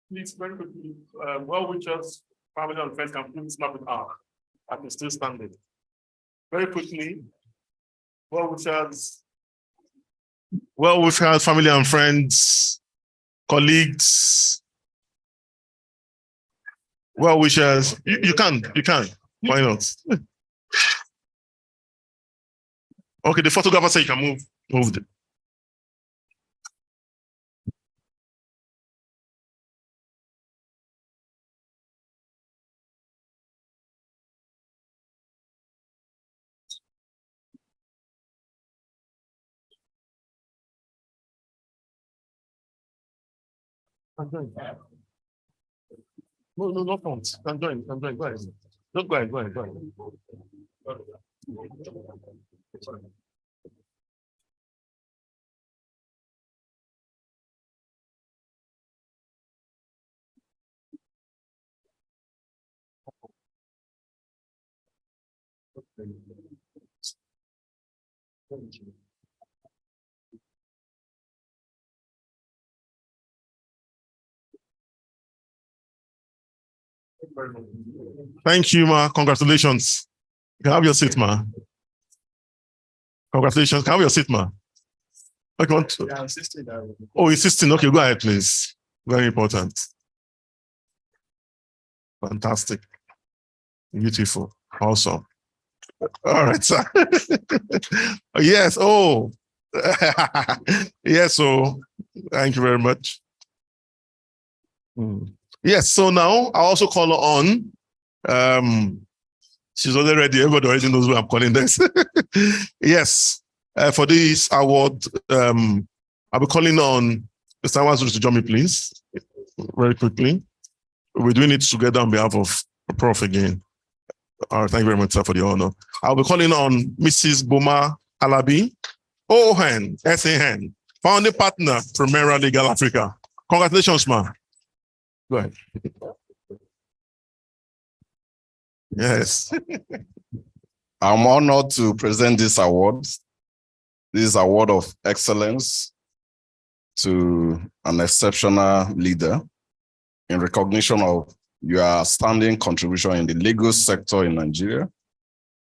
Please, very quickly, well wishes, family and friends can please snap it out. I can still stand it. Very quickly, well wishes, family and friends, colleagues, well wishes. You can. Why not? Okay, the photographer said you can move it. I'm join. No phones. I'm join. Go ahead. Don't go ahead. Thank you, ma. Congratulations. You can have your seat, ma. Congratulations. Can I have your seat, ma? Okay, oh, insisting. Okay, go ahead, please. Very important. Fantastic. Beautiful. Awesome. All right, sir. Yes. Oh. Yes. So thank you very much. Yes. So now I also call on. She's already ready. Everybody already knows who I'm calling this. Yes. For this award, I'll be calling on Mr. Wazuru to join me, please. Very quickly. We're doing it together on behalf of the Prof again. All right, thank you very much, sir, for the honor. I'll be calling on Mrs. Boma Alabi, OHN, SAN, founding partner, Primera Legal Africa. Congratulations, ma. Go ahead. Yes. I'm honored to present this award. This is an award of excellence to an exceptional leader in recognition of your outstanding contribution in the legal sector in Nigeria,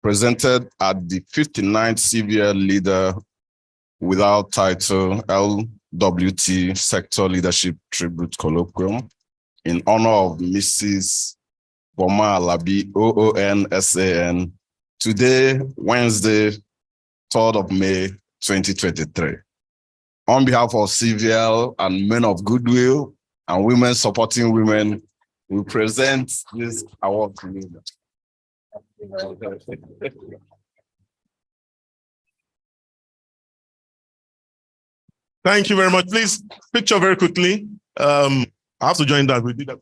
presented at the 59th CVL Leader Without Title LWT Sector Leadership Tribute Colloquium in honor of Mrs. Boma Alabi, OON-SAN, today, Wednesday, 3rd of May, 2023. On behalf of CVL and men of goodwill and women supporting women, we present this award to you. Thank you very much. Please, picture very quickly. I have to join that. We did that.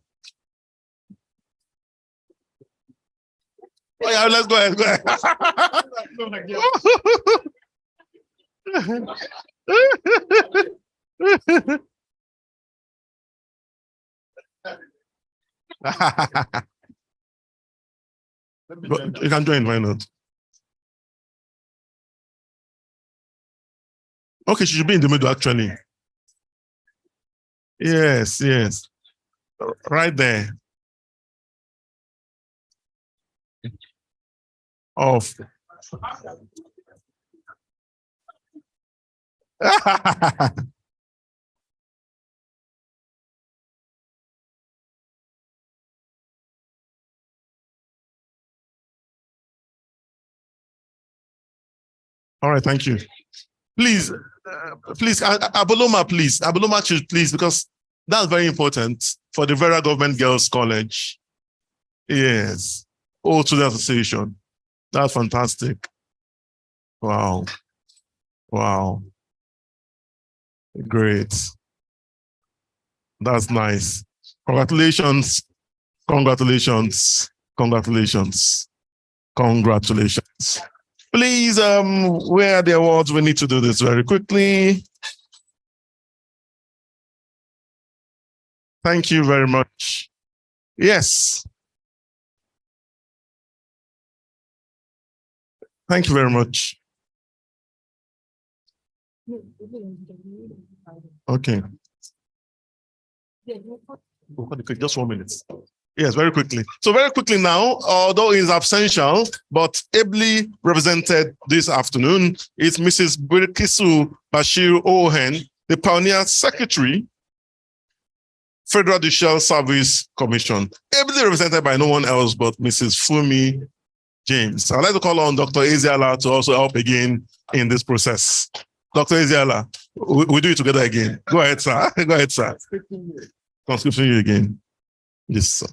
Oh yeah, let's go ahead. You can join, why not? Okay, she should be in the middle, actually. Yes, yes. Right there. Off. All right, thank you. Please, Aboloma, please. Aboloma, please, because that's very important for the Vera Government Girls College. Yes. All to the association. That's fantastic. Wow. Wow. Great. That's nice. Congratulations. Congratulations. Congratulations. Congratulations. Please, where are the awards? We need to do this very quickly. Thank you very much. Yes. Thank you very much. Okay. Just 1 minute. Yes, very quickly. So very quickly now, although he's absential, but ably represented this afternoon is Mrs. Bilkisu Bashir Ohen, the Pioneer Secretary, Federal Judicial Service Commission, ably represented by no one else but Mrs. Fumi James. I'd like to call on Dr. Eziala to also help again in this process. Dr. Eziala, we do it together again. Go ahead, sir. Go ahead, sir. Conscripting you again. Yes, sir.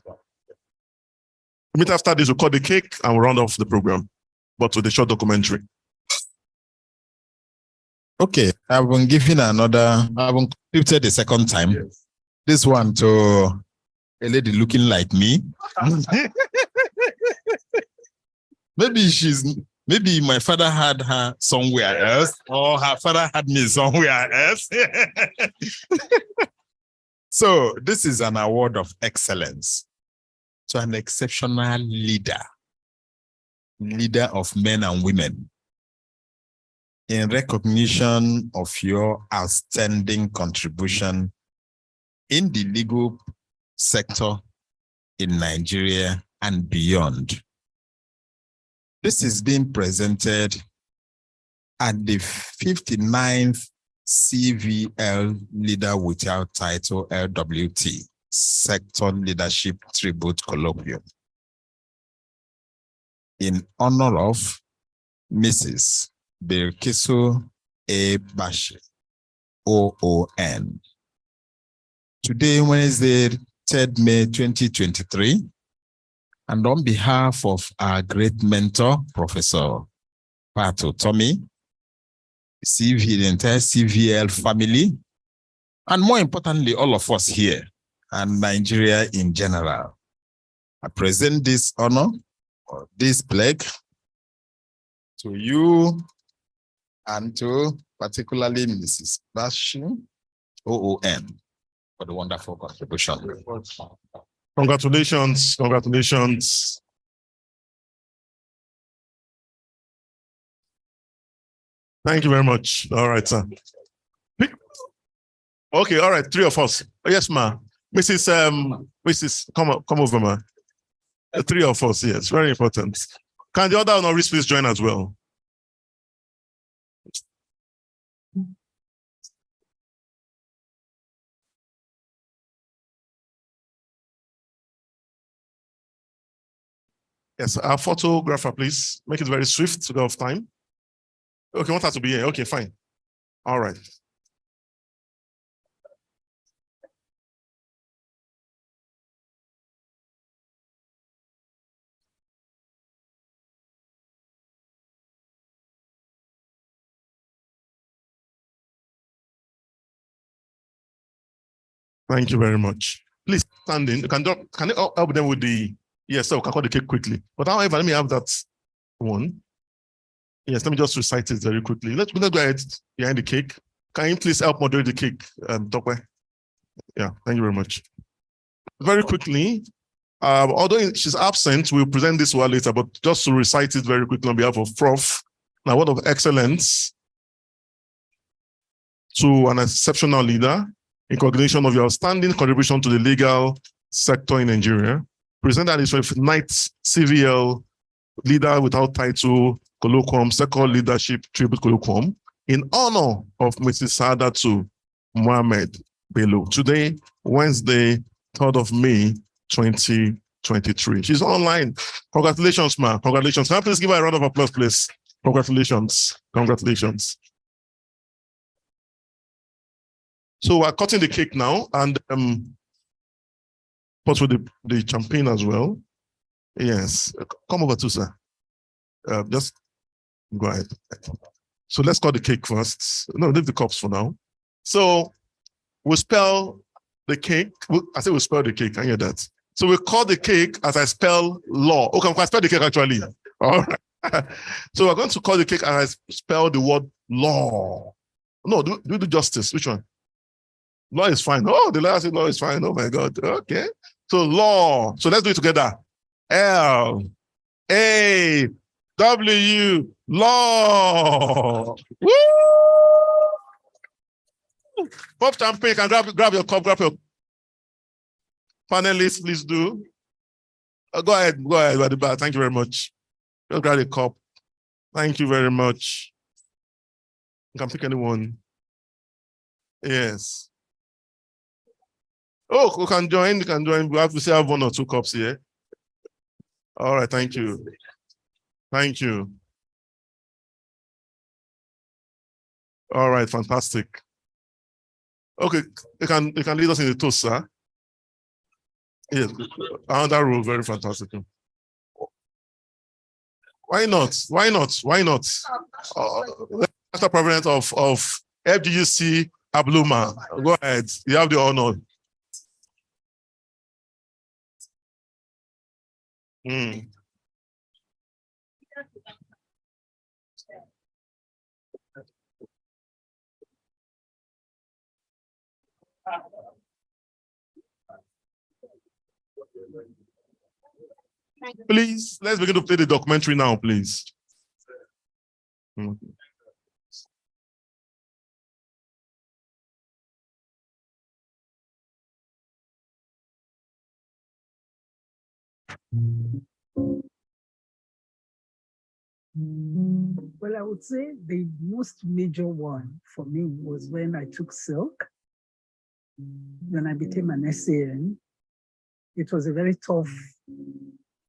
After this, we'll cut the cake and we'll round off the program, but with a short documentary. Okay, I've been given I've been scripted the second time. Yes. This one to a lady looking like me. Maybe my father had her somewhere else, or her father had me somewhere else. So this is an award of excellence to an exceptional leader of men and women, in recognition of your outstanding contribution in the legal sector in Nigeria and beyond. This is being presented at the 59th CVL Leader Without Title LWT Sector Leadership Tribute Colloquium in honor of Mrs. Bilkisu A. Bashir, OON. Today, Wednesday, 3rd May 2023, and on behalf of our great mentor, Professor Pato Tommy, the entire CVL family, and more importantly, all of us here and Nigeria in general, I present this honor, or this plaque, to you and to particularly Mrs. Bashir, OON, for the wonderful contribution. Congratulations, congratulations. Thank you very much. All right, sir. Okay, all right, 3 of us. Oh, yes, ma. Mrs. Come over, ma. 3 of us, yes, very important. Can the other honorees please join as well? Yes, our photographer, please. Make it very swift to go off time. Okay, want her to be here. Okay, fine. All right. Thank you very much. Please stand in. Can you help them with the, yes, so we can cut the cake quickly. But however, let me have that one. Yes, let me just recite it very quickly. Let's go ahead behind the cake. Can you please help moderate the cake, Dokwe? Yeah, thank you very much. Very quickly, although she's absent, we'll present this one later, but just to recite it very quickly on behalf of Prof. Now, word of excellence to an exceptional leader in recognition of your outstanding contribution to the legal sector in Nigeria. Present at the 59th CVL Leader Without Title Colloquium, Second Leadership Tribute Colloquium, in honor of Mrs. Saadatu Mohammed Bello. Today, Wednesday, 3rd of May, 2023. She's online. Congratulations, ma. Congratulations. Can I please give her a round of applause, please? Congratulations. Congratulations. So we're cutting the cake now, and put with the champagne as well. Yes. Come over to sir. Just go ahead. So let's cut the cake first. No, leave the cups for now. So we'll spell the cake. I say we'll spell the cake. Can you hear that? So we'll cut the cake as I spell law. Okay, I spell the cake actually. All right. So we're going to cut the cake as I spell the word law. No, do justice. Which one? Law is fine. Oh, the last law is fine. Oh my God. Okay. So law. So let's do it together. L-A-W, law. Woo! Pop champagne. Can grab your cup. Grab your panelists. Please do. Go ahead. Go ahead. At the back. Thank you very much. Just grab a cup. Thank you very much. You can pick anyone. Yes. Oh, you can join. You can join. We have to have 1 or 2 cups here. All right. Thank you. Thank you. All right. Fantastic. Okay. You can lead us in the toast, sir. Yes. Another rule. Very fantastic. Why not? Why not? Why not? Master President of FGUC Abluma. Go ahead. You have the honor. Please, let's begin to play the documentary now, please. Well, I would say the most major one for me was when I took silk. When I became an SAN, it was a very tough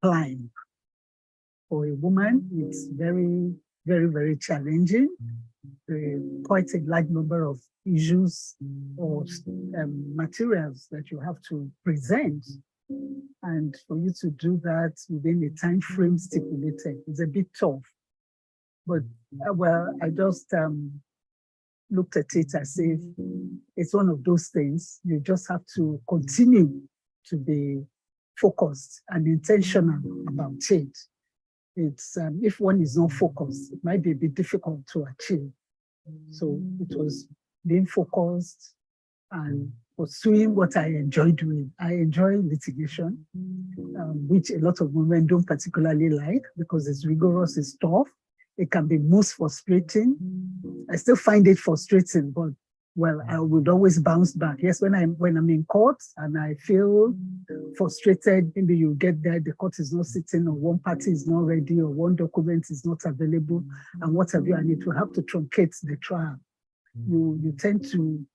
climb. For a woman, it's very, very, very challenging. Quite a large number of issues or materials that you have to present. And for you to do that within a time frame stipulated is a bit tough. But, well, I just looked at it as if it's one of those things. You just have to continue to be focused and intentional about it. It's if one is not focused, it might be a bit difficult to achieve. So it was being focused and pursuing what I enjoy doing. I enjoy litigation, which a lot of women don't particularly like because it's rigorous, it's tough. It can be most frustrating. I still find it frustrating, but well, I would always bounce back. Yes, when I'm in court and I feel frustrated, maybe you get there, the court is not sitting, or one party is not ready, or one document is not available, and what have you, and it will have to truncate the trial. You tend to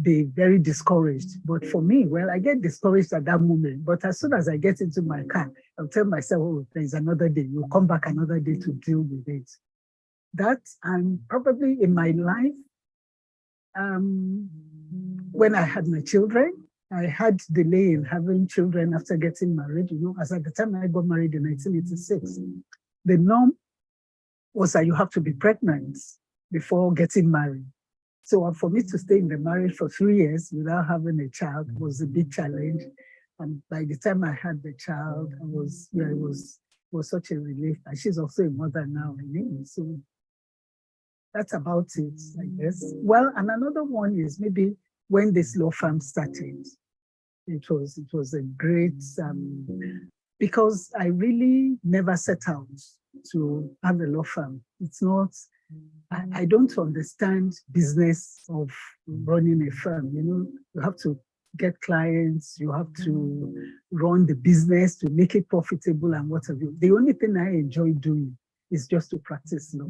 be very discouraged. But for me, well, I get discouraged at that moment. But as soon as I get into my car, I'll tell myself, oh, there's another day. You'll come back another day to deal with it. That, and probably in my life, when I had my children, I had delay in having children after getting married. You know, as at the time I got married in 1986, the norm was that you have to be pregnant before getting married. So for me to stay in the marriage for 3 years without having a child was a big challenge. And by the time I had the child, it was such a relief. And she's also a mother now, so that's about it, I guess. Well, and another one is maybe when this law firm started. It was a great, because I really never set out to have a law firm. It's not I don't understand business of running a firm. You know, you have to get clients, you have to run the business to make it profitable and what have you. The only thing I enjoy doing is just to practice law.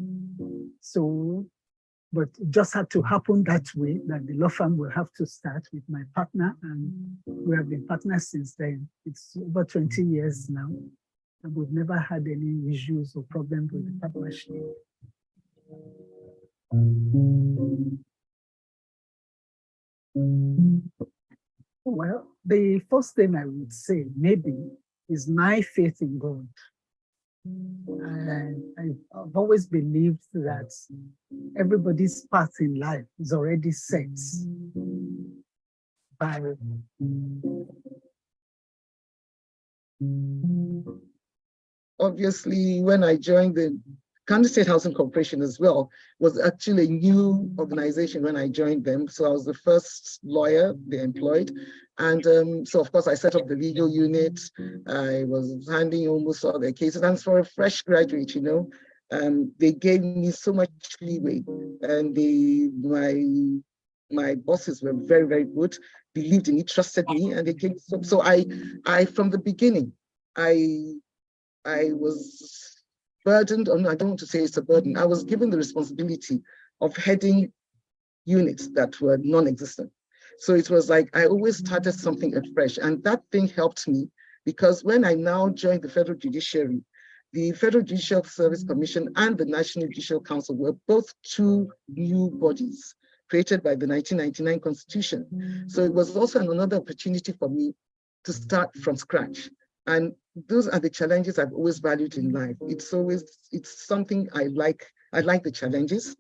So, but it just had to happen that way, that the law firm will have to start with my partner, and we have been partners since then. It's over 20 years now, and we've never had any issues or problems with the partnership. Well, the first thing I would say maybe is my faith in God. And I've always believed that everybody's path in life is already set by obviously, when I joined the Kansas State Housing Corporation as well, was actually a new organization when I joined them. So I was the first lawyer they employed. And so, of course, I set up the legal unit. I was handling almost all their cases. And for a fresh graduate, you know, they gave me so much leeway. And my bosses were very, very good, believed in me, trusted me, and they gave me so I from the beginning, I was burdened, or no, I don't want to say it's a burden. I was given the responsibility of heading units that were non-existent. So it was like I always started something afresh, and that thing helped me because when I now joined the Federal Judiciary, the Federal Judicial Service Commission and the National Judicial Council were both two new bodies created by the 1999 Constitution. So it was also another opportunity for me to start from scratch. And those are the challenges I've always valued in life. It's something I like. I like the challenges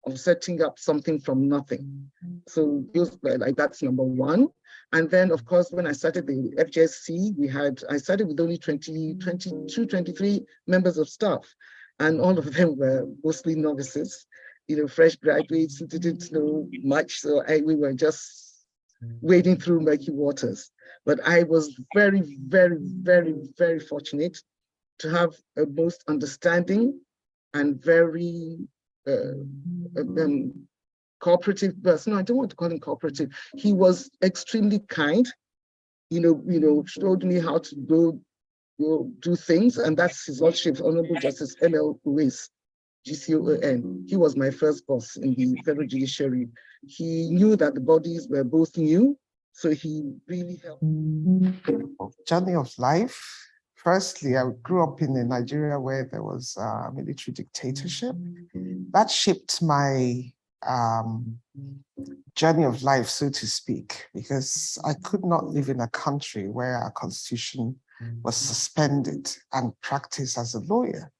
of setting up something from nothing. So like that's number one. And then of course, when I started the FJSC, I started with only 22, 23 members of staff. And all of them were mostly novices, you know, fresh graduates who didn't know much. So we were just wading through murky waters. But I was very, very, very, very fortunate to have a most understanding and very cooperative person. No, I don't want to call him cooperative. He was extremely kind, you know, showed me how to go do things. And that's His Lordship, Honorable Justice M.L. Lewis, GCON. He was my first boss in the Federal Judiciary. He knew that the bodies were both new, so he really helped. Journey of life. Firstly, I grew up in a Nigeria where there was a military dictatorship. That shaped my journey of life, so to speak, because I could not live in a country where our constitution was suspended and practiced as a lawyer.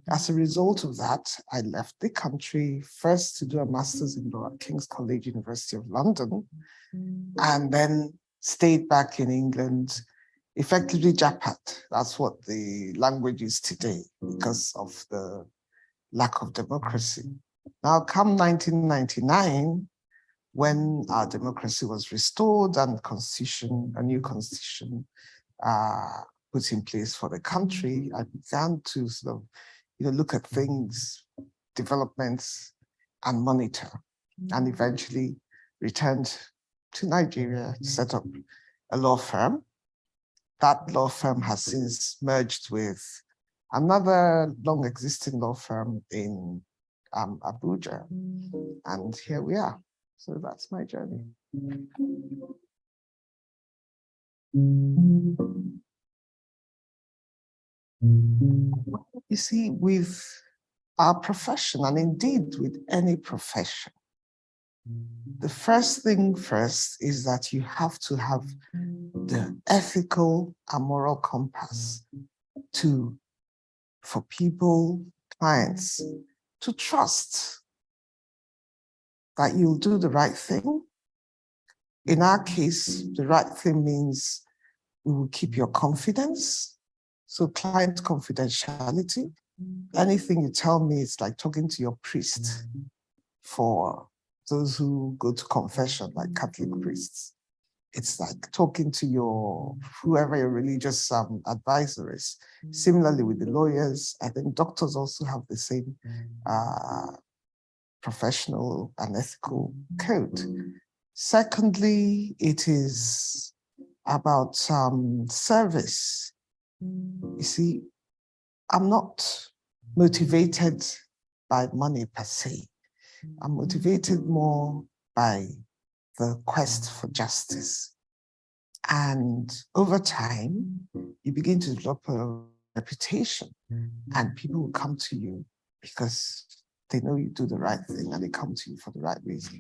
As a result of that, I left the country first to do a master's in law at King's College, University of London, and then stayed back in England, effectively Japat. That's what the language is today because of the lack of democracy. Now, come 1999, when our democracy was restored and a new constitution put in place for the country, I began to sort of, look at things, developments, and monitor, and eventually returned to Nigeria to set up a law firm. That law firm has since merged with another long-existing law firm in Abuja, and here we are. So that's my journey. You see, with our profession, and indeed with any profession, the first thing first is that you have to have the ethical and moral compass for people, clients, to trust that you'll do the right thing. In our case, the right thing means we will keep your confidence. So client confidentiality, anything you tell me, it's like talking to your priest for those who go to confession, like Catholic priests. It's like talking to whoever your religious advisor is. Similarly with the lawyers, I think doctors also have the same professional and ethical code. Secondly, it is about service. You see, I'm not motivated by money per se. I'm motivated more by the quest for justice. And over time, you begin to develop a reputation, and people will come to you because they know you do the right thing and they come to you for the right reason.